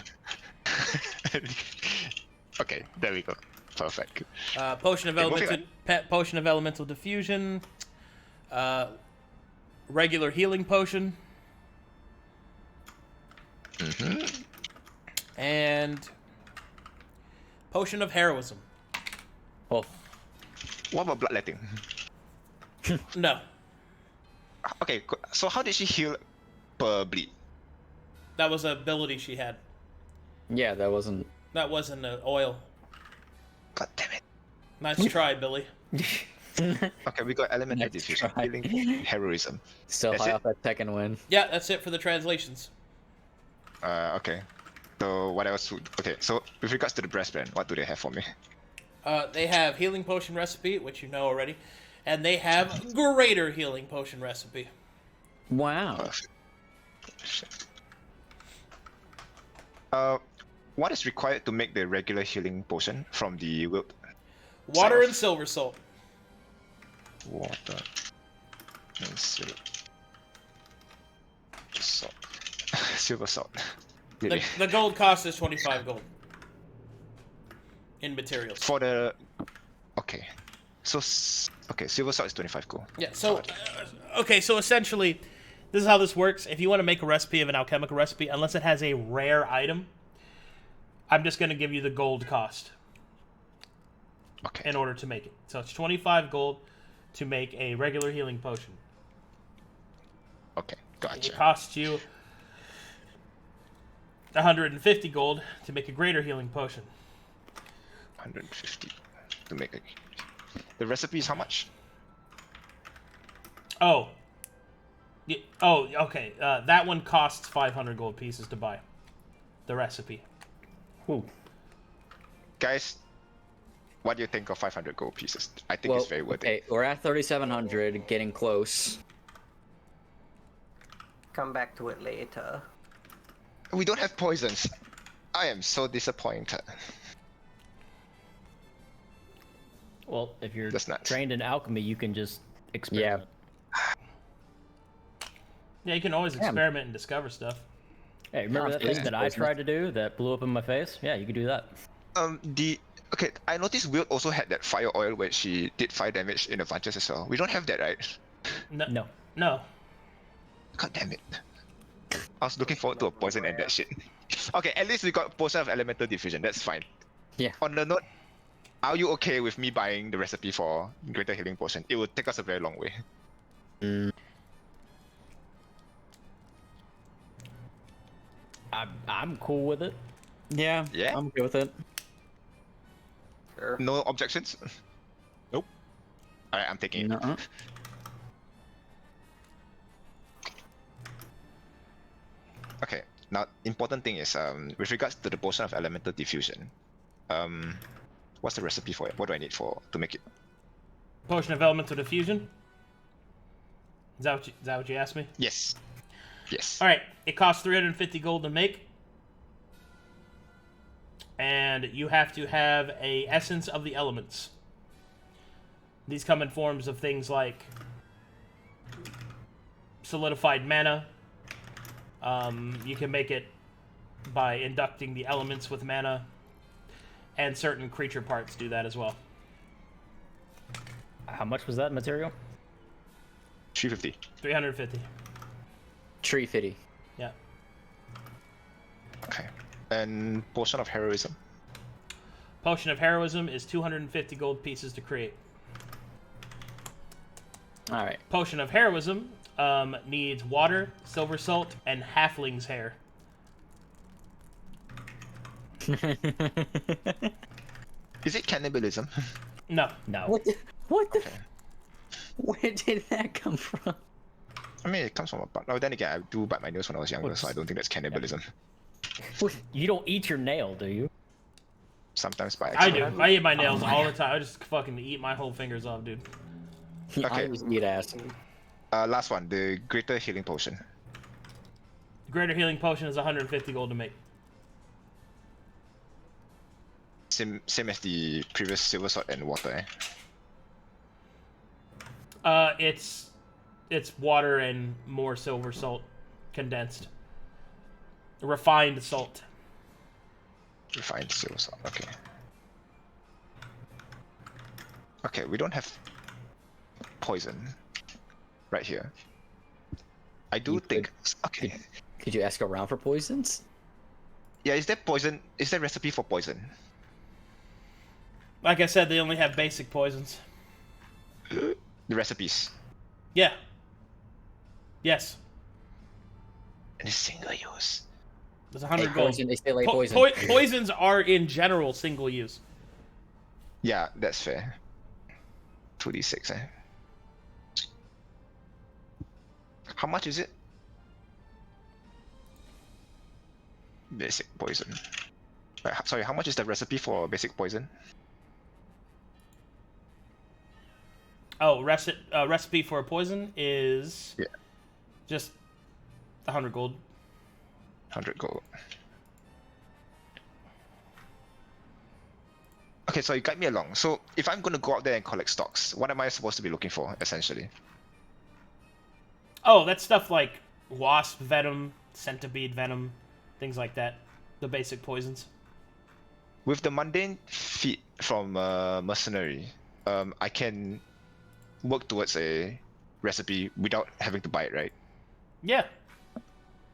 Okay, there we go. Perfect. Potion of Okay, moving elemental potion of elemental diffusion. Regular healing potion. And potion of heroism. Oh, What about bloodletting? No, Okay, so how did she heal per bleed? that was an ability she had. yeah, that wasn't. That wasn't an oil. God damn it. Nice try, Billy. Okay, we got elemental Nice diffusion, try. healing, heroism. Still That's high it? off that second win. Yeah, that's it for the translations. Okay. So what else? Okay, so with regards to the breast band, what do they have for me? They have healing potion recipe, which you know already, and they have greater healing potion recipe. Wow. Perfect. What is required to make the regular healing potion from the wilt? Water South. and silver salt. Water and silver salt. Silver salt. Really? The gold cost is 25 gold in materials. For the okay, so okay, silver salt is 25 gold. Yeah, so okay, so essentially this is how this works. If you want to make a recipe of an alchemical recipe, unless it has a rare item, I'm just going to give you the gold cost Okay. in order to make it. So it's 25 gold to make a regular healing potion. Okay. It Gotcha. costs you 150 gold to make a greater healing potion. 150 to make it. The recipe is how much? Oh. Oh, okay. That one costs 500 gold pieces to buy. The recipe. Ooh. Guys, what do you think of 500 gold pieces? I think it's very worth okay, it. we're at 3,700, getting close. Come back to it later. We don't have poisons. I am so disappointed. Well, if you're That's nuts. trained in alchemy, you can just experiment. Yeah, you can always experiment and discover stuff. Hey, remember that thing that I tried to do that blew up in my face? Yeah, you could do that. Okay, I noticed Wilt also had that fire oil where she did fire damage in advantage as well. We don't have that, right? No. No. God damn it. I was looking forward to a poison and that shit. Okay, at least we got potion of elemental diffusion, that's fine. Yeah. On the note, are you okay with me buying the recipe for greater healing potion? It would take us a very long way. I'm cool with it. Yeah, Yeah? I'm good with it. Sure. No objections? Nope. Alright, I'm taking it. Nuh-uh. Okay, now important thing is with regards to the potion of elemental diffusion, what's the recipe for it? What do I need to make it? Potion of elemental diffusion. Is that what you asked me? Yes. Yes. All right. It costs 350 gold to make, and you have to have a essence of the elements. These come in forms of things like solidified mana. You can make it by inducting the elements with mana, and certain creature parts do that as well. How much was that material? 350. 350. Tree fitty. Yeah. Okay. And potion of heroism. Potion of heroism is 250 gold pieces to create. All right. Potion of heroism needs water, silver salt, and halfling's hair. Is it cannibalism? No. No. What the? Where did that come from? I mean, it comes from a butt. Oh, then again, I do bite my nails when I was younger, so I don't think that's cannibalism. You don't eat your nail, do you? Sometimes by I accident. do. I eat my nails all the time. I just fucking eat my whole fingers off, dude. I Okay. always eat ass. Last one, the greater healing potion. Greater healing potion is 150 gold to make. Same as the previous silver sword and water, It's water and more silver salt condensed. Refined salt. Refined silver sword, okay. Okay, we don't have poison right here. I do You think... Okay. Could you ask around for poisons? Yeah, is there poison? Is there recipe for poison? Like I said, they only have basic poisons. The recipes. Yeah. Yes. And it's single use. There's Hey, 100 gold. poison, they still like poison. Poisons are in general single use. Yeah, that's fair. 2d6, eh? How much is it? Basic poison. Sorry, how much is the recipe for basic poison? Oh, recipe for a poison is just 100 gold. 100 gold. Okay, so you guide me along. So if I'm going to go out there and collect stocks, what am I supposed to be looking for, essentially? Oh, that's stuff like wasp venom, centipede venom, things like that. The basic poisons. With the mundane feat from mercenary, I can work towards a recipe without having to buy it, right? Yeah.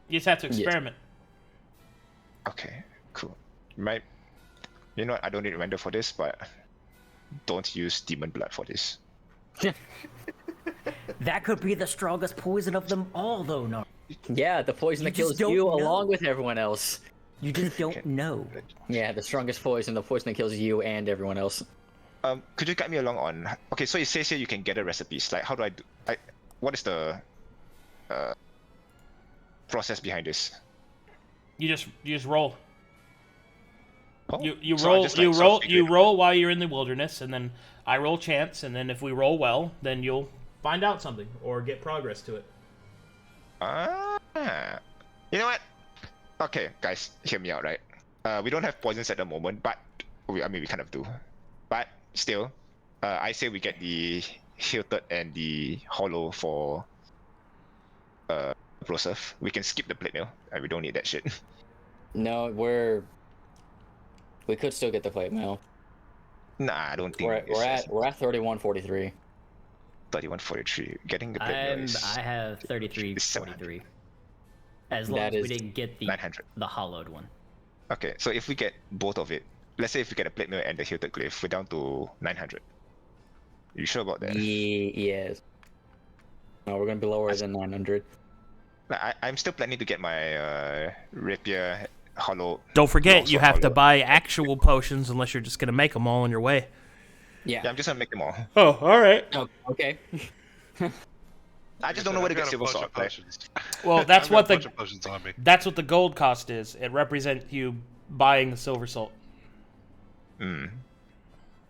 You just have to experiment. Okay, cool. You know what? I don't need a render for this, but don't use demon blood for this. That could be the strongest poison of them all, though, no. Yeah, the poison that You kills just don't you know. along with everyone else. You just don't know. Yeah, the strongest poison, the poison that kills you and everyone else. Could you guide me along on? Okay, so it says here you can gather recipes. Like, how do I do? What is the process behind this? You just roll. Oh, You so I roll just, like, you sort of roll figure you it out. roll while you're in the wilderness, and then I roll chance, and then if we roll well, then you'll find out something or get progress to it. You know what? Okay, guys, hear me out, right? We don't have poisons at the moment, but we kind of do. But still, I say we get the hilted and the hollow for Broseph. We can skip the plate mill. We don't need that shit. No, we could still get the plate mail. Nah, I don't think We're at 3143. 3143. Getting the plate mill is I have 3343. As long That as we is didn't get 900. the hollowed one. Okay, so if we get both of it, let's say if we get a plate mill and the hilted glyph, we're down to 900. You sure about that? Yes. No, we're gonna be lower than 900. I'm still planning to get my rapier hollow. Don't forget, longsword you have to hollow. buy actual potions unless you're just gonna make them all on your way. Yeah, I'm just gonna make them all. Oh, all right. Oh, okay. I just don't know where to get I've got silver a bunch sword. of potions. Well, that's I've got what a the bunch of potions on me. that's what the gold cost is. It represents you buying the silver salt.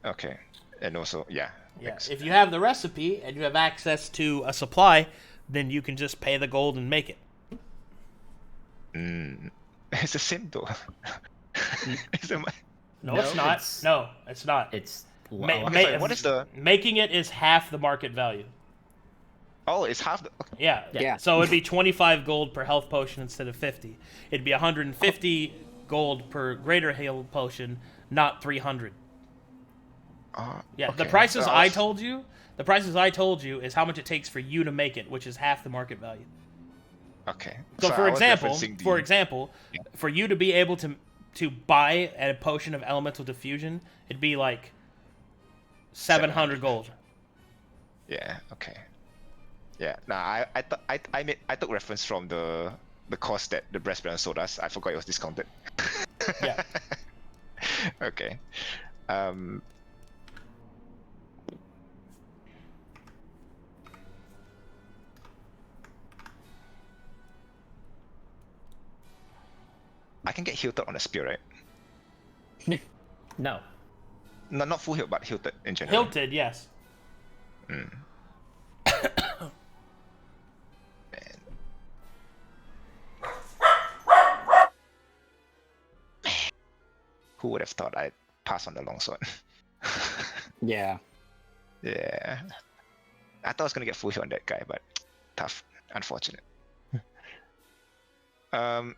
Okay, and also Yeah. thanks. If you have the recipe and you have access to a supply, then you can just pay the gold and make it. It's the same though. Is it my... No, No, it's not. it's- No, it's not. It's Okay, sorry, what is the? Making it is half the market value. Oh, it's half the. Yeah. Yeah. So it'd be 25 gold per health potion instead of 50. It'd be 150 gold per greater heal potion, not 300. Yeah. The Okay. prices So I was- told you is how much it takes for you to make it, which is half the market value. Okay. So I for was example, referencing the- for you to be able to buy a potion of elemental diffusion, it'd be like 700 gold. Yeah. Okay. Yeah. Nah, I took reference from the cost that the breast brand sold us. I forgot it was discounted. Yeah. Okay. I can get hilted on a spear, right? No. No, not full hilt, but hilted in general. Hilted, yes. Who would have thought I'd pass on the longsword? Yeah. Yeah. I thought I was gonna get full hit on that guy, but tough. Unfortunate. Kidam,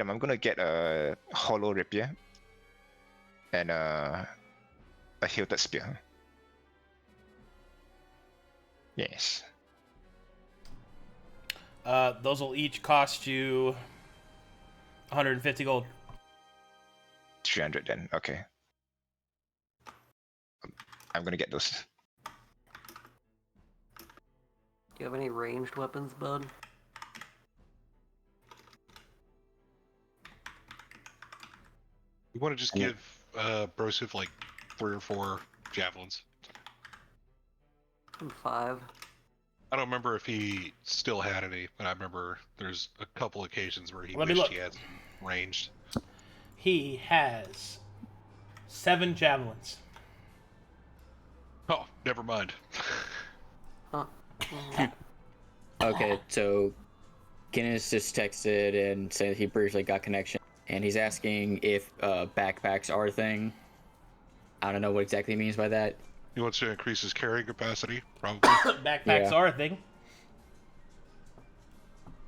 I'm gonna get a hollow rapier and a hilted spear. Yes. Those will each cost you 150 gold. 300 then, okay. I'm gonna get those. Do you have any ranged weapons, bud? You want to just give Broseph like 3 or 4 javelins. And 5. I don't remember if he still had any, but I remember there's a couple occasions where he Let me wished look. he had ranged. He has 7 javelins. Oh, never mind. Huh. Okay, so Kiniz just texted and said he briefly got connection, and he's asking if backpacks are a thing. I don't know what exactly he means by that. He wants to increase his carrying capacity, probably. Backpacks Yeah. are a thing.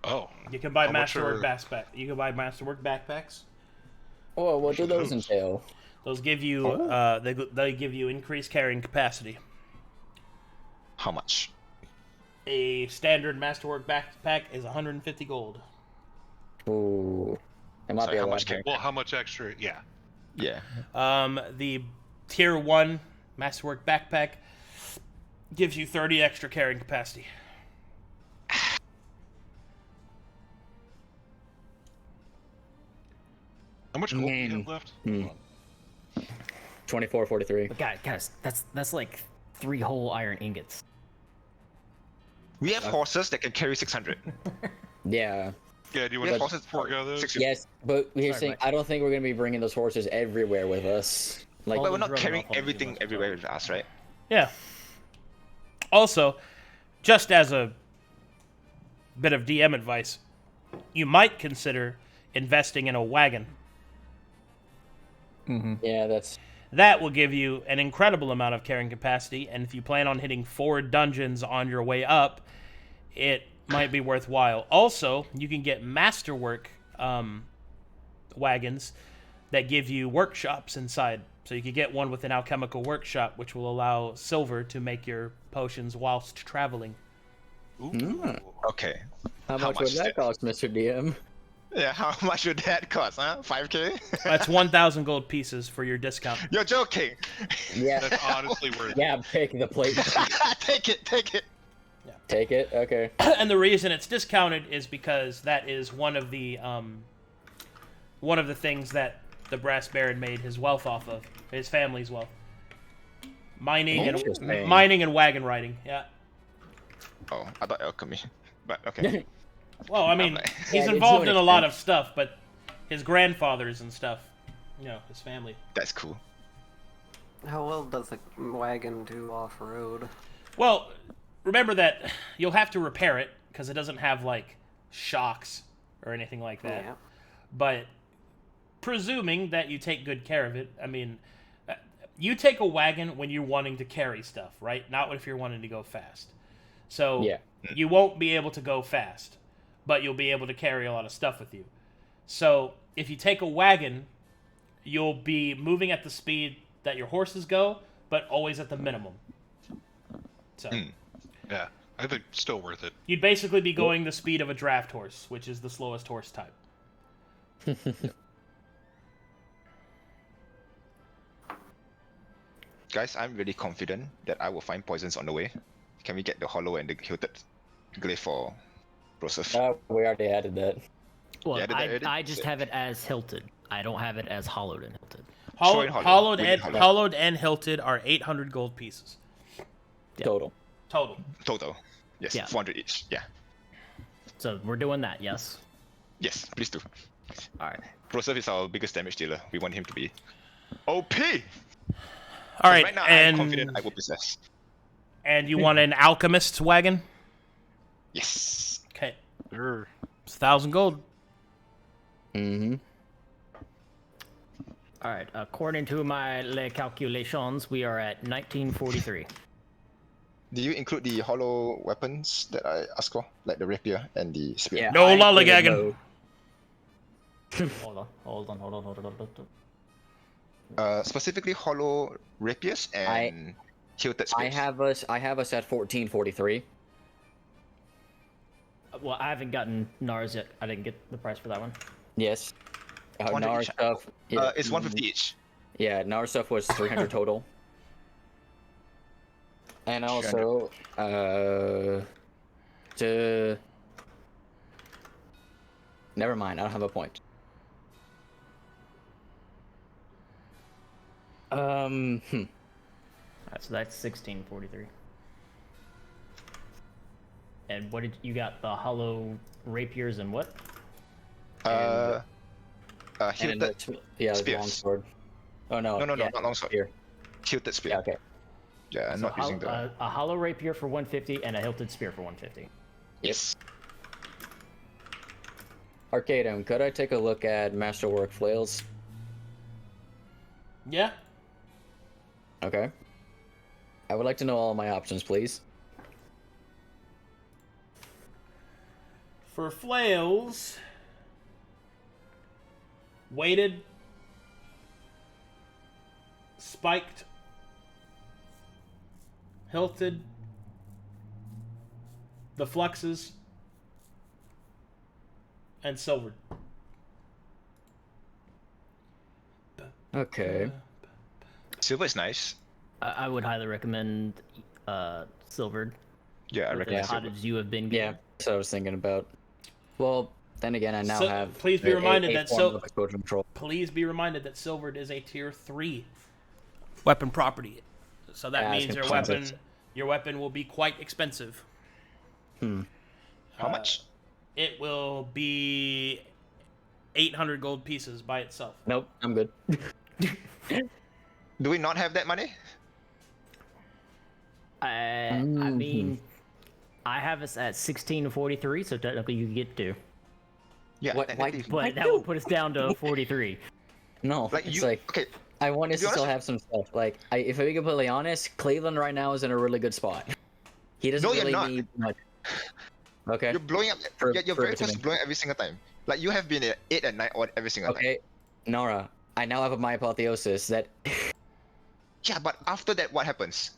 Oh. You can buy How much masterwork are- backpack. You can buy masterwork backpacks. Oh, what do those Those. entail? Those give you they give you increased carrying capacity. How much? A standard masterwork backpack is 150 gold. Ooh, it might Sorry, be a how lot. much can... Well, how much extra? Yeah. Yeah. The tier 1 masterwork backpack gives you 30 extra carrying capacity. How much gold do you have left? Hold on. 24, 43. But guys, that's like 3 whole iron ingots. We have horses that can carry 600. Yeah. Yeah, do you We want have to horses forego those? 650. Yes, but here's the Sorry, thing. Mike. I don't think we're gonna be bringing those horses everywhere with us. Like, But we're those not rubbing carrying off on the everything humans, everywhere so- with us, right? Yeah. Also, just as a bit of DM advice, you might consider investing in a wagon. yeah, that's That will give you an incredible amount of carrying capacity, and if you plan on hitting 4 dungeons on your way up, it might be worthwhile. Also, you can get masterwork wagons that give you workshops inside. So you could get one with an alchemical workshop, which will allow silver to make your potions whilst traveling. Ooh. Okay. how How much would much is that that? cost, Mr. DM? Yeah, how much would that cost, huh? 5k? That's 1,000 gold pieces for your discount. You're joking. Yeah, That's honestly worth it. yeah. Take the plate. Take it, take it. Take it. Okay. And the reason it's discounted is because that is one of the things that the Brass Baron made his wealth off of, his family's wealth. Mining and wagon riding. Yeah. Oh, I thought alchemy. But okay. Well, I mean, like- he's Yeah, involved to in an a lot extent. of stuff, but his grandfathers and stuff, his family. That's cool. How well does a wagon do off-road? Well, remember that you'll have to repair it because it doesn't have like shocks or anything like that. Yeah. But presuming that you take good care of it, I mean, you take a wagon when you're wanting to carry stuff, right? Not if you're wanting to go fast. So Yeah. you won't be able to go fast, but you'll be able to carry a lot of stuff with you. So if you take a wagon, you'll be moving at the speed that your horses go, but always at the minimum. So Yeah, I think still worth it. you'd basically be going the speed of a draft horse, which is the slowest horse type. Guys, I'm really confident that I will find poisons on the way. Can we get the hollow and the hilted glyph for Broseph? We already added that. Well, Yeah, did they edit? I just have it as hilted. I don't have it as hollowed and hilted. Hollowed, Hollow. hollowed, We and, need hollow. hollowed and hilted are 800 gold pieces Total. total. Total. Yes, Yeah. 400 each. Yeah. So we're doing that, yes. Yes, please do. All right. Broseph is our biggest damage dealer. We want him to be OP. All right, Right now, I'm and confident I will possess. and you want an alchemist's wagon? Yes. Okay, Sure. it's 1,000 gold. Mm-hmm. All right. According to my calculations, we are at 1943. Do you include the hollow weapons that I asked for, like the rapier and the spear? Yeah. No I included lollygagging. those. Hold on. Specifically hollow rapiers and hilted I spears. have us at 1443. Well, I haven't gotten Nara's yet. I didn't get the price for that one. Yes. 100 Nara each. stuff. Yeah, It's 150 each. Yeah, Nara stuff was 300 total. And also, never mind. I don't have a point. All right, so that's 1643. And what did you got? The hollow rapiers and what? And Hilted, the spears. longsword. Oh no. No, yeah, not longsword. Spear. hilted spear. Yeah, okay. Yeah, I'm So not using the. a hollow rapier for 150 and a hilted spear for 150. Yes. Arcadum, could I take a look at Masterwork flails? Yeah. Okay. I would like to know all my options, please. For flails, weighted, spiked, hilted, the fluxes, and silvered. Okay. Silver is nice. I would highly recommend silvered. Yeah, I With recommend as hot silver. as you have been Yeah, getting. that's what I was thinking about. Well, then again, I now So- have. please be reminded that form so- of exposure control. Please be reminded that silvered is a tier 3. weapon property. So that Yeah, means it's your expensive. weapon will be quite expensive. How much? It will be 800 gold pieces by itself. Nope, I'm good. Do we not have that money? I mean, I have us at 1643, so technically you get to. Yeah, What- why- technically. But that will put us down to 43. No, Like it's you, like okay, I want us to to be still honest- have some stuff. Like, if I'm being completely honest, Cleveland right now is in a really good spot. He doesn't No, you're really not. need much. Okay. you're blowing up. For- you're for very it to close to me. blowing every single time. Like you have been at 8 and 9 on every single time. Okay, Nara, I now have my apotheosis that Yeah, but after that, what happens?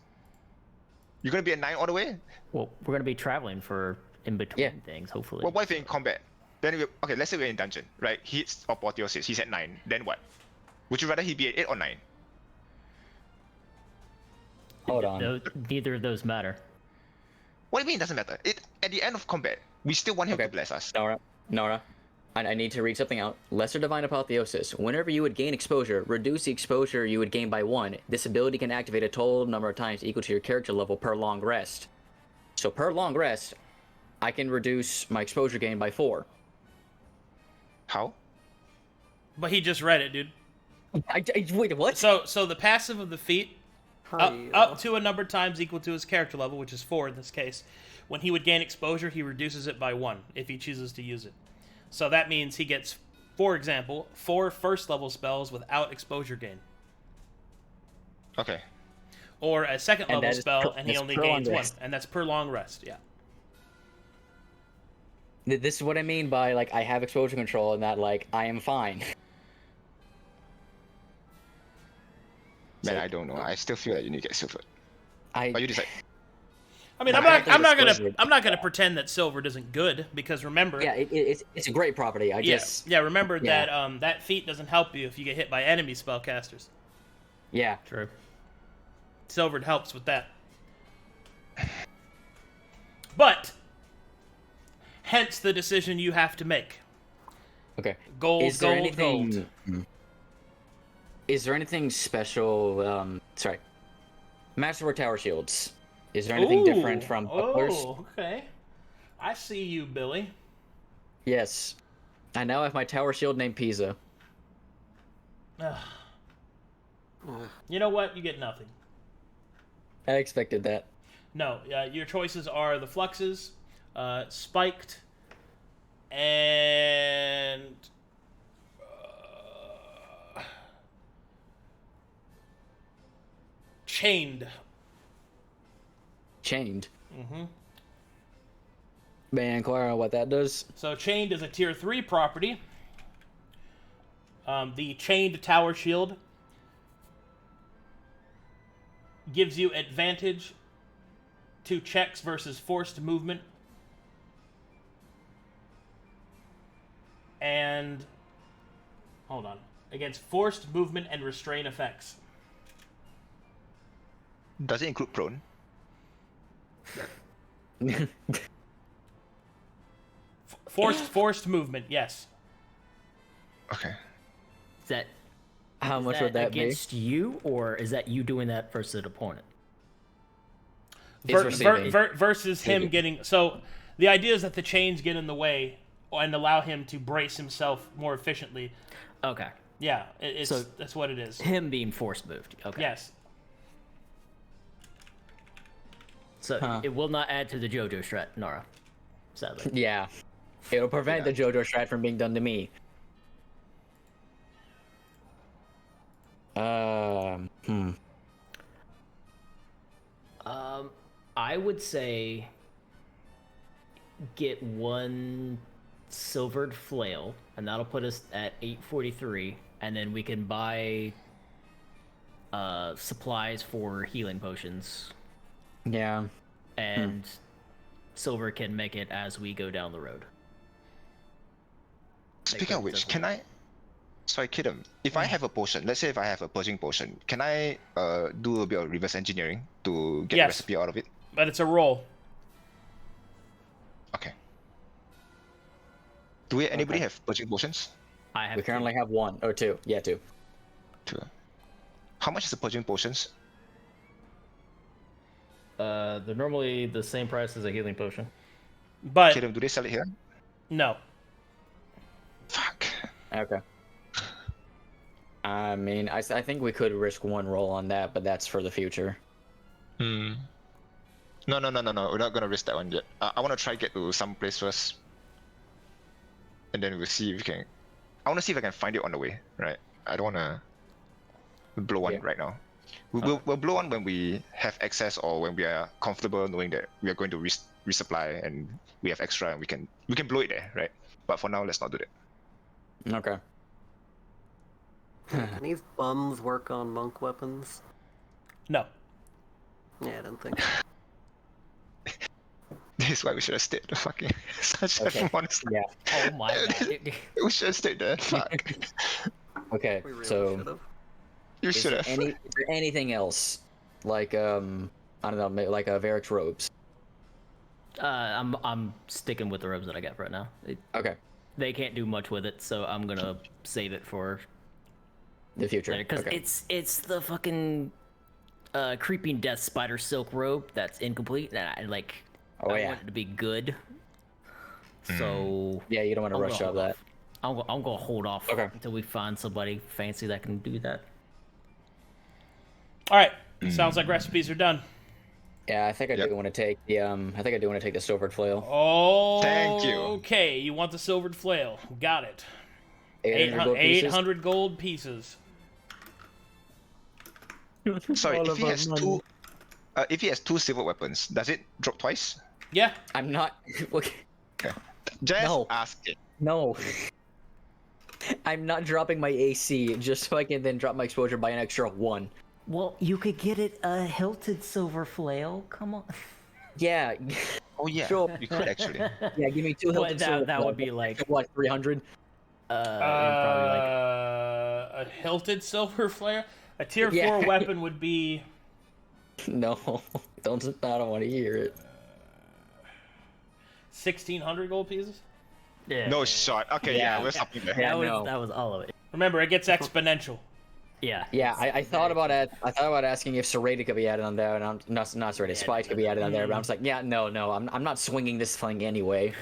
You're gonna be at 9 all the way? Well, we're gonna be traveling for in between Yeah. things, hopefully. Well, what if you're in combat? Then okay, let's say we're in dungeon, right? He's apotheosis. He's at 9. Then what? Would you rather he be at 8 or 9? hold on. No, neither of those matter. What do you mean it doesn't matter? It at the end of combat, we still want him Okay. to bless us. Nara, I need to read something out. Lesser Divine Apotheosis. Whenever you would gain exposure, reduce the exposure you would gain by 1. This ability can activate a total number of times equal to your character level per long rest. So per long rest, I can reduce my exposure gain by 4. How? But he just read it, dude. Wait, what? So the passive of the feat, up to a number of times equal to his character level, which is 4 in this case. When he would gain exposure, he reduces it by 1 if he chooses to use it. So that means he gets, for example, 4 first level spells without exposure gain. Okay. Or a second And level that is spell per- and he that's only per long gains 1. rest. And that's per long rest, yeah. This is what I mean by, like, I have exposure control and that, like, I am fine. Man, So- I don't know. I still feel like you need to get silver. I But you decide. I mean, I I'm think not exposure- gonna pretend that silver isn't good, because remember, yeah, it's a great property. I just remember yeah. that that feat doesn't help you if you get hit by enemy spellcasters. yeah. True. Silvered helps with that. But hence the decision you have to make. Okay. Gold, Is there gold, anything? gold. Is there anything special? Sorry. Masterwork Tower Shields. Is there anything different from bucklers? Oh, okay. I see you, Billy. Yes. I now have my tower shield named Pisa. Ugh. You know what? You get nothing. I expected that. No, your choices are the fluxes, spiked, and chained. Chained. Mm-hmm. May I inquire on what that does? So chained is a tier 3 property. The chained tower shield gives you advantage to checks versus forced movement. And hold on. Against forced movement and restrain effects. Does it include prone? Forced movement, yes. Okay. Is that How is much would that be? against you, or is that you doing that versus an opponent? It's receiving. Versus him Receiving. getting... So, the idea is that the chains get in the way and allow him to brace himself more efficiently. Okay. Yeah, it's So- that's what it is. Him being forced moved. Okay. Yes. So Huh. it will not add to the JoJo strat, Nara. Sadly. Yeah. It'll prevent the JoJo strat from being done to me. I would say get 1 silvered flail, and that'll put us at 843, and then we can buy supplies for healing potions, Yeah. and silver can make it as we go down the road. Speaking of which, can I? Sorry, Kidum. If I have a potion, let's say if I have a purging potion, can I do a bit of reverse engineering to get a Yes. recipe out of it? But it's a roll. Okay. Do anybody have purging potions? I have We currently have 1 or 2. Yeah, 2. Two. How much is the purging potions? They're normally the same price as a healing potion. But Kidding, do they sell it here? no. Fuck. Okay. I mean, I think we could risk one roll on that, but that's for the future. No. We're not gonna risk that one yet. I want to try get to some place first, and then we'll see if we can. I want to see if I can find it on the way. Right. I don't wanna blow one right now. We'll blow one when we have access or when we are comfortable knowing that we are going to resupply and we have extra and we can blow it there, right? But for now, let's not do that. Okay. Can these bums work on monk weapons? No. Yeah, I don't think. This is why we should have stayed the fucking such a monster. Yeah. Oh my god. We should have stayed there. Fuck. Okay. We really So. should've. You Is should there, have. is there anything else, like I don't know, like Varric's robes? I'm sticking with the robes that I got right now. Okay, They can't do much with it, so I'm gonna save it for the future. because Okay. it's the fucking creeping death spider silk robe that's incomplete, and I Oh, I yeah. want it to be good. So Yeah, you don't want to I'm rush gonna out hold that. off. I'm gonna hold off Okay. until we find somebody fancy that can do that. All right. Sounds like recipes are done. Yeah, I think I Yep. do want to take the I think I do want to take the silvered flail. Oh, Thank you. Okay, you want the silvered flail? Got it. 800 gold pieces. 800 gold pieces. Sorry, All if of he our has money. two, if he has two silver weapons, does it drop twice? Yeah. I'm not. Look, Just No. ask it. no. I'm not dropping my AC just so I can then drop my exposure by an extra 1. Well, you could get it a hilted silver flail. Come on. Yeah, Oh yeah, Sure. you could actually. yeah. Give me 2 Well, hilted silver. that would flail. be like What, 300? probably like A hilted silver flare. A tier Yeah. 4 weapon would be No, don't. I don't want to hear it. 1,600 gold pieces. yeah. No shot. Okay, yeah, Yeah. we're stopping there. Yeah. That was no. that was all of it. Remember, it gets exponential. Yeah. Yeah, I thought about it. I thought about asking if Serrated could be added on there, and I'm not Serrated. Spite could be added on there, but I'm just like, yeah, no, I'm not swinging this thing anyway.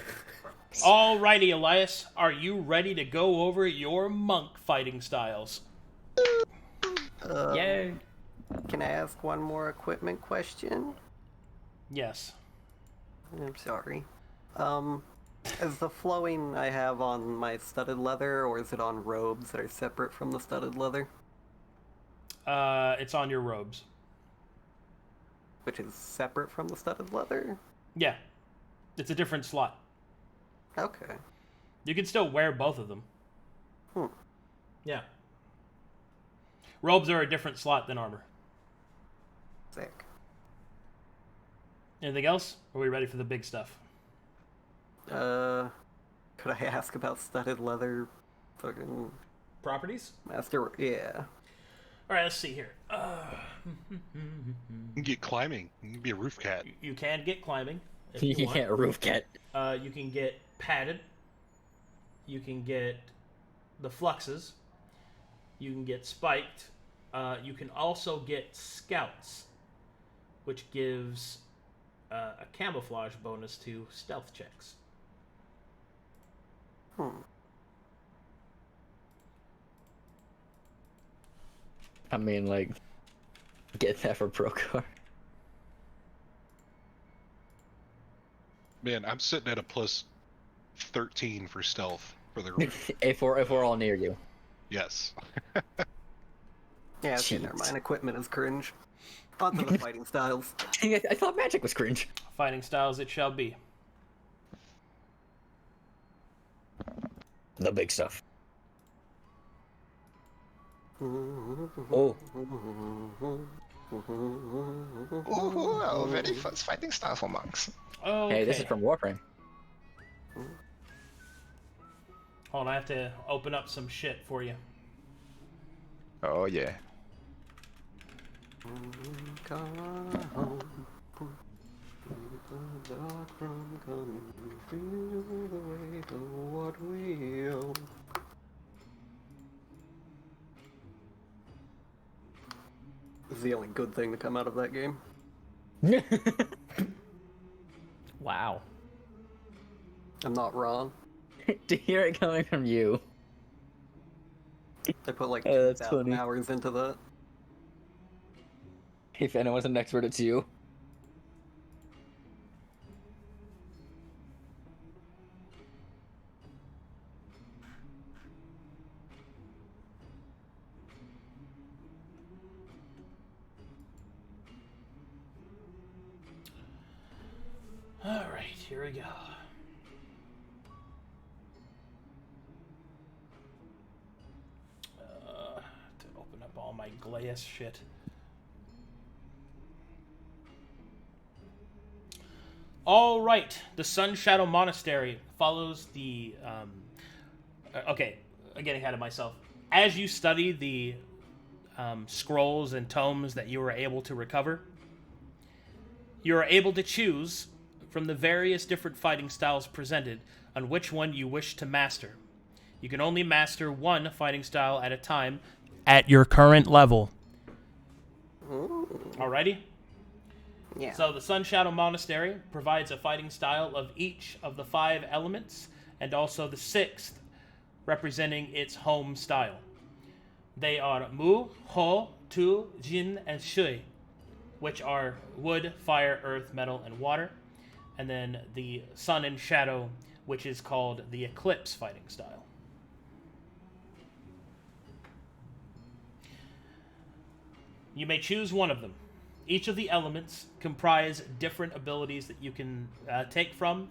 Alrighty, Elias, are you ready to go over your monk fighting styles? Yeah. Can I ask one more equipment question? Yes. I'm sorry. Is the flowing I have on my studded leather, or is it on robes that are separate from the studded leather? It's on your robes. Which is separate from the studded leather? Yeah. It's a different slot. Okay. You can still wear both of them. Hmm. Yeah. Robes are a different slot than armor. Sick. Anything else? Are we ready for the big stuff? Could I ask about studded leather fucking Properties? master? Yeah. Alright, let's see here. You can get climbing. You can be a roof cat. You can get climbing. If you Yeah, roof cat. want. You can get padded. You can get the fluxes. You can get spiked. You can also get scouts, which gives a camouflage bonus to stealth checks. I mean, like, get that for Brokhar. Man, I'm sitting at a plus 13 for stealth for the roof. if we're all near you. Yes. Yeah, okay, never Jeez. mind. Equipment is cringe. On to the fighting styles. I thought magic was cringe. Fighting styles it shall be. The big stuff. Oh, Ooh, a very first fighting style for monks. Okay. hey, this is from Warframe. Hold on, I have to open up some shit for you. Oh yeah. the only good thing to come out of that game. Wow. I'm not wrong. To hear it coming from you. I put like Oh, that's 2,000 funny. hours into that. If anyone's an expert, it's you. All right, here we go. To open up all my glass shit. All right, the Sun Shadow Monastery follows the. Okay, I'm getting ahead of myself. As you study the scrolls and tomes that you were able to recover, you are able to choose from the various different fighting styles presented on which one you wish to master. You can only master one fighting style at a time at your current level. Alrighty? Yeah. So the Sun Shadow Monastery provides a fighting style of each of the 5 elements, and also the 6th, representing its home style. They are Mu, Ho, Tu, Jin, and Shui, which are wood, fire, earth, metal, and water. And then the Sun and Shadow, which is called the Eclipse fighting style. You may choose one of them. Each of the elements comprise different abilities that you can take from,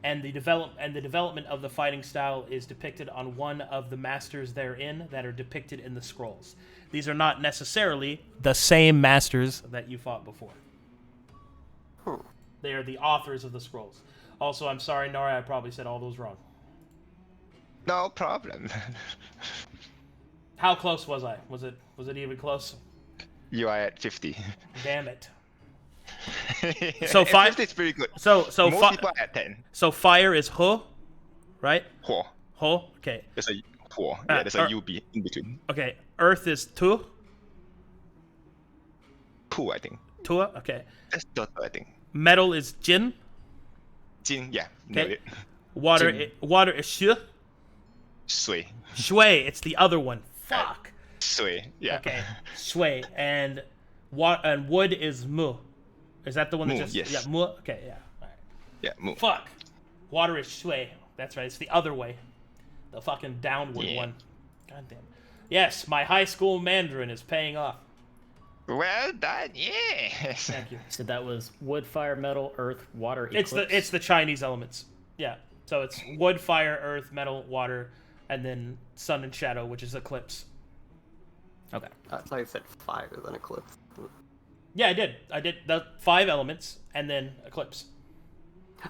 and the development of the fighting style is depicted on one of the masters therein that are depicted in the scrolls. These are not necessarily the same masters that you fought before. They are the authors of the scrolls. Also, I'm sorry, Nara, I probably said all those wrong. No problem. How close was I? Was it even close? You are at 50. Damn it. So 50 is pretty good. So Most people are at 10. So fire is Ho, right? Huo. Ho. Okay. There's a Huo. Yeah, there's a UB in between. Okay. Earth is Tu. Pu, I think. Tua. Okay. That's Dota, I think. Metal is Jin. Jin, yeah. Nailed Okay. it. Water is Shu. Sui. Shui. It's the other one. Fuck. Sui, yeah. Okay. Shui and wood is Mu. Is that the one that Mu, just yes. yeah Mu? Okay. Yeah. All right. Yeah, move. Fuck. Water is Shui. That's right. It's the other way. The fucking downward Yeah. one. God damn. Yes, my high school Mandarin is paying off. Well done, yes. Thank you. So that was wood, fire, metal, earth, water, eclipse. It's the Chinese elements. Yeah. So it's wood, fire, earth, metal, water, and then sun and shadow, which is eclipse. Okay. I thought you said fire, then eclipse. Yeah, I did. I did the 5 elements and then eclipse.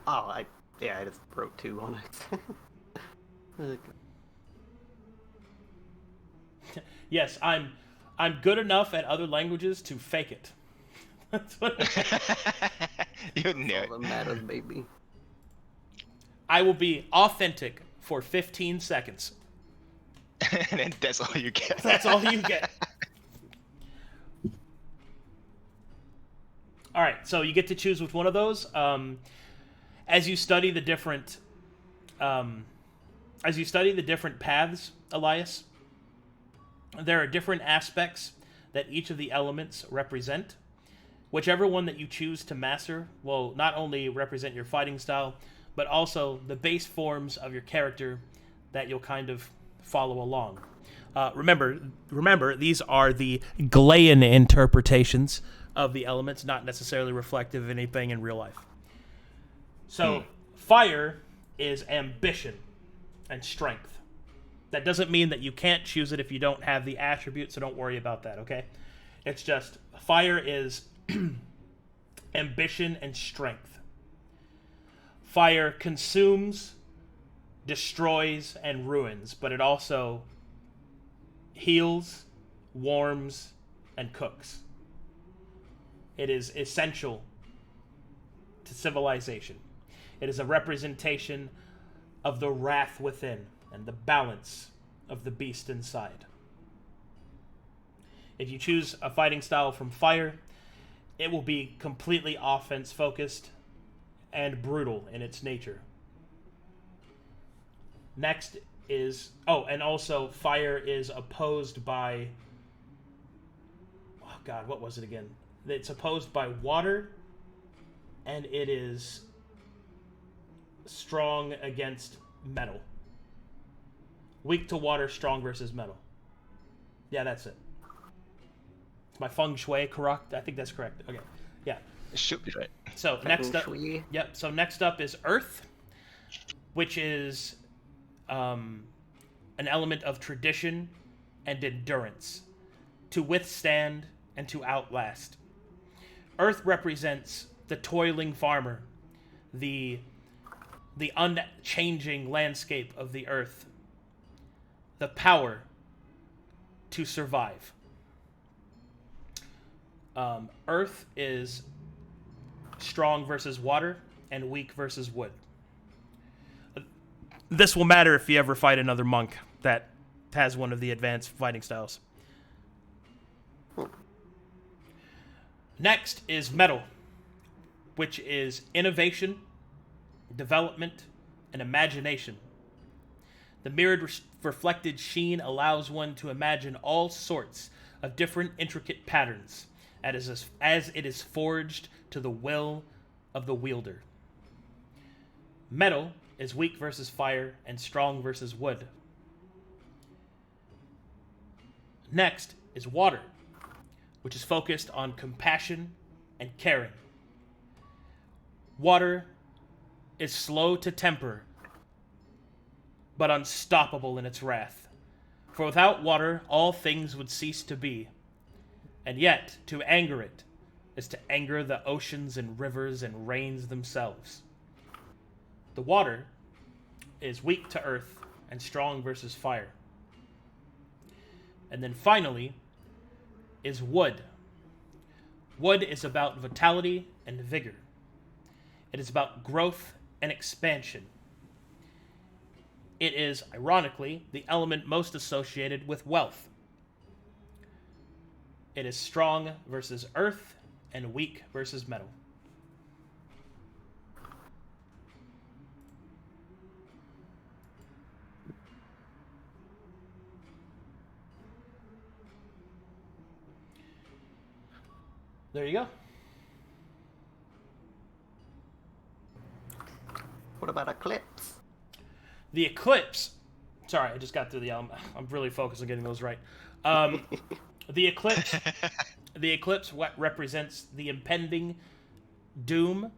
Oh, I just wrote 2 on it. Okay. Yes, I'm good enough at other languages to fake it. That's what You know All it. that matters, baby. I will be authentic for 15 seconds. And then that's all you get. That's all you get. All right, so you get to choose which one of those. As you study the different paths, Elias, there are different aspects that each of the elements represent. Whichever one that you choose to master will not only represent your fighting style, but also the base forms of your character that you'll kind of follow along. Remember, these are the Glean interpretations of the elements, not necessarily reflective of anything in real life. So, fire is ambition and strength. That doesn't mean that you can't choose it if you don't have the attribute, so don't worry about that, okay? It's just, fire is ambition and strength. Fire consumes, destroys, and ruins, but it also heals, warms, and cooks. It is essential to civilization. It is a representation of the wrath within and the balance of the beast inside. If you choose a fighting style from fire, it will be completely offense focused and brutal in its nature. Next is... Oh, and also fire is opposed by... Oh god, what was it again? It's opposed by water, and it is strong against metal. Weak to water, strong versus metal. Yeah, that's it. Is my feng shui correct? I think that's correct. Okay, yeah. It should be right. So next up, So next up is Earth, which is an element of tradition and endurance, to withstand and to outlast. Earth represents the toiling farmer, the unchanging landscape of the earth, the power to survive. Earth is strong versus water and weak versus wood. This will matter if you ever fight another monk that has one of the advanced fighting styles. Next is metal, which is innovation, development, and imagination. The mirrored reflected sheen allows one to imagine all sorts of different intricate patterns as it is forged to the will of the wielder. Metal is weak versus fire and strong versus wood. Next is water, which is focused on compassion and caring. Water is slow to temper, but unstoppable in its wrath. For without water, all things would cease to be. And yet, to anger it is to anger the oceans and rivers and rains themselves. The water is weak to earth and strong versus fire. And then finally is wood. Wood is about vitality and vigor. It is about growth and expansion. It is, ironically, the element most associated with wealth. It is strong versus earth and weak versus metal. There you go. What about Eclipse? The Eclipse. Sorry, I just got through the I'm really focused on getting those right. The Eclipse. The Eclipse represents the impending doom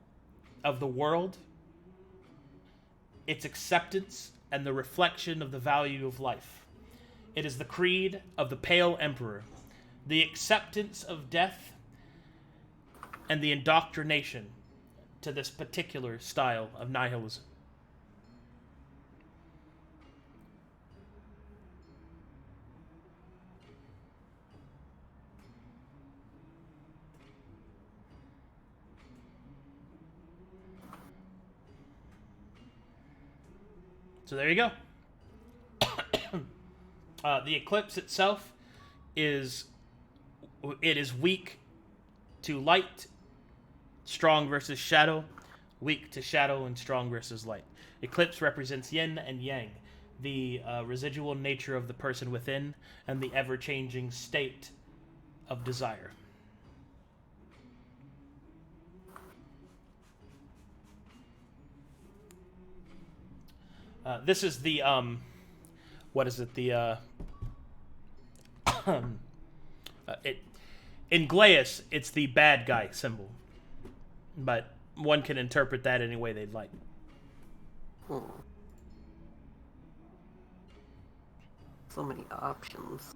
of the world, its acceptance, and the reflection of the value of life. It is the creed of the Pale Emperor, the acceptance of death, and the indoctrination to this particular style of nihilism. So there you go. The Eclipse itself is weak to light, strong versus shadow, weak to shadow, and strong versus light. Eclipse represents yin and yang, the residual nature of the person within, and the ever-changing state of desire. This is the, what is it, the, in Glaeus, it's the bad guy symbol. But one can interpret that any way they'd like. So many options.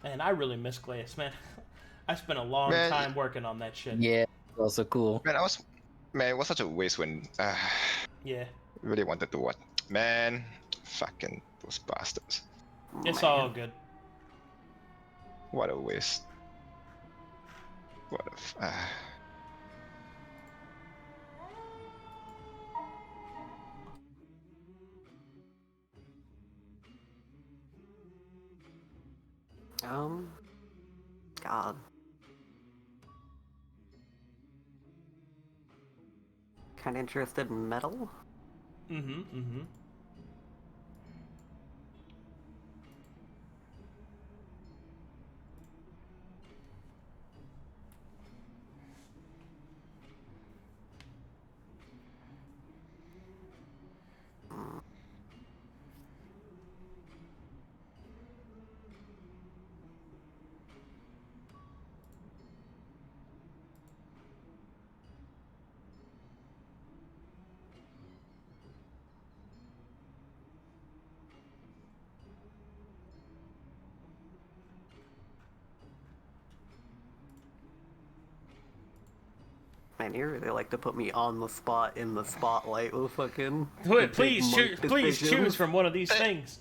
Man, I really miss Glaeus, man. I spent a long time working on that shit. Yeah, also cool. Man, it was such a waste when Yeah. really wanted to Man, fucking those bastards. It's Man. all good. What a waste. What a God. Kinda interested in metal? Mm-hmm. Man, you really like to put me on the spot in the spotlight with fucking. Wait, big please, monk please decisions. choose from one of these things.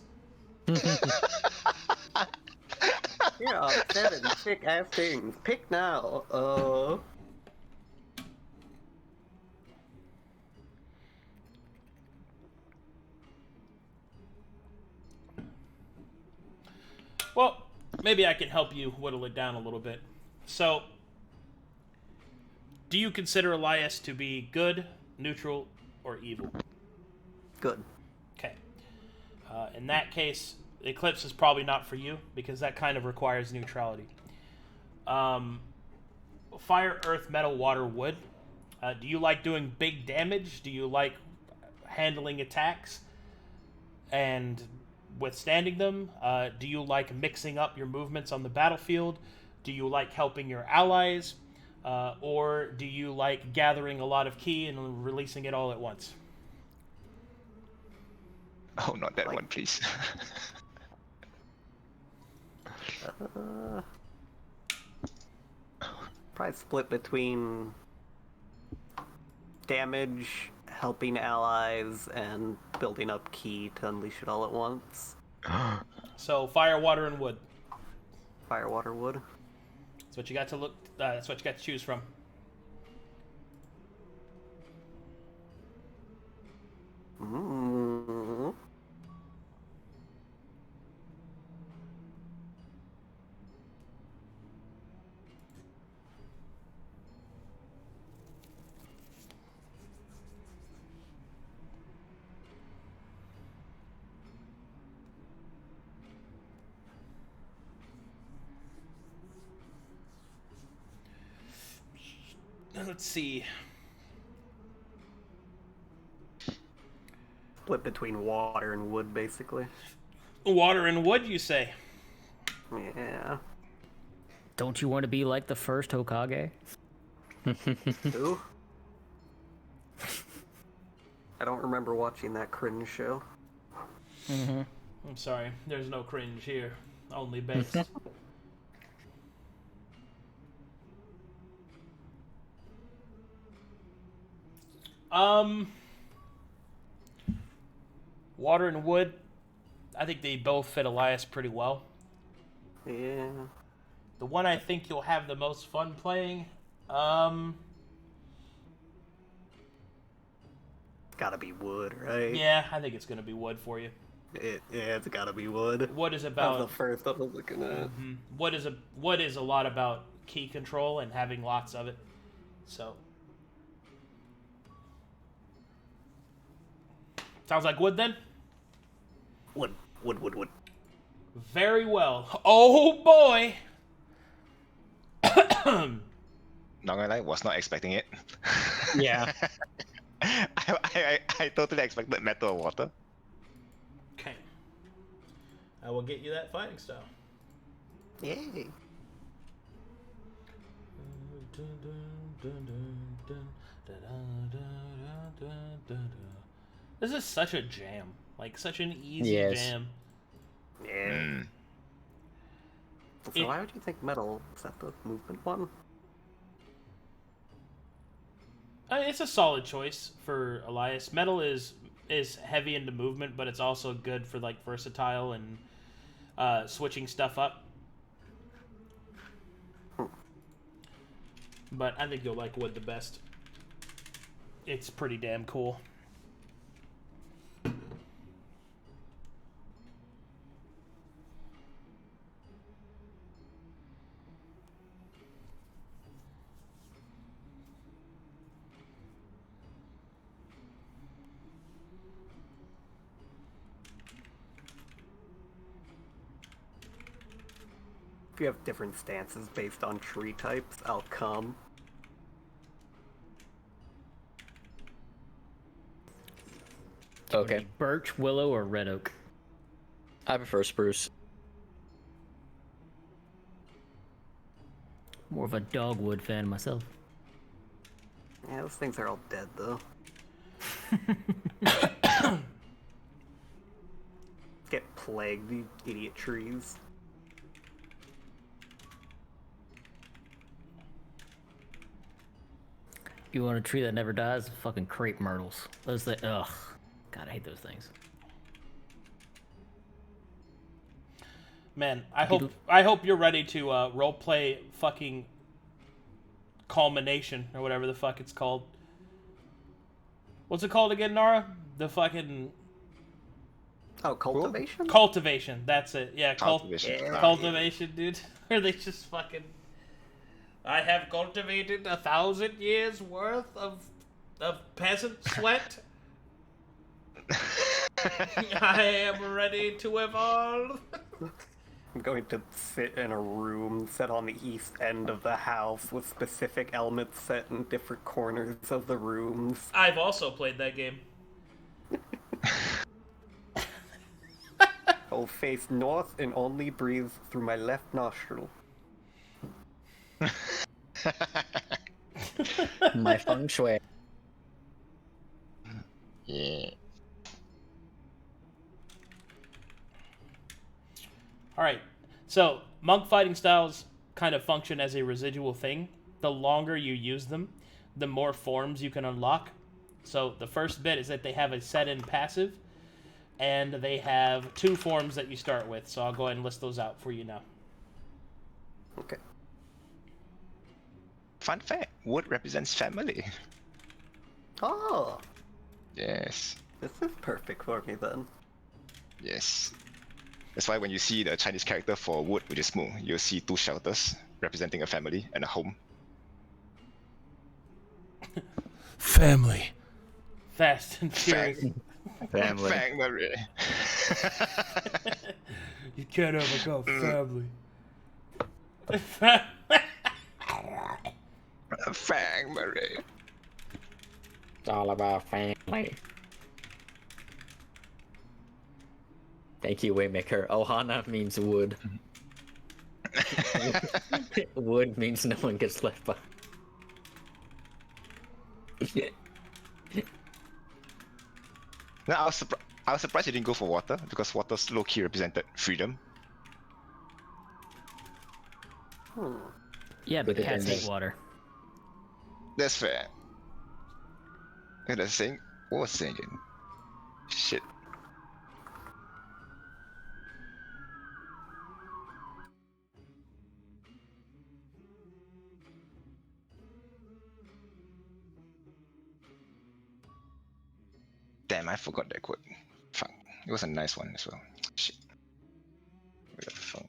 Yeah, 7 sick ass things. Pick now. Well, maybe I can help you whittle it down a little bit. So, do you consider Elias to be good, neutral, or evil? Good. Okay. In that case, Eclipse is probably not for you, because that kind of requires neutrality. Fire, earth, metal, water, wood. Do you like doing big damage? Do you like handling attacks and withstanding them? Do you like mixing up your movements on the battlefield? Do you like helping your allies? Or do you like gathering a lot of ki and releasing it all at once? Oh, not that Like- one, please. Probably split between damage, helping allies, and building up ki to unleash it all at once. So fire, water, and wood. Fire, water, wood. That's what you got to look. That's what you got to choose from. Mm. Let's see. Split between water and wood, basically. Water and wood, you say? Yeah. Don't you want to be like the first Hokage? Who? I don't remember watching that cringe show. I'm sorry. There's no cringe here. Only base. Water and wood. I think they both fit Elias pretty well. Yeah. The one I think you'll have the most fun playing, Gotta be wood, right? yeah, I think it's gonna be wood for you. It's gotta be wood. Wood is That about was the first I was looking at. wood is a lot about key control and having lots of it. So sounds like wood then? Wood. Very well. Oh boy! Not gonna lie, was not expecting it. Yeah. I totally expected metal or water. Okay. I will get you that fighting style. Yay. This is such a jam. Like, such an easy Yes. jam. Yeah. So It- why would you think metal? Is that the movement one? It's a solid choice for Elias. Metal is is heavy into movement, but it's also good for like versatile and switching stuff up. But I think you'll like wood the best. It's pretty damn cool. If you have different stances based on tree types, I'll come. Okay. Birch, willow, or red oak? I prefer spruce. More of a dogwood fan myself. Yeah, those things are all dead, though. Get plagued, you idiot trees. You want a tree that never dies? Fucking crepe myrtles. Those things. Ugh. God, I hate those things. Man, I hope you're ready to roleplay fucking culmination or whatever the fuck it's called. What's it called again, Nara? The fucking Oh, cultivation? cultivation. That's it. Yeah, Cultivation. Yeah. cultivation, dude. Where they just fucking. I have cultivated 1,000 years worth of peasant sweat. I am ready to evolve. I'm going to sit in a room set on the east end of the house with specific elements set in different corners of the rooms. I've also played that game. I'll face north and only breathe through my left nostril. My feng shui. Yeah. Alright, so monk fighting styles kind of function as a residual thing. The longer you use them, the more forms you can unlock. So the first bit is that they have a set-in passive, and they have 2 forms that you start with. So I'll go ahead and list those out for you now. Okay. Fun fact, wood represents family. Oh, Yes. this is perfect for me then. Yes. That's why when you see the Chinese character for wood, which is moon, you'll see 2 shelters representing a family and a home. Family. Fast and furious. Family. Family. You can't ever go family. Family. It's all about family. Thank you, Waymaker. Ohana means wood. Wood means no one gets left behind. No, I was surprised you didn't go for water, because water's low-key represented freedom. Yeah, but With cats it. hate water. That's fair. And I saying, what was saying again? Shit. Damn, I forgot that quote. Fuck. It was a nice one as well. Shit. Where the phone?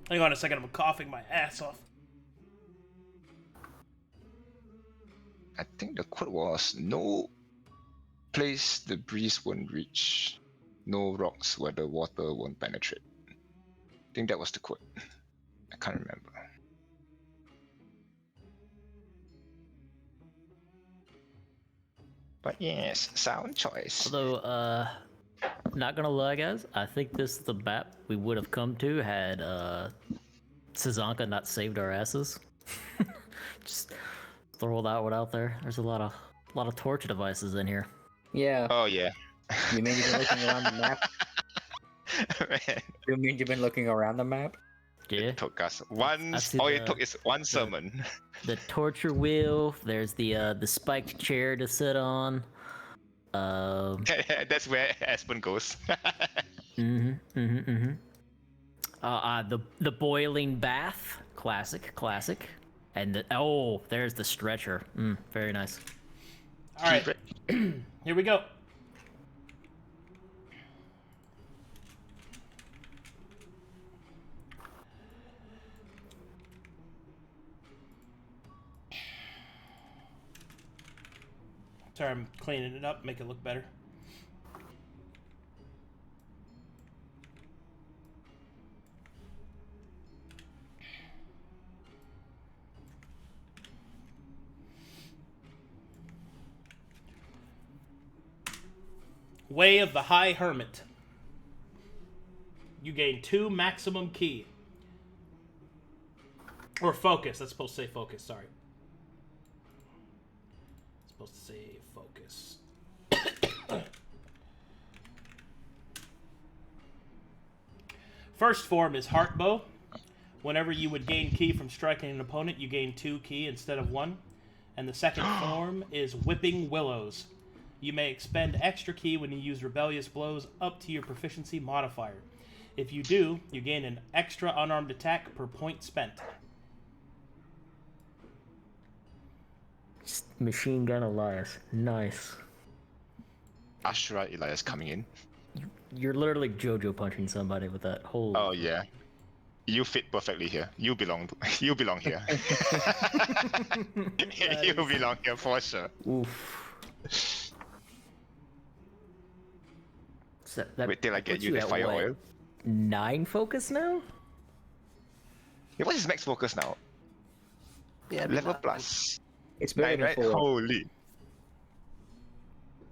Hang on a second, I'm coughing my ass off. I think the quote was, no place the breeze won't reach, no rocks where the water won't penetrate. I think that was the quote. I can't remember. But yes, sound choice. Although, not gonna lie, guys, I think this is the map we would have come to had Sazanka not saved our asses. Just throw that one out there. There's a lot of torture devices in here. Yeah. Oh yeah. You mean you've been looking around the map? Man, You mean you've been looking around the map? Yeah. it took us one. see All it the- took is one sermon. The torture wheel. There's the spiked chair to sit on. That's where Aspen goes. The boiling bath. Classic. And there's the stretcher. Very nice. All right, here we go. Sorry, I'm cleaning it up, make it look better. Way of the High Hermit. You gain 2 maximum key. Or focus. That's supposed to say focus, sorry. It's supposed to say focus. First form is Heart Bow. Whenever you would gain key from striking an opponent, you gain 2 key instead of 1. And the second form is Whipping Willows. You may expend extra key when you use Rebellious Blows up to your proficiency modifier. If you do, you gain an extra unarmed attack per point spent. Machine Gun Elias. Nice. Ashura Elias coming in. You're literally JoJo punching somebody with that whole. Oh yeah. You fit perfectly here. You belong here. You belong here for sure. Oof. So that Wait till I get puts you the at fire what, oil. 9 focus now? Yeah, what is max focus now? Yeah, Level plus. It's better 9, than right? 4. Holy.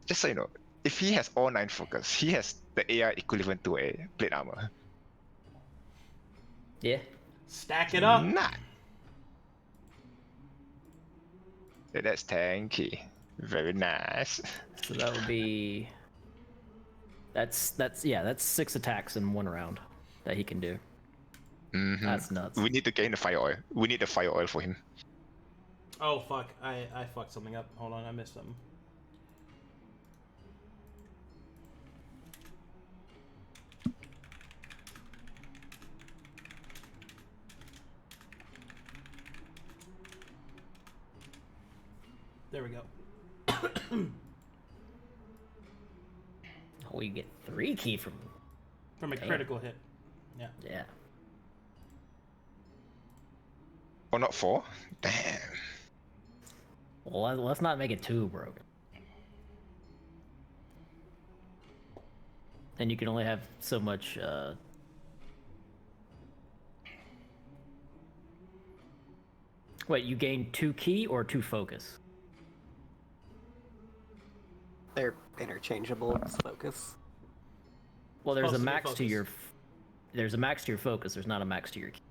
Just so you know, if he has all 9 focus, he has the AR equivalent to a plate armor. Yeah. Stack it up. Nah. So that's 10 key. Very nice. So that would be. That's 6 attacks in 1 round that he can do. Mm-hmm. That's nuts. We need to gain the fire oil. We need the fire oil for him. Oh, fuck. I fucked something up. Hold on, I missed something. There we go. Oh, you get 3 key from. From a Damn. critical hit. Yeah. Yeah. Oh, not 4? Damn. Well, let's not make it too broken. Then you can only have so much. Wait, you gain 2 key or 2 focus? They're interchangeable. It's focus. Well, there's a Supposed to be max to focus. your. There's a max to your focus. There's not a max to your key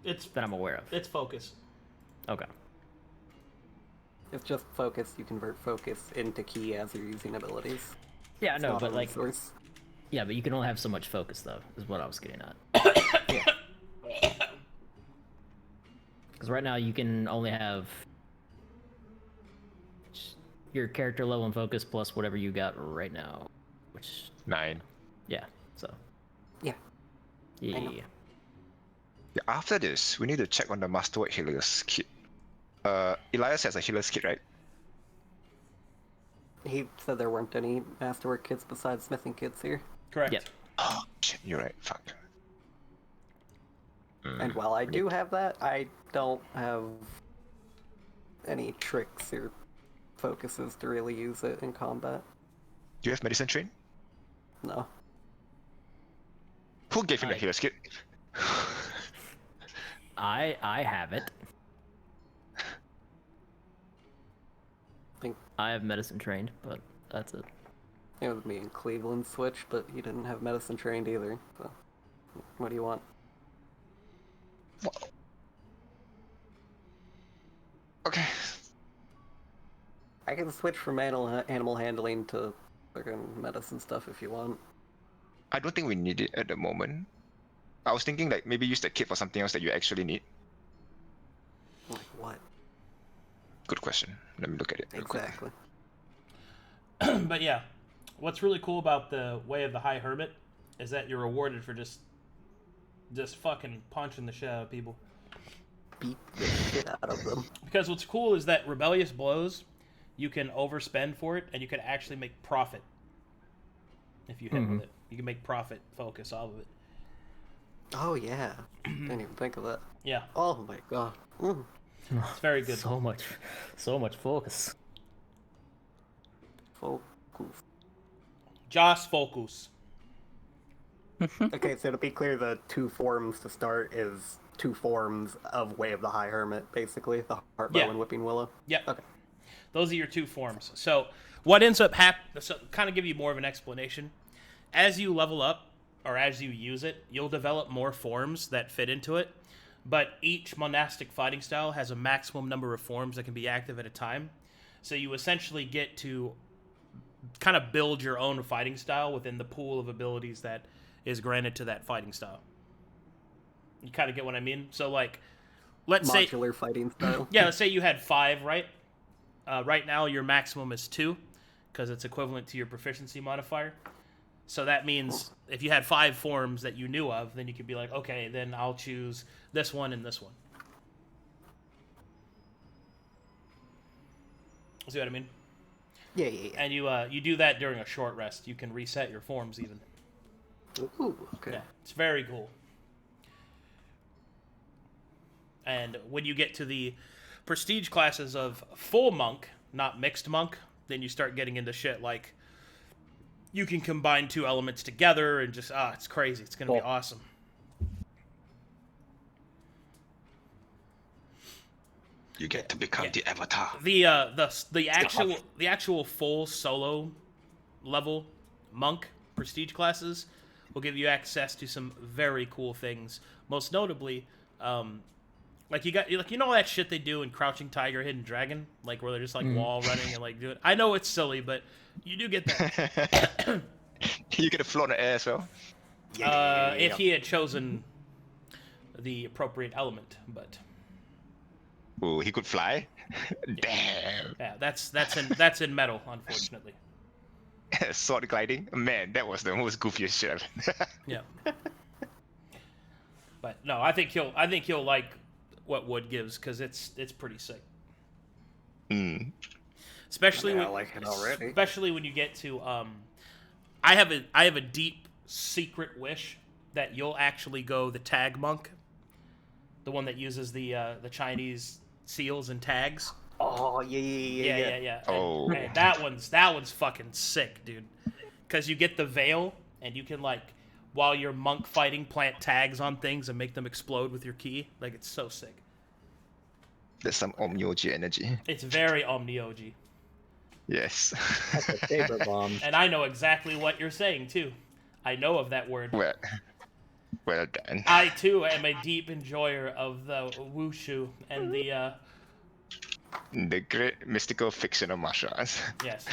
It's that I'm aware of. it's focus. Okay. It's just focus. You convert focus into key as you're using abilities. Yeah, It's no, not but a like, resource. yeah, but you can only have so much focus though. Is what I was getting at. Because right now you can only have your character level and focus plus whatever you got right now, which 9. yeah. So Yeah. yeah. know. Yeah, after this, we need to check on the Masterwork Healer's kit. Elias has a Healer's kit, right? He said there weren't any masterwork kits besides smithing kits here. Correct. Yep. Oh, shit, you're right. Fuck. And while I do have that, I don't have any tricks or focuses to really use it in combat. Do you have Medicine Train? No. Who gave him the I- Healer's kit? I have it. I have medicine trained, but that's it. It was me and Cleavland switch, but he didn't have medicine trained either. So, what do you want? Okay. I can switch from animal handling to fucking medicine stuff if you want. I don't think we need it at the moment. I was thinking like maybe use the kit for something else that you actually need. Like what? Good question. Let me look at it real quick. Exactly. But yeah, what's really cool about the Way of the High Hermit is that you're rewarded for just fucking punching the shit out of people. Beat the shit out of them. Because what's cool is that rebellious blows, you can overspend for it, and you can actually make profit if you hit with it. You can make profit focus off of it. Oh yeah, didn't even think of that. Yeah, Oh my god. it's very good. So much focus. Focus. Joss focus. Okay, so to be clear, the 2 forms to start is 2 forms of Way of the High Hermit, basically, the Heart Bow Yeah. and Whipping Willow. Yep. Okay. Those are your 2 forms. So what ends up happening, so kind of give you more of an explanation. As you level up, or as you use it, you'll develop more forms that fit into it. But each monastic fighting style has a maximum number of forms that can be active at a time. So you essentially get to kind of build your own fighting style within the pool of abilities that is granted to that fighting style. You kind of get what I mean? So, like, let's say... Modular fighting style. Yeah, let's say you had 5, right? Right now, your maximum is 2, because it's equivalent to your proficiency modifier. So that means if you had 5 forms that you knew of, then you could be like, okay, then I'll choose this one and this one. See what I mean? Yeah. And you do that during a short rest. You can reset your forms even. Ooh, okay. Yeah, it's very cool. And when you get to the prestige classes of full monk, not mixed monk, then you start getting into shit like you can combine 2 elements together and just, it's crazy. It's going to be awesome. You get to become the avatar. The actual full solo level monk prestige classes will give you access to some very cool things. Most notably, like you know that shit they do in Crouching Tiger, Hidden Dragon, like where they're just like wall running and like do it. I know it's silly, but you do get that. You get to float in the air as well. If he had chosen the appropriate element, but Ooh, he could fly. Damn. yeah, that's in metal, unfortunately. Sword gliding. Man, that was the most goofiest shit ever. Yeah. But no, I think he'll like what Wood gives because it's pretty sick. Especially I like it already. Especially when you get to I have a deep secret wish that you'll actually go the tag monk, the one that uses the Chinese seals and tags. Oh yeah. Oh. And that one's fucking sick, dude. Because you get the veil and you can like while you're monk fighting plant tags on things and make them explode with your key. Like it's so sick. There's some Omnioji energy. It's very Omnioji. Yes. That's my favorite bomb. And I know exactly what you're saying too. I know of that word. Well done. I too am a deep enjoyer of the wushu and the The great mystical fiction of martial arts. yes.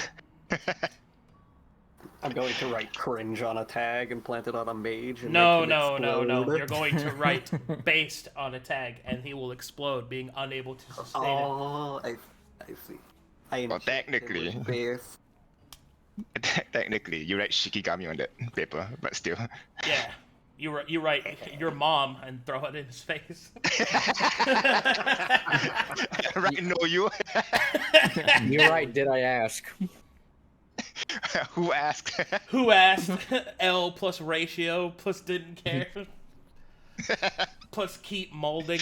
I'm going to write cringe on a tag and plant it on a mage. And No. make him explode. You're going to write based on a tag and he will explode, being unable to sustain it. Oh, I see. Well, technically. Technically, you write Shikigami on that paper, but still. Yeah. You write your mom and throw it in his face. Right, no, you. You're right, did I ask? Who asked? Who asked? L plus ratio plus didn't care. Plus keep molding.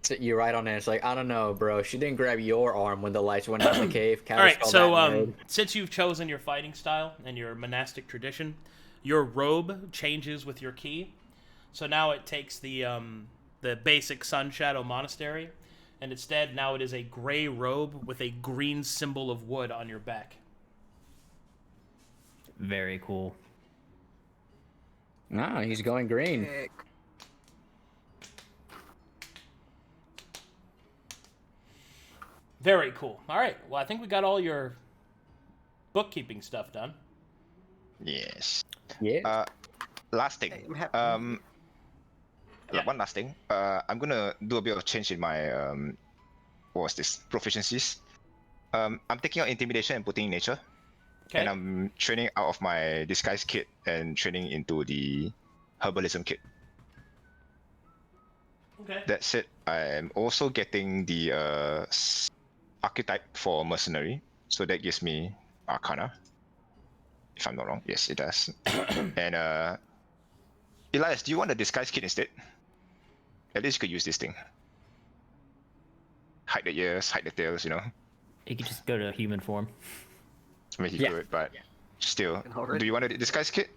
So you're right on it. It's like, I don't know, bro. She didn't grab your arm when the lights went out in the cave. All right, so since you've chosen your fighting style and your monastic tradition, your robe changes with your key. So now it takes the basic Sun Shadow Monastery, and instead now it is a gray robe with a green symbol of wood on your back. Very cool. Nah, he's going green. Very cool. All right, well, I think we got all your bookkeeping stuff done. Yes. Yeah. Last thing. Hey, I'm happy. Yeah. One last thing. I'm gonna do a bit of change in my what was this? Proficiencies. I'm taking out intimidation and putting in nature. Okay. And I'm training out of my disguise kit and training into the herbalism kit. Okay. That's it. I'm also getting the archetype for mercenary, so that gives me Arcana. If I'm not wrong, yes, it does. And Elias, do you want the disguise kit instead? At least you could use this thing. Hide the ears, hide the tails, you know. You could just go to human form. Make it Yeah. good, but still. Alright. Do you want a disguise kit?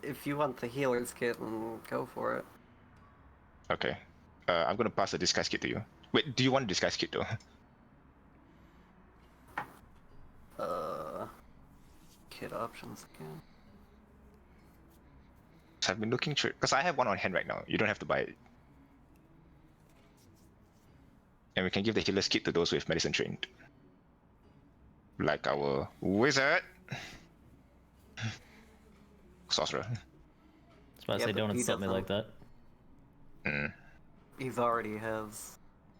If you want the healer's kit, then go for it. Okay. I'm gonna pass the disguise kit to you. Wait, do you want a disguise kit though? Kit options again. So I've been looking through because I have one on hand right now. You don't have to buy it. And we can give the healer's kit to those with medicine trained. Like our wizard. Sorcerer. I was about to Yeah, say, but don't he insult me like that. He's already has,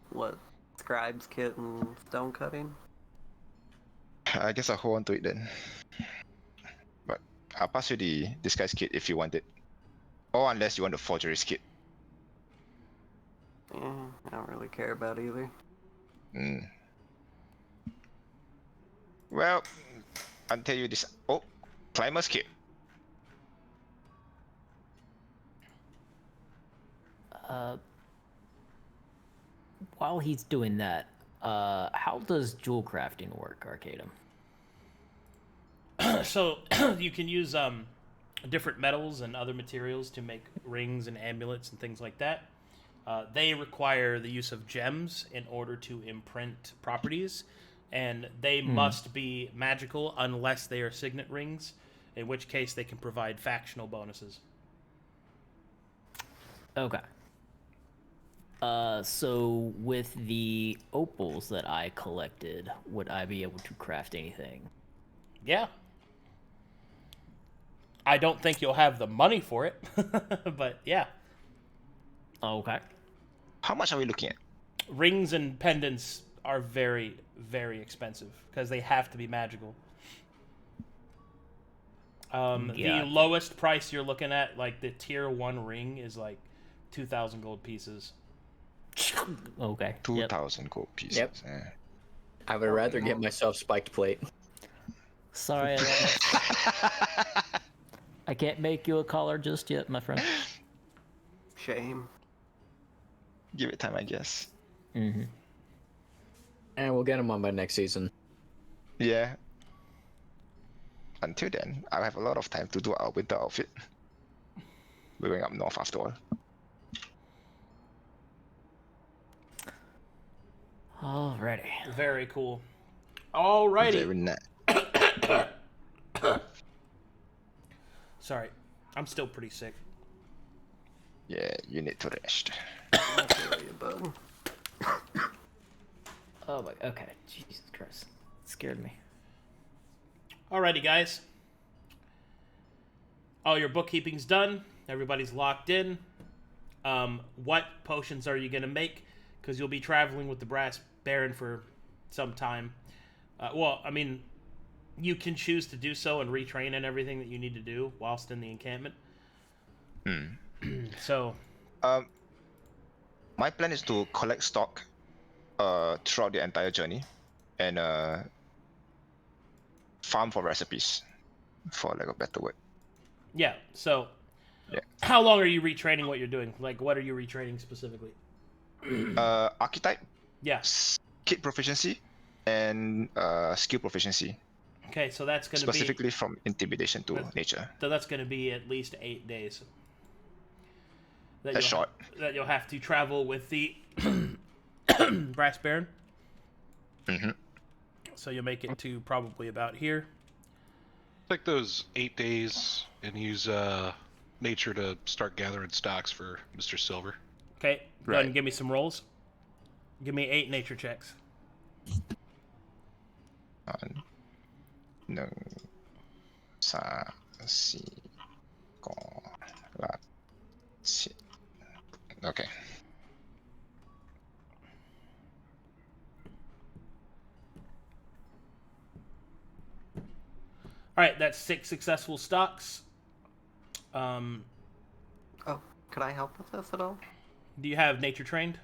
what, scribe's kit and stone cutting? I guess I'll hold on to it then. But I'll pass you the disguise kit if you want it. Or unless you want the forgery's kit. Yeah, I don't really care about either. Well, I'll tell you this. Oh, climber's kit. While he's doing that, how does jewel crafting work, Arcadum? So you can use different metals and other materials to make rings and amulets and things like that. They require the use of gems in order to imprint properties, and they must be magical unless they are signet rings, in which case they can provide factional bonuses. Okay. So with the opals that I collected, would I be able to craft anything? Yeah. I don't think you'll have the money for it, but yeah. Okay. How much are we looking at? Rings and pendants are very, very expensive because they have to be magical. The Gotcha. lowest price you're looking at, like the tier 1 ring, is like 2,000 gold pieces. Okay. 2,000 gold pieces. Yep. Eh. I would rather get myself spiked plate. Sorry, Elias. I can't make you a collar just yet, my friend. Shame. Give it time, I guess. And we'll get him on by next season. Yeah. Until then, I'll have a lot of time to do our winter outfit. We're going up north after all. Alrighty. Very cool. Alrighty. Very nice. Sorry, I'm still pretty sick. Yeah, you need to rest. I feel you, bud. Oh my. Okay. Jesus Christ. It scared me. Alrighty, guys. All your bookkeeping's done. Everybody's locked in. What potions are you gonna make? Because you'll be traveling with the Brass Baron for some time. Well, I mean, you can choose to do so and retrain and everything that you need to do whilst in the encampment. So, My plan is to collect stock throughout the entire journey and farm for recipes, for lack of a better word. yeah. So, Yeah. how long are you retraining what you're doing? Like, what are you retraining specifically? Archetype, Yeah. kit proficiency, and skill proficiency. Okay, so that's going to be... Specifically from intimidation to nature. So that's going to be at least 8 days. That's short. That you'll have to travel with the Brass Baron. So you'll make it to probably about here. Take those 8 days and use nature to start gathering stocks for Mr. Silver. Okay, go ahead Right. and give me some rolls. Give me 8 nature checks. Nung sa si ko la si. Okay. All right, that's 6 successful stocks. Oh, could I help with this at all? Do you have nature trained?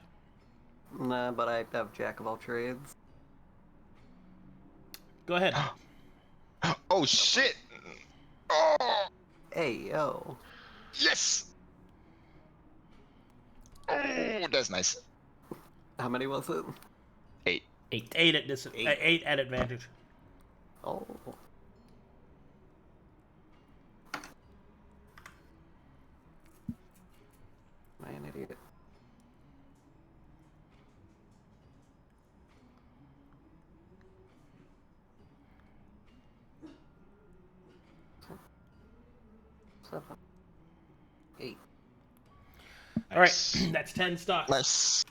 Nah, but I have jack of all trades. Go ahead. Oh shit! Oh Hey, yo. yes! Oh, that's nice. How many was it? 8. 8. 8 at eight at advantage. Oh. Am I an idiot? Seven. 8. All right, that's 10 stocks Nice.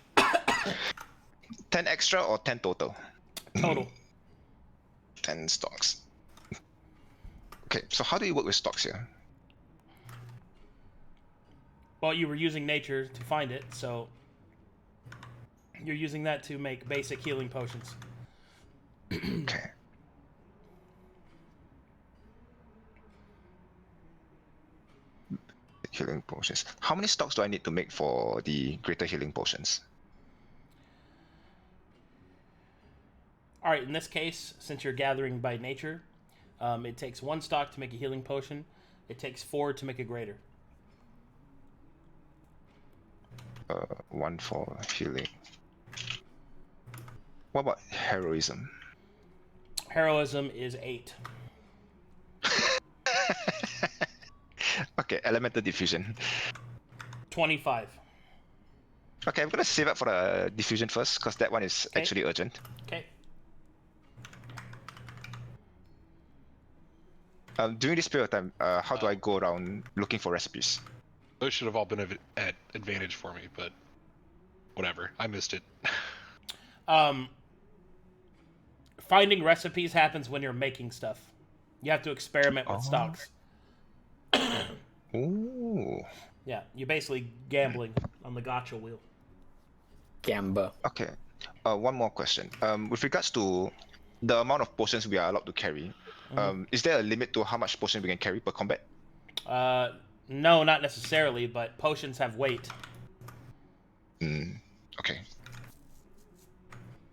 10 extra or 10 total? total. 10 stocks. Okay, so how do you work with stocks here? Well, you were using nature to find it, so you're using that to make basic healing potions. Okay. Healing potions. How many stocks do I need to make for the greater healing potions? All right, in this case, since you're gathering by nature, it takes 1 stock to make a healing potion. It takes 4 to make a greater. 1 for healing. What about heroism? Heroism is 8. Okay, elemental diffusion. 25. Okay, I'm gonna save up for the diffusion first, because that one is Okay. actually urgent. Okay. During this period of time, how do I go around looking for recipes? Those should have all been at advantage for me, but whatever. I missed it. Finding recipes happens when you're making stuff. You have to experiment with Oh. stocks. Ooh. Yeah, you're basically gambling on the gotcha wheel. Gamba. Okay. One more question. With regards to the amount of potions we are allowed to carry, is there a limit to how much potion we can carry per combat? No, not necessarily, but potions have weight. Okay.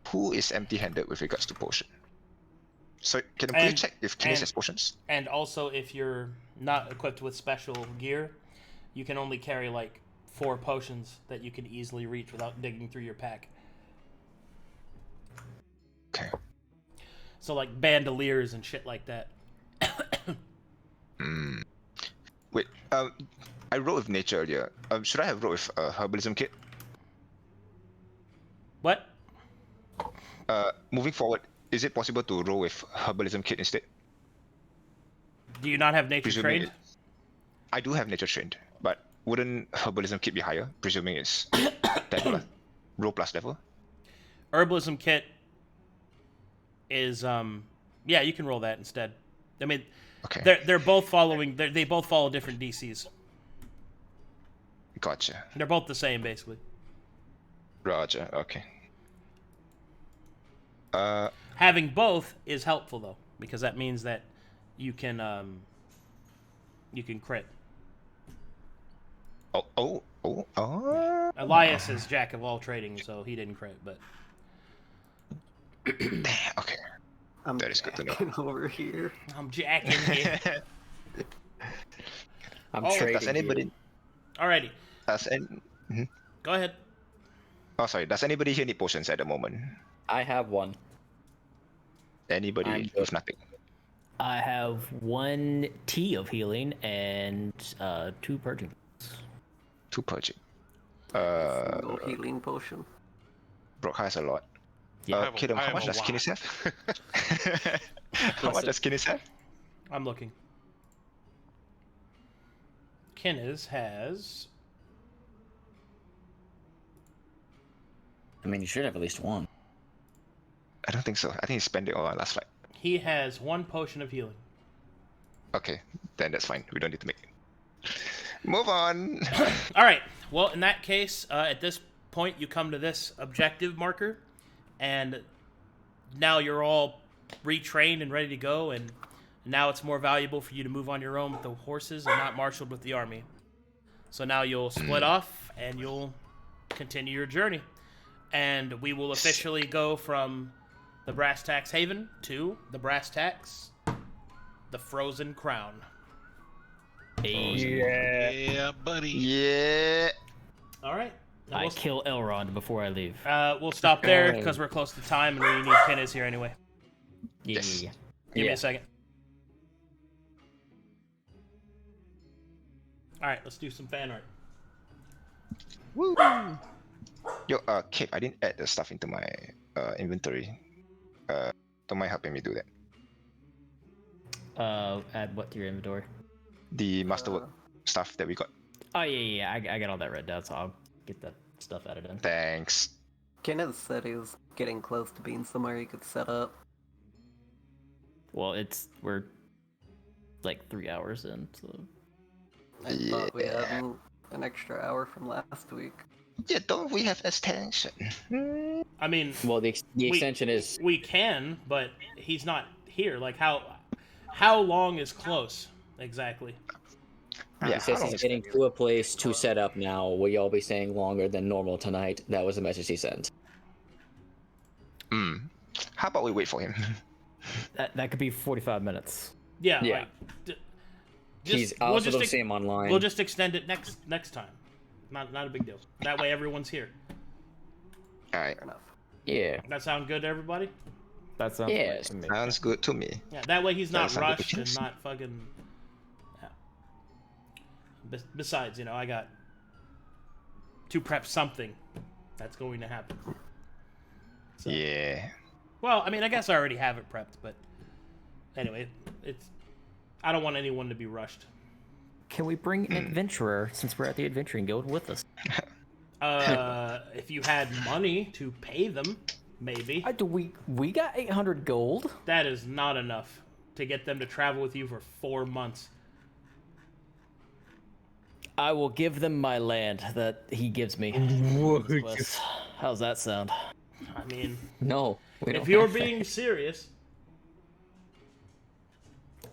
Who is empty-handed with regards to potion? So can you check if Kiniz has potions? And also, if you're not equipped with special gear, you can only carry like 4 potions that you can easily reach without digging through your pack. Okay. So like bandoliers and shit like that. Wait. I wrote with nature earlier. Should I have wrote with herbalism kit? What? Moving forward, is it possible to roll with herbalism kit instead? Do you not have nature Presuming trained? I do have nature trained, but wouldn't herbalism kit be higher? Presuming it's level, roll plus level. Herbalism kit is yeah, you can roll that instead. I mean, Okay. they're both following. They both follow different DCs. Gotcha. They're both the same basically. Roger. Okay. Having both is helpful though, because that means that you can crit. Oh. Elias is jack of all trading, so he didn't crit, but Okay. I'm That is good to know. jacking over here. I'm jacking here. I'm Oh, trading. Does anybody? Alrighty, Does any? go ahead. Oh, sorry. Does anybody here need potions at the moment? I have one. Anybody I'm good. with nothing? I have 1 tea of healing and 2 purging. 2 purging. Single healing potion. Brokhar has a lot. Yeah, Kidum, I how have much a does lot. Kiniz have? How much does Kiniz have? I'm looking. Kiniz has I mean, you should have at least one. I don't think so. I think he spent it all on last flight. He has 1 potion of healing. Okay, then that's fine. We don't need to make. Move on. All right. Well, in that case, at this point, you come to this objective marker, and now you're all retrained and ready to go, and now it's more valuable for you to move on your own with the horses and not marshaled with the army. So now you'll split off, and you'll continue your journey. And we will officially go from the Brass Tacks Haven to the Brass Tacks, the Frozen Crown. Yeah, buddy. Yeah. All right. Now I kill Elrond before I leave. we'll stop there because we're close to time, and we need Kiniz here anyway. Yes. Yeah. Give me a second. All right, let's do some fan art. Woo. Yo, Cape, I didn't add the stuff into my inventory. Don't mind helping me do that. Add what to your inventory? The masterwork stuff that we got. Oh yeah. I got all that written down, so I'll get that stuff added in. Thanks. Kenneth said he was getting close to being somewhere he could set up. Well, we're like 3 hours in, so. I thought we had an extra hour from last week. Yeah, don't we have extension? I mean, Well, the extension is we can, but he's not here. Like, how long is close exactly? Yeah, he says he's getting to a place to set up now. Will y'all be staying longer than normal tonight? That was the message he sent. How about we wait for him? That could be 45 minutes. Yeah. Yeah. Like, He's also don't see him online. We'll just extend it next time. Not a big deal. That way everyone's here. All right. Fair enough. Yeah. That sound good to everybody? That sounds Yes. to me. Sounds good to me. Yeah. That way he's not That sounds like a rushed and chance. not fucking. Yeah. Besides, I got to prep something that's going to happen. So. Yeah. Well, I mean, I guess I already have it prepped, but anyway, I don't want anyone to be rushed. Can we bring an adventurer, since we're at the adventuring guild, with us? If you had money to pay them, maybe. We got 800 gold. That is not enough to get them to travel with you for 4 months. I will give them my land that he gives me. How's that sound? I mean, No. We don't if you're have that. being serious,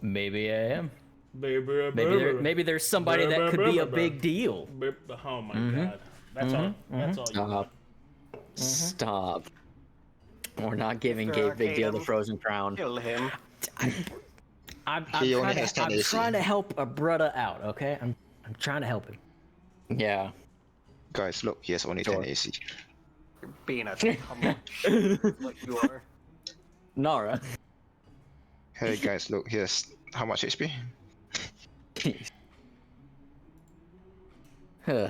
Maybe I am. maybe Maybe there's somebody that could be a big deal. Oh my god, that's all. That's all. You Stop. We're not giving Mr. Gabe Big Deal the Arcadum. Frozen Crown. Kill him. I'm He only trying, has 10 I'm AC. trying to help a brother out, okay? I'm trying to help him. Yeah. Guys, look, he has only 10 AC. You're being a humble shit, like you are. Nara. Hey guys, look, here's how much HP? Huh.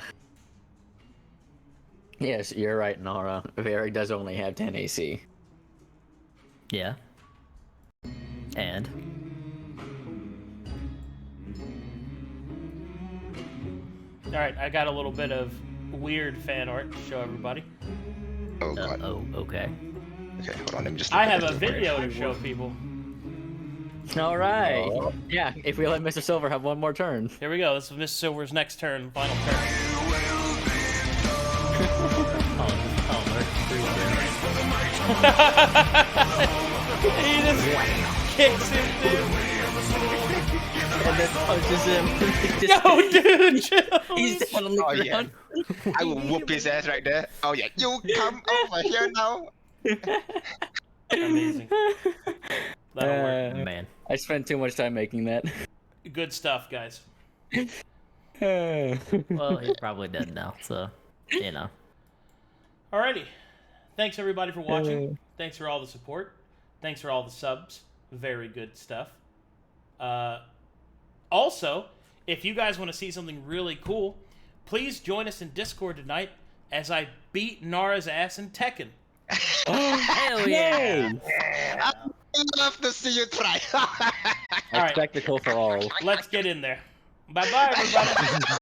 Yes, you're right, Nara. Varric does only have 10 AC. Yeah. And? All right, I got a little bit of weird fan art to show everybody. Oh god. Oh, okay. Okay, hold on, let me just. I have a video to show people. All right. Yeah, if we let Mr. Silver have one more turn. Here we go. This is Miss Silver's next turn, final turn. He just kicks him, dude. And then punches him. No, dude, chill. He's down on the Oh, yeah. ground. I will whoop his ass right there. Oh yeah, you come over here now. Amazing. That'll work. Man. I spent too much time making that. Good stuff, guys. Well, he's probably dead now, so, you know. Alrighty. Thanks everybody for watching. Thanks for all the support. Thanks for all the subs. Very good stuff. Also, if you guys want to see something really cool, please join us in Discord tonight as I beat Nara's ass in Tekken. Hell yeah! I'd love to see you try. All right. Spectacle for all. Let's get in there. Bye-bye, everybody.